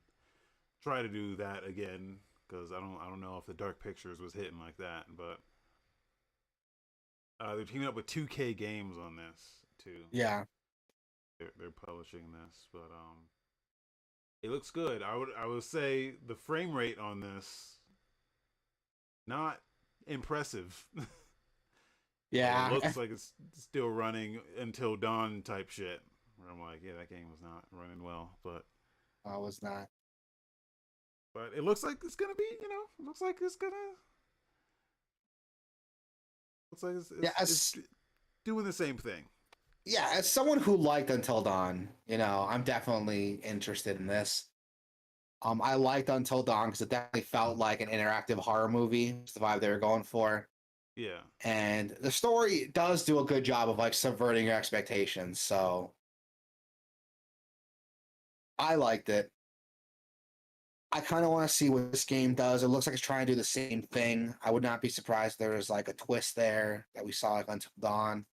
try to do that again because I don't know if the Dark Pictures was hitting like that, but they're teaming up with 2K Games on this too. Yeah. They're publishing this, but it looks good. I would say the frame rate on this not impressive. It Yeah. looks like it's still running Until Dawn type shit. Where I'm like, yeah, that game was not running well, I was not. but it looks like it's gonna be, looks like Yeah, it's doing the same thing. as someone who liked Until Dawn, I'm definitely interested in this. I liked Until Dawn because it definitely felt like an interactive horror movie. It's the vibe they were going for. Yeah, And the story does do a good job of like subverting your expectations. So I liked it. I kind of want to see what this game does. It looks like it's trying to do the same thing. I would not be surprised if there was like a twist there that we saw like Until Dawn.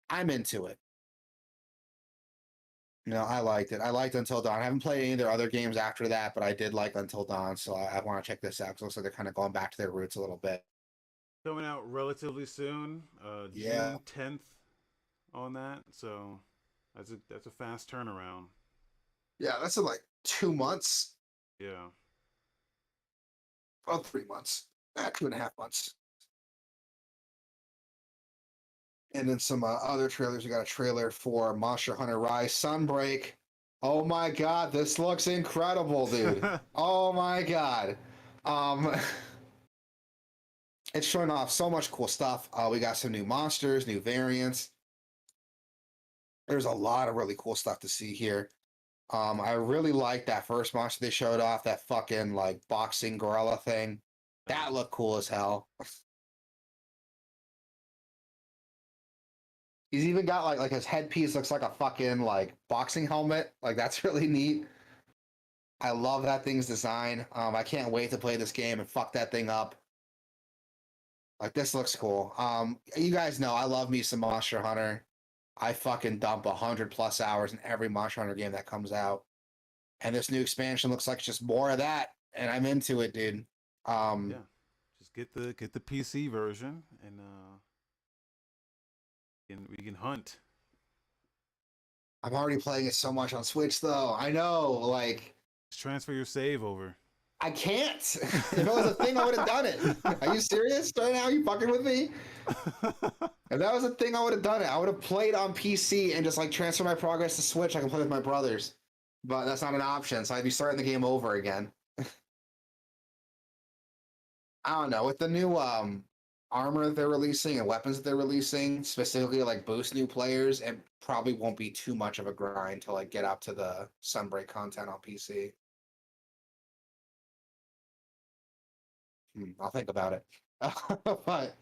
I'm into it. I liked it. I liked Until Dawn. I haven't played any of their other games after that, but I did like Until Dawn, so I want to check this out because it looks like they're kind of going back to their roots a little bit. coming out relatively soon, Yeah. June 10th on that. So that's a fast turnaround. Yeah, that's in like 2 months. Yeah. Well, 3 months. 2.5 months. And then some other trailers. We got a trailer for Monster Hunter Rise Sunbreak. Oh my god, this looks incredible, dude. Oh my god. Um, it's showing off so much cool stuff. We got some new monsters, new variants. There's a lot of really cool stuff to see here. I really like that first monster they showed off, that fucking like boxing gorilla thing. That looked cool as hell. He's even got like his headpiece looks like a fucking like boxing helmet. Like that's really neat. I love that thing's design. I can't wait to play this game and fuck that thing up. Like this looks cool. You guys know I love me some Monster Hunter. I fucking dump 100+ hours in every Monster Hunter game that comes out. And this new expansion looks like it's just more of that, and I'm into it, dude. Yeah. Just get the PC version and we can hunt. I'm already playing it so much on Switch, though. I know, like Just transfer your save over. I can't. If it was a thing, I would have done it. Are you serious right now? Are you fucking with me? If that was a thing, I would have done it. I would have played on PC and just like transfer my progress to Switch. I can play with my brothers, but that's not an option. So I'd be starting the game over again. I don't know. With the new armor that they're releasing and weapons that they're releasing, specifically like boost new players, it probably won't be too much of a grind to like get up to the Sunbreak content on PC. I'll think about it. But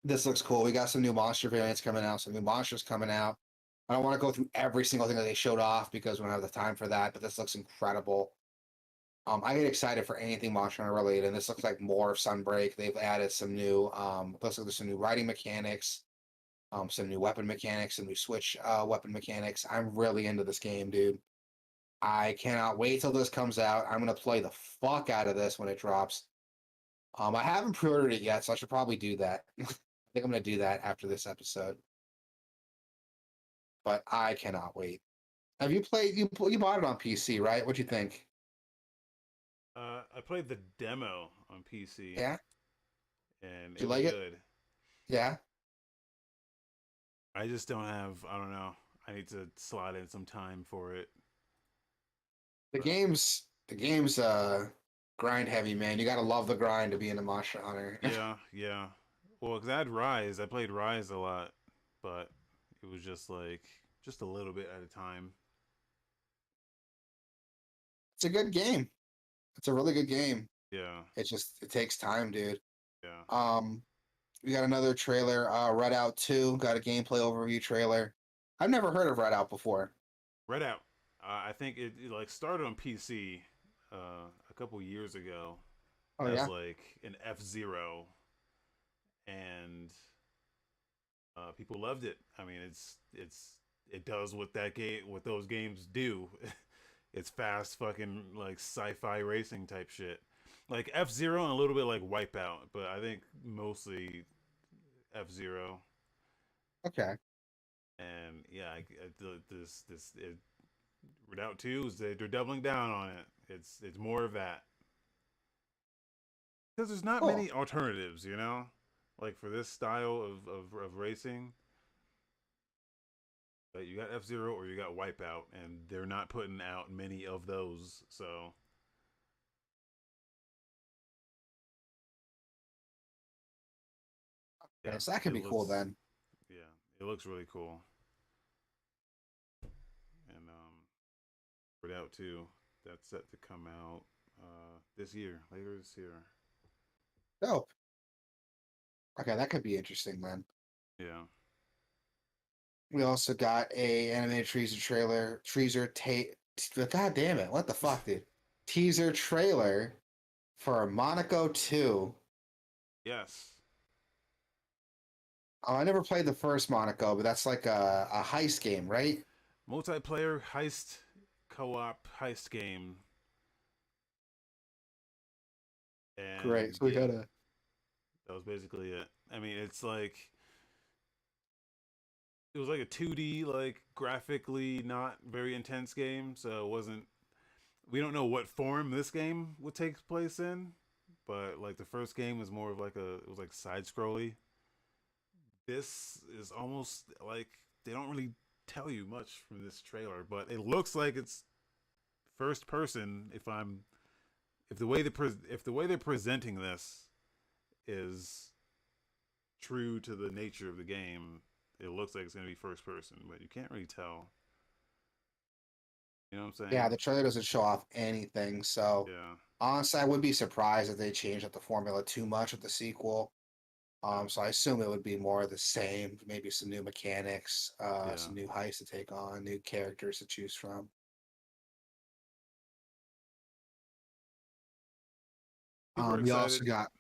this looks cool. We got some new monster variants coming out, some new monsters coming out. I don't want to go through every single thing that they showed off because we don't have the time for that, but this looks incredible. I get excited for anything Monster Hunter related, and this looks like more of Sunbreak. They've added some new, looks like there's some new riding mechanics, some new weapon mechanics, some new switch weapon mechanics. I'm really into this game, dude. I cannot wait till this comes out. I'm gonna play the fuck out of this when it drops. I haven't pre-ordered it yet, so I should probably do that. I think I'm gonna do that after this episode. But I cannot wait. Have you played? You bought it on PC, right? What'd you think? I played the demo on PC, Yeah, and did it you was like it? good. Yeah. I just don't have. I don't know. I need to slot in some time for it. The But game's grind heavy, man. You gotta love the grind to be in a Monster Hunter. yeah, yeah. Well, because I had Rise. I played Rise a lot, but it was just like just a little bit at a time. It's a good game. It's a really good game. Yeah, It takes time, dude. yeah. Um, we got another trailer. Redout 2 got a gameplay overview trailer. I've never heard of Redout before. Redout. I think it like started on PC a couple years ago Oh as yeah. like an F-Zero, and people loved it. I mean, it does what those games do. It's fast, fucking like sci-fi racing type shit, like F-Zero and a little bit like Wipeout, but I think mostly F-Zero. Okay. And yeah, this Redoubt 2 is they're doubling down on it. It's more of that because there's not Cool. many alternatives, you know, like for this style of racing. Like you got F-Zero or you got Wipeout, and they're not putting out many of those. So Okay, yeah, so that could it be cool looks then. yeah, it looks really cool. And Redoubt 2, that's set to come out this year, later this year. Dope. Okay, that could be interesting then. Yeah. We also got a animated teaser trailer. God damn it! What the fuck, dude? Teaser trailer for Monaco 2. Yes. Oh, I never played the first Monaco, but that's like a heist game, right? Multiplayer heist co-op heist game, Great. and So we yeah, got a that was basically it. I mean, it was like a 2D, like graphically not very intense game, so it wasn't. We don't know what form this game would take place in, but like the first game was more of like it was like side scrolly. This is almost like they don't really tell you much from this trailer, but it looks like it's first person. If the way they're presenting this is true to the nature of the game, it looks like it's going to be first person, but you can't really tell. You know what I'm Yeah, saying? the trailer doesn't show off anything, so Yeah. honestly, I would be surprised if they changed up the formula too much with the sequel. Yeah. So I assume it would be more of the same, maybe some new mechanics, Yeah. some new heists to take on, new characters to choose from. People are We also excited. got,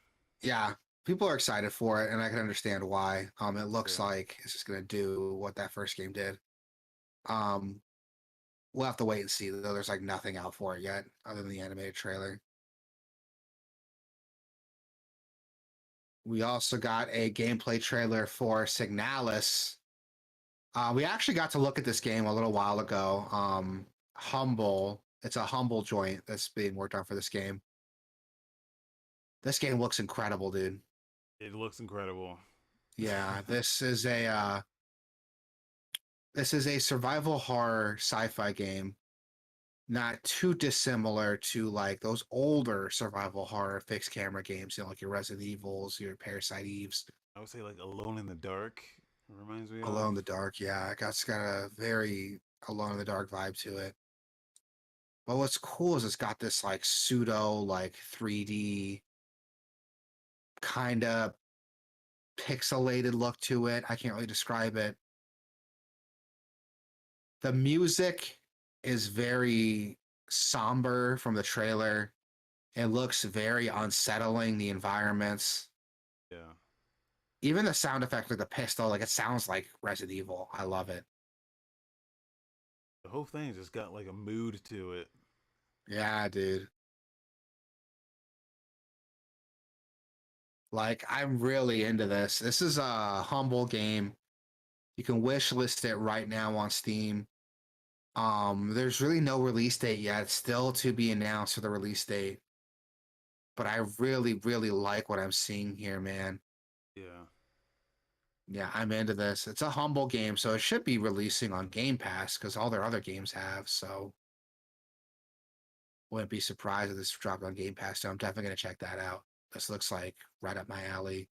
yeah, people are excited for it, and I can understand why. It looks Yeah. like it's just gonna do what that first game did. Um, we'll have to wait and see, though. There's like nothing out for it yet, other than the animated trailer. We also got a gameplay trailer for Signalis. We actually got to look at this game a little while ago. Humble. It's a Humble joint that's being worked on for this game. This game looks incredible, dude. It looks incredible. Yeah, this is a survival horror sci-fi game, not too dissimilar to like those older survival horror fixed camera games, like your Resident Evils, your Parasite Eves. I would say like Alone in the Dark. It reminds me Alone of. in the Dark, yeah, it's got a very Alone in the Dark vibe to it. But what's cool is it's got this like pseudo like 3D kind of pixelated look to it. I can't really describe it. The music is very somber from the trailer. It looks very unsettling, the environments. Yeah. Even the sound effect of the pistol, like it sounds like Resident Evil. I love it. The whole thing just got like a mood to it. Yeah, dude. Like I'm really into this. This is a humble game. You can wish list it right now on Steam. There's really no release date yet. It's still to be announced for the release date. But I really, really like what I'm seeing here, man. Yeah. Yeah, I'm into this. It's a humble game, so it should be releasing on Game Pass because all their other games have. So wouldn't be surprised if this dropped on Game Pass. So I'm definitely gonna check that out. This looks like right up my alley.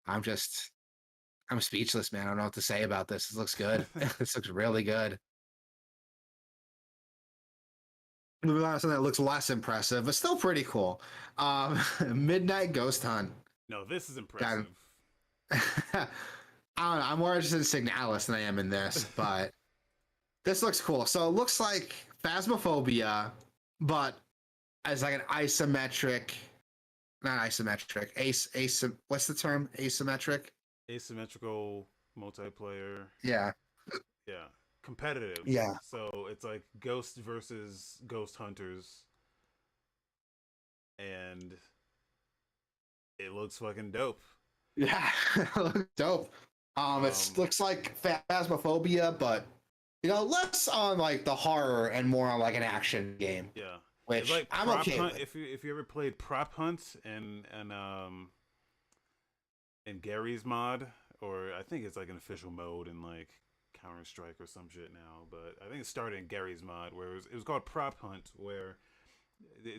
I'm just, I'm speechless, man. I don't know what to say about this. This looks good. This looks really good. Moving on to something that looks less impressive, but still pretty cool. Midnight Ghost Hunt. No, this is Got impressive. I don't know. I'm more interested in Signalis than I am in this, but this looks cool. So it looks like Phasmophobia, but as like an isometric, not isometric, what's the term? Asymmetric? Asymmetrical multiplayer. Yeah. Yeah. Competitive. Yeah. So it's like ghost versus ghost hunters. And it looks fucking dope. Yeah. Dope. It Um, looks like Phasmophobia, but less on like the horror and more on like an action game, yeah. It's which like I'm prop okay hunt. with. If you ever played prop hunt and Gary's mod, or I think it's like an official mode in like Counter Strike or some shit now, but I think it started in Gary's mod where it was called prop hunt, where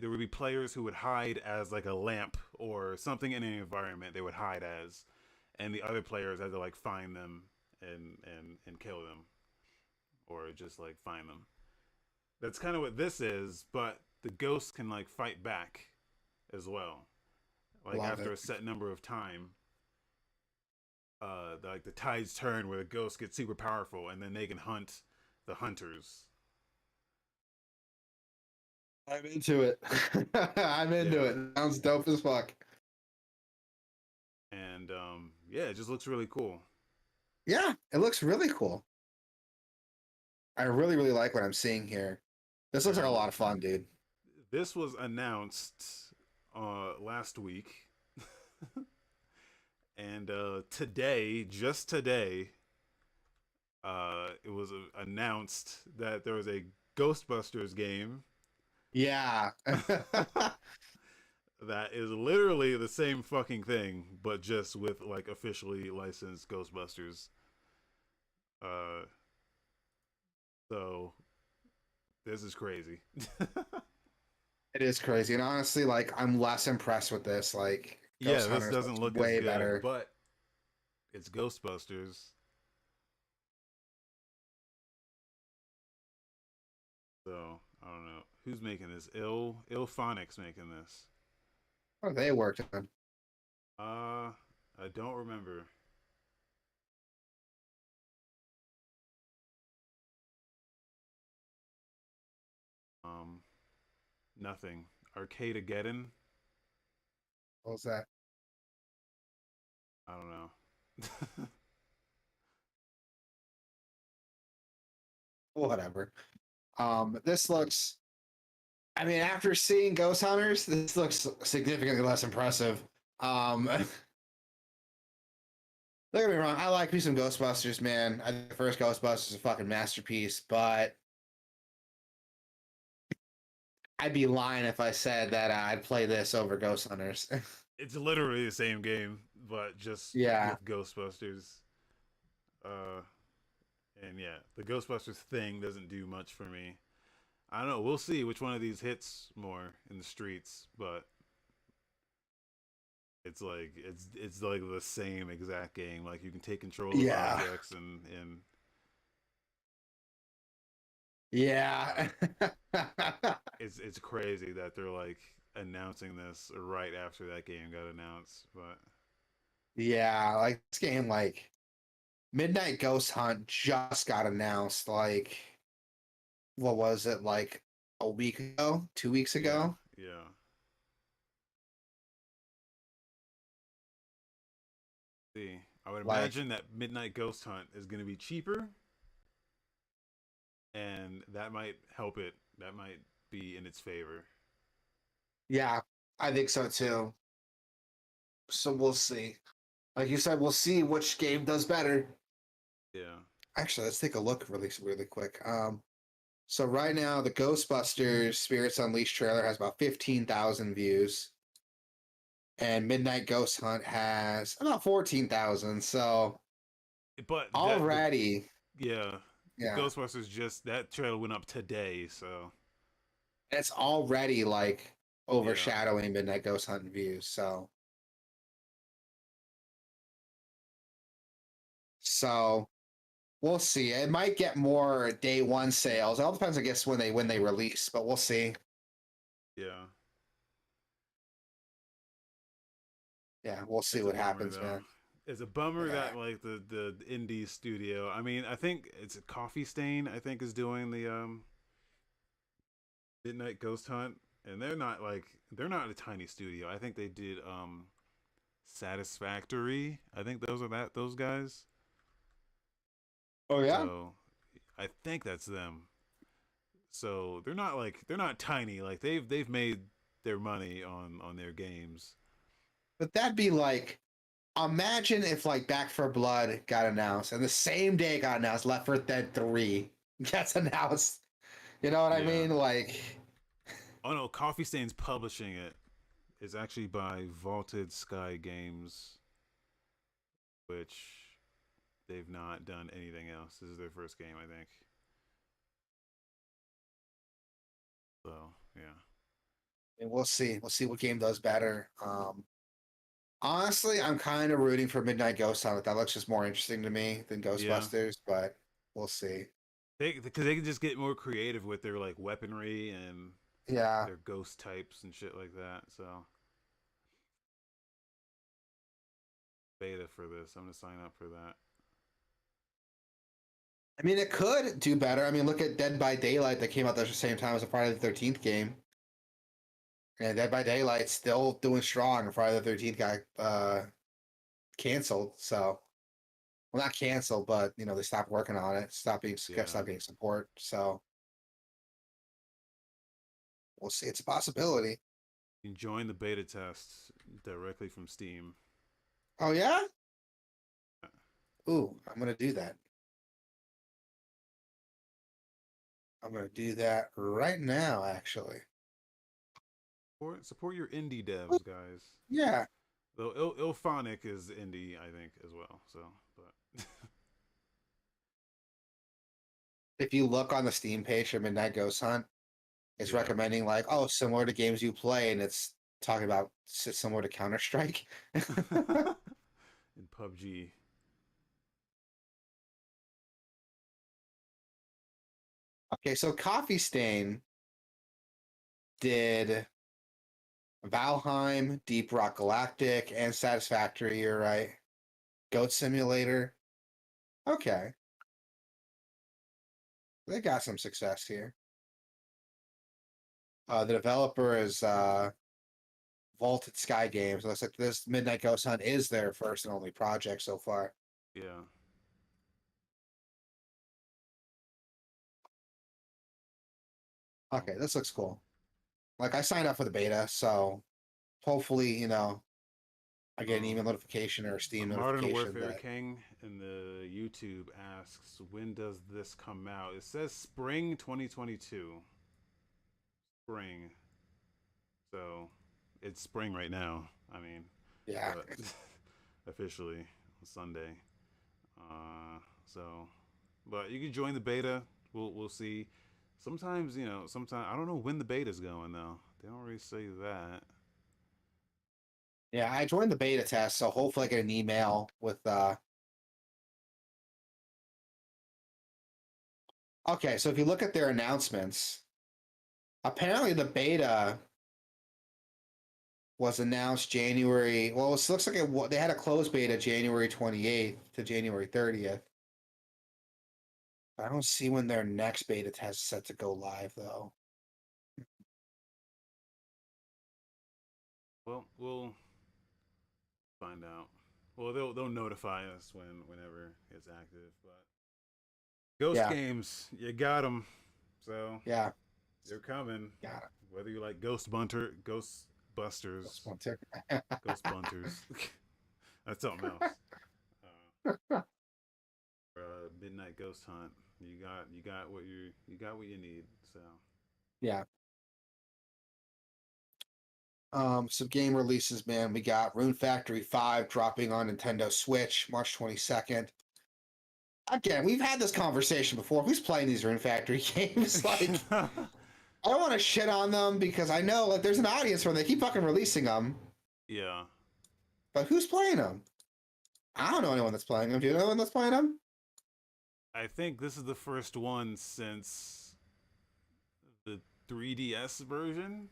there would be players who would hide as like a lamp or something in an environment they would hide as, and the other players had to like find them and kill them, or just like find them. That's kind of what this is, but the ghosts can like fight back as well. Like Love after it. a set number of time, like the tides turn where the ghosts get super powerful, and then they can hunt the hunters. I'm into it. I'm into Yeah, it. Sounds dope as fuck. and yeah, it just looks really cool. Yeah, it looks really cool. I really, really like what I'm seeing here. This looks like a And lot of fun, dude. this was announced last week, and today, just today, it was announced that there was a Ghostbusters game Yeah. that is literally the same fucking thing, but just with like officially licensed Ghostbusters. Uh, so this is crazy. It is crazy. And honestly, like, I'm less impressed with this. Like, Yeah, Ghost this Hunters doesn't looks look as way good, better. but it's Ghostbusters. So I don't know who's making this. Phonics making this. Oh, they worked on. I don't remember. Um, Nothing. Arcadegeddon. What was that? I don't know. Whatever. This looks. I mean, after seeing Ghost Hunters, this looks significantly less impressive. Don't get me wrong. I like me some Ghostbusters, man. I think the first Ghostbusters is a fucking masterpiece, but I'd be lying if I said that I'd play this over Ghost Hunters. It's literally the same game, but just Yeah. with Ghostbusters. Uh, and yeah, the Ghostbusters thing doesn't do much for me. I don't know. We'll see which one of these hits more in the streets, but it's like the same exact game. Like you can take control of Yeah. objects and Yeah. it's crazy that they're like announcing this right after that game got announced. But Yeah, like this game, like Midnight Ghost Hunt just got announced. Like, what was it? Like a week ago, 2 weeks Yeah, ago. yeah. See, I would Like, imagine that Midnight Ghost Hunt is going to be cheaper, and that might help it. That might be in its favor. yeah, I think so too. So we'll see. Like you said, we'll see which game does better. Yeah. Actually, let's take a look really quick. So right now the Ghostbusters Spirits Unleashed trailer has about 15,000 views, and Midnight Ghost Hunt has about 14,000. So But that the already, yeah, the yeah, Ghostbusters just that trailer went up today, so it's already like yeah. overshadowing Midnight Ghost Hunt in views. So we'll see. It might get more day one sales. It all depends, I guess, when they release, but we'll see. Yeah. Yeah, we'll see It's a what bummer happens, though. man. It's a bummer Yeah. that like the indie studio. I mean, I think it's a Coffee Stain. I think is doing the Midnight Ghost Hunt, and they're not a tiny studio. I think they did Satisfactory. I think those guys. Oh yeah. So I think that's them. So they're not tiny. Like they've made their money on their games. But that'd be like, imagine if like Back for Blood got announced, and the same day it got announced, Left 4 Dead 3 gets announced. You know what I Yeah. mean? Like, Oh no, Coffee Stain's publishing it. It's actually by Vaulted Sky Games, which they've not done anything else. This is their first game, I think. So yeah, and we'll see. We'll see what game does better. Honestly, I'm kind of rooting for Midnight Ghost Hunt. That looks just more interesting to me than yeah. Ghostbusters, but we'll see. Because they can just get more creative with their like weaponry and Yeah. their ghost types and shit like that. So beta for this. I'm gonna sign up for that. I mean, it could do better. I mean, look at Dead by Daylight that came out at the same time as a Friday the 13th game. And Dead by Daylight still doing strong. And Friday the 13th got canceled. So, well, not canceled, but they stopped working on it. Yeah. Stopped getting support. So we'll see. It's a possibility. You can join the beta test directly from Steam. Oh yeah. Ooh, I'm gonna do that. I'm gonna do that right now. Actually. Support your indie devs, guys. Yeah. Though Ilphonic is indie, I think, as well. So, but If you look on the Steam page for Midnight Ghost Hunt, it's yeah, recommending like, oh, similar to games you play, and it's talking about similar to Counter Strike. in PUBG. Okay, so Coffee Stain did Valheim, Deep Rock Galactic, and Satisfactory. You're right. Goat Simulator. Okay, they got some success here. The developer is Vaulted Sky Games. Looks like this Midnight Ghost Hunt is their first and only project so far. Yeah. Okay, this looks cool. Like I signed up for the beta, so hopefully, I get an email Um, notification or a Steam Modern notification Warfare that King in the YouTube asks, when does this come out? It says spring 2022. Spring. So it's spring right now. I mean, yeah. but officially Sunday. Uh, so, but you can join the beta. We'll see. Sometimes sometimes I don't know when the beta's going though. They don't really say that. Yeah, I joined the beta test, so hopefully I get an email with Okay, so if you look at their announcements, apparently the beta was announced January. Well, it looks like they had a closed beta January 28th to January 30th. I don't see when their next beta test is set to go live though. Well, we'll find out. Well, they'll notify us whenever it's active. But Ghost Yeah, games, you got them. So yeah, they're coming. got Whether you like Ghost Busters, it. Ghost Bunters, that's something else. Midnight Ghost Hunt. You got what you need. So Yeah. Some game releases, man. We got Rune Factory 5 dropping on Nintendo Switch March 22nd. Again, we've had this conversation before. Who's playing these Rune Factory games? Like, I don't want to shit on them because I know like there's an audience for them. They keep fucking releasing them. yeah, But who's playing them? I don't know anyone that's playing them. Do you know anyone that's playing them? I think this is the first one since the 3DS version.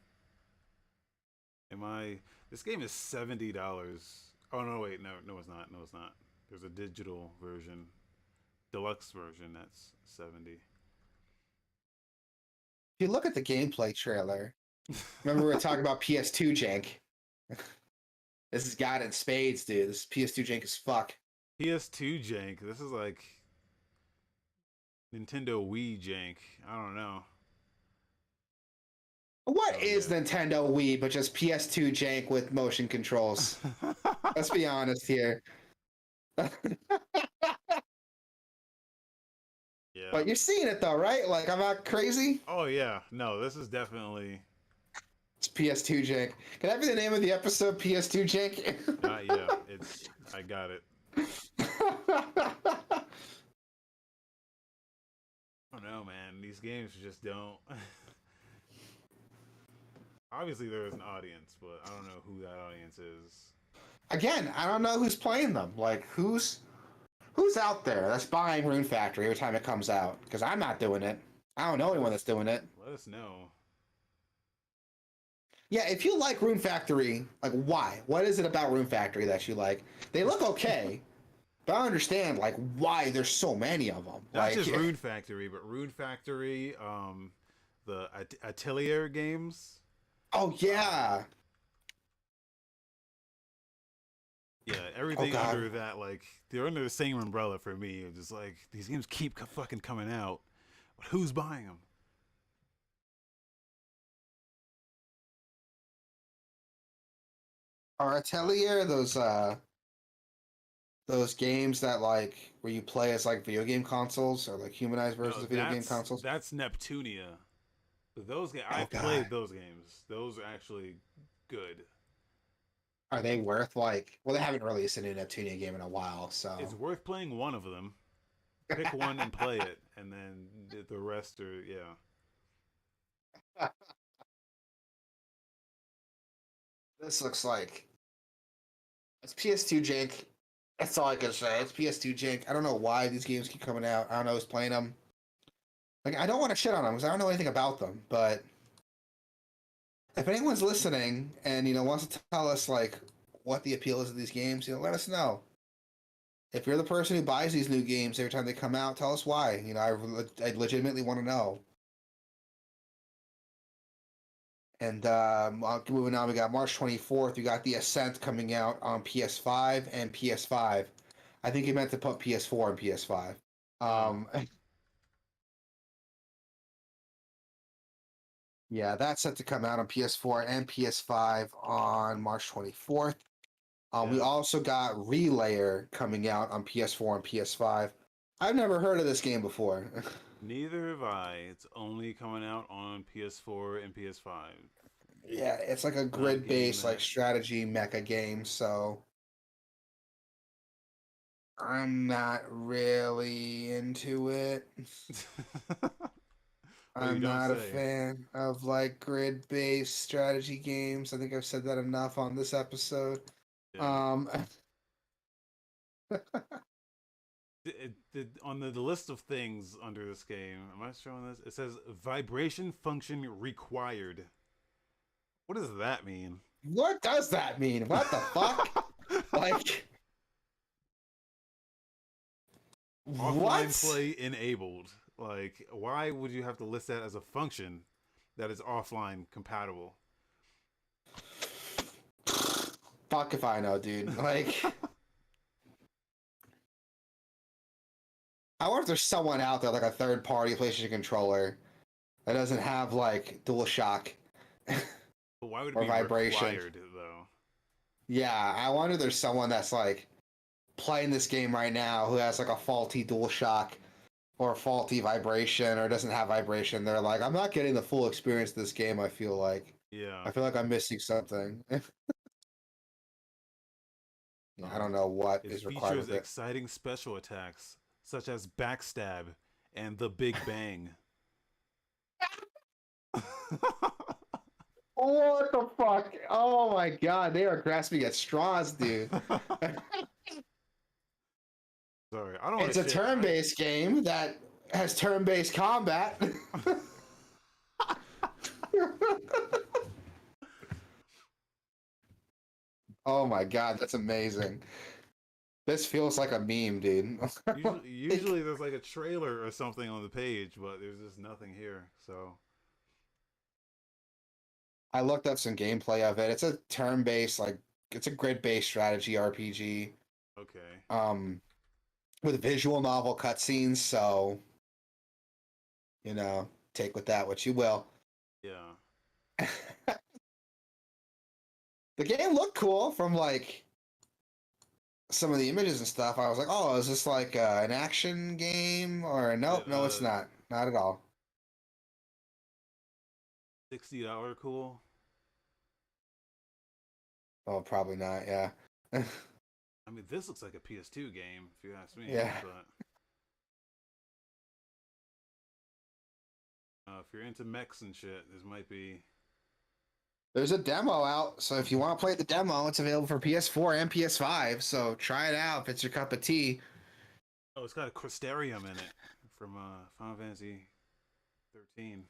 Am I? This game is $70. Oh no, wait, no, it's not. No, it's not. There's a digital version, deluxe version. That's 70. If you look at the gameplay trailer, remember we were talking about PS2 jank. This has got it in spades, dude. This PS2 jank is fuck. PS2 jank. This is like Nintendo Wii jank. I don't know. What is Nintendo Wii but just PS2 jank with motion controls? Let's be honest here. Yeah. But you're seeing it though, right? Like I'm not crazy. Oh yeah. No, this is definitely It's PS2 jank. Can that be the name of the episode? PS2 jank. not. Yeah. It's. I got it. I don't know, man. These games just don't. Obviously, there is an audience, but I don't know who that audience is. Again, I don't know who's playing them. Like who's out there that's buying Rune Factory every time it comes out? Because I'm not doing it. I don't know anyone that's doing it. Let us know. Yeah, if you like Rune Factory, like why? What is it about Rune Factory that you like? They look okay, but I don't understand like why there's so many of them. Not Like, just Rune Factory, but Rune Factory, the Atelier games. oh yeah, Yeah, everything God. under that, like, they're under the same umbrella for me. It's just like, these games keep fucking coming out, but who's buying them? Are Atelier those games that like where you play as like video game consoles or like humanized versions No, of video game consoles? that's Neptunia. But those games, Oh I God, played those games. Those are actually good. are they worth like? Well, they haven't released a new Neptunia game in a while, so It's worth playing one of them. Pick one and play it, and then the rest are this looks like it's PS2 jank. That's all I can say. It's PS2 jank. I don't know why these games keep coming out. I don't know who's playing them. Like, I don't want to shit on them because I don't know anything about them. But if anyone's listening and wants to tell us like what the appeal is of these games, let us know. If you're the person who buys these new games every time they come out, tell us why. I legitimately want to know. And moving on, we got March 24th. We got The Ascent coming out on PS5 and PS5. I think he meant to put PS4 and PS5. Yeah, that's set to come out on PS4 and PS5 on March 24th. We Yeah. also got Relayer coming out on PS4 and PS5. I've never heard of this game before. Neither have I. It's only coming out on PS4 and PS5. Yeah, it's like a Not grid-based getting like that. strategy mecha game, so I'm not really into it. Well, you I'm don't not a say. fan of like grid-based strategy games. I think I've said that enough on this episode. Yeah. Um, On the list of things under this game, am I showing this? It says vibration function required. What does that mean? what does that mean? What the fuck? Like, Offline what? play enabled. Like, why would you have to list that as a function that is offline compatible? Fuck if I know, dude. Like, I wonder if there's someone out there, like a third party PlayStation controller that doesn't have like DualShock But why would it or be vibration. required though? Yeah, I wonder if there's someone that's like playing this game right now who has like a faulty DualShock or a faulty vibration or doesn't have vibration. They're like, I'm not getting the full experience of this game, I feel like. Yeah. I feel like I'm missing something. Yeah, I don't know what It is required features with it. exciting special attacks such as backstab and the Big Bang. What the fuck? Oh my god, they are grasping at straws, dude. Sorry, I don't want It's to a shit. turn-based game that has turn-based combat. Oh my god, that's amazing. This feels like a meme, dude. Usually there's like a trailer or something on the page, but there's just nothing here. So I looked up some gameplay of it. It's a turn-based, like it's a grid-based strategy RPG. okay, Um, with visual novel cutscenes, so take with that what you will. yeah, The game looked cool from like some of the images and stuff. I was like, oh, is this like an action game? Or it, nope, no, it's not. Not at all. $60 cool. Oh, probably not. Yeah. I mean, this looks like a PS2 game if you ask me. Yeah. But if you're into mechs and shit, this might be. There's a demo out, so if you want to play the demo, it's available for PS4 and PS5. So try it out if it's your cup of tea. Oh, it's got a Crystarium in it from Final Fantasy 13.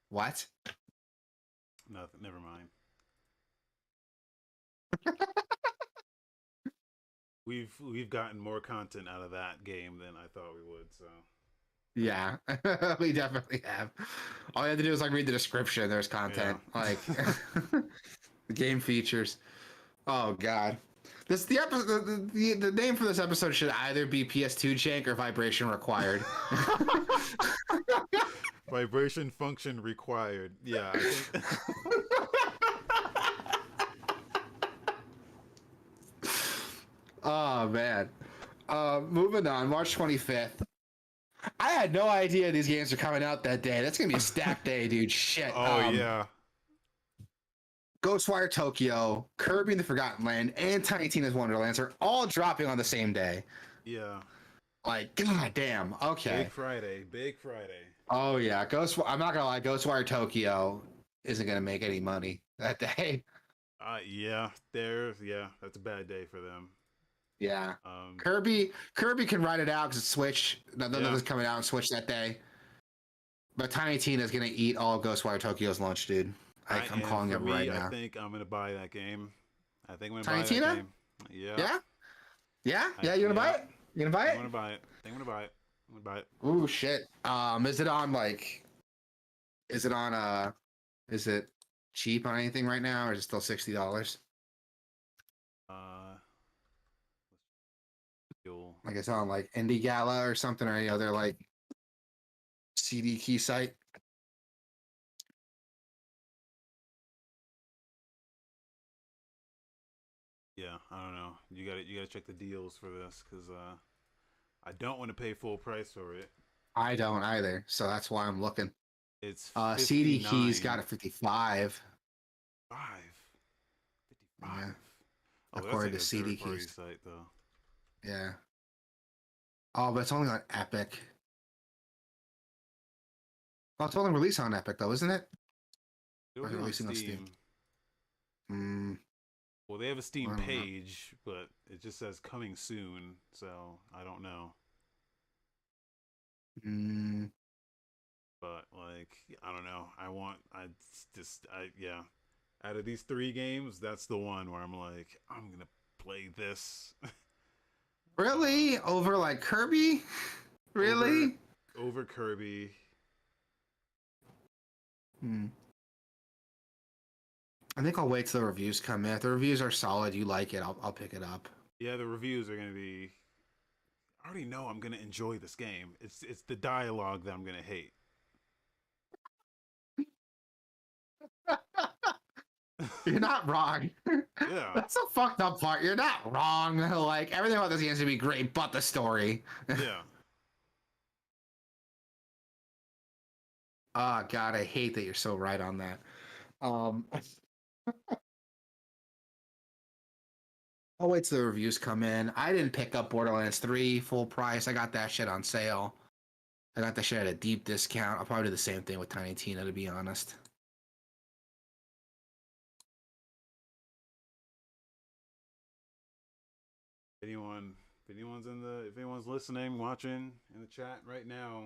What? Nothing. Never mind. We've gotten more content out of that game than I thought we would. So Yeah, we definitely have. All you have to do is like read the description. There's content, like the game features. Oh god, the episode the name for this episode should either be PS2 jank or vibration required. vibration function required. Yeah, I think. Oh man. Moving on, March 25th. I had no idea these games are coming out that day. That's gonna be a stacked day, dude. Shit. Oh yeah. Ghostwire Tokyo, Kirby and the Forgotten Land, and Tiny Tina's Wonderlands are all dropping on the same day. Yeah. Like, god damn. Okay. Big Friday. Big Friday. Oh yeah, I'm not gonna lie, Ghostwire Tokyo isn't gonna make any money that day. Yeah. That's a bad day for them. Yeah. Kirby can ride it out because it's Switch. Nothing's Yeah. coming out on Switch that day. But Tiny Tina's gonna eat all of Ghostwire Tokyo's lunch, dude. I'm calling it right now. I think I'm gonna buy that game. I think I'm gonna Tiny buy Tina? that game. Yeah. Yeah. You gonna buy it? You gonna buy it? I'm gonna buy it. I'm gonna buy it. I'm gonna buy it. Ooh shit. Is it on like? Is it on Is it cheap on anything right now, or is it still $60? You'll. Like it's on like Indie Gala or something, or any other like CD key site. Yeah, I don't know. You gotta check the deals for this because I don't want to pay full price for it. I don't either, so that's why I'm looking. It's CD 59. keys got a 55. 55. Yeah. Oh, According that's to like a CD third-party keys. site though. Yeah. Oh, but it's only on Epic. Oh, it's only released on Epic though, isn't it? It'll Or be on releasing on Steam. Steam. Well, they have a Steam I don't know. page, but it just says coming soon, so I don't know. But like, I don't know. Yeah. Out of these 3 games, that's the one where I'm like, I'm gonna play this. Really? Over like Kirby? Really? Over Kirby. I think I'll wait till the reviews come in. If the reviews are solid, you like it, I'll pick it up. Yeah, the reviews are gonna be. I already know I'm gonna enjoy this game. It's the dialogue that I'm gonna hate. You're not wrong. Yeah, That's the fucked up part. You're not wrong. Like everything about this game is gonna be great, but the story. yeah. Oh God, I hate that you're so right on that. Um, I'll wait till the reviews come in. I didn't pick up Borderlands 3 full price. I got that shit on sale. I got that shit at a deep discount. I'll probably do the same thing with Tiny Tina, to be honest. Anyone, if anyone's listening, watching in the chat right now,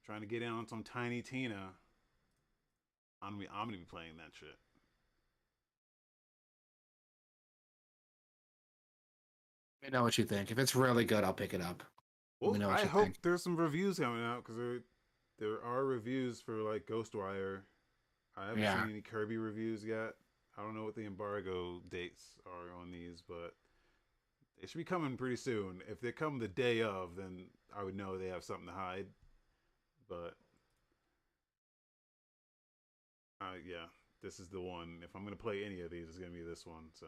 trying to get in on some Tiny Tina, I'm gonna be playing that shit. Let me know what you think. If it's really good, I'll pick it up. Let me Well, know what I you hope think. there's some reviews coming out because there are reviews for like Ghostwire. I haven't Yeah. seen any Kirby reviews yet. I don't know what the embargo dates are on these, but they should be coming pretty soon. If they come the day of, then I would know they have something to hide. But yeah, this is the one. If I'm gonna play any of these, it's gonna be this one. So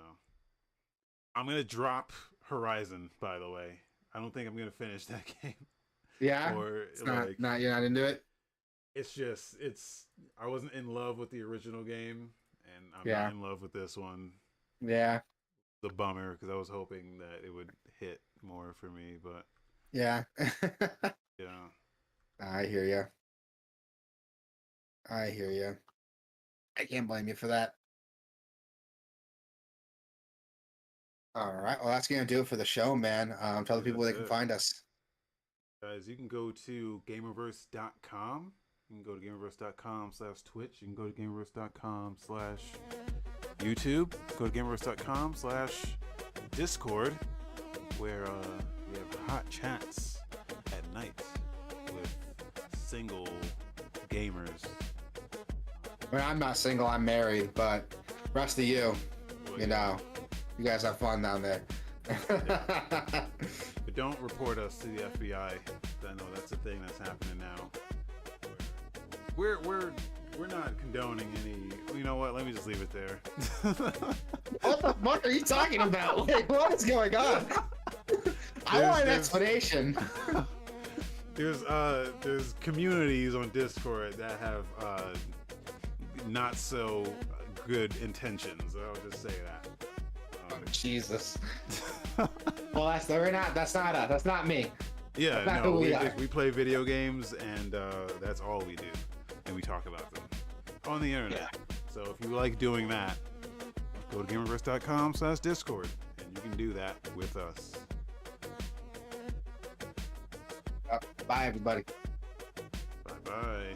I'm gonna drop Horizon. By the way, I don't think I'm gonna finish that game. Yeah. Or It's not, like, not you're not into it. it's just I wasn't in love with the original game, and I'm Yeah. not in love with this one. Yeah. The bummer because I was hoping that it would hit more for me, but Yeah. yeah. I hear you. I hear you. I can't blame you for that. All right. Well, that's going to do it for the show, man. Tell the Yeah, people where that's they can it. find us. Guys, you can go to gamerverse.com. You can go to gamerverse.com/Twitch. You can go to gamerverse.com/YouTube. Go to gamerverse.com/Discord, where we have hot chats at night with single gamers. I mean, I'm not single, I'm married, but rest of you, Well, you know, you guys have fun down there. But don't report us to the FBI. I know that's a thing that's happening now. We're not condoning any. You know what? Let me just leave it there. What the fuck are you talking about? Like, what is going on? I want an explanation. There's communities on Discord that have not so good intentions. I'll just say that. Jesus. Well, that's not me. Yeah, That's not no, who we are. we play video games, and that's all we do, and we talk about them on the internet. Yeah. So if you like doing that, go to gamerverse.com/Discord, and you can do that with us. Bye, everybody. Bye bye.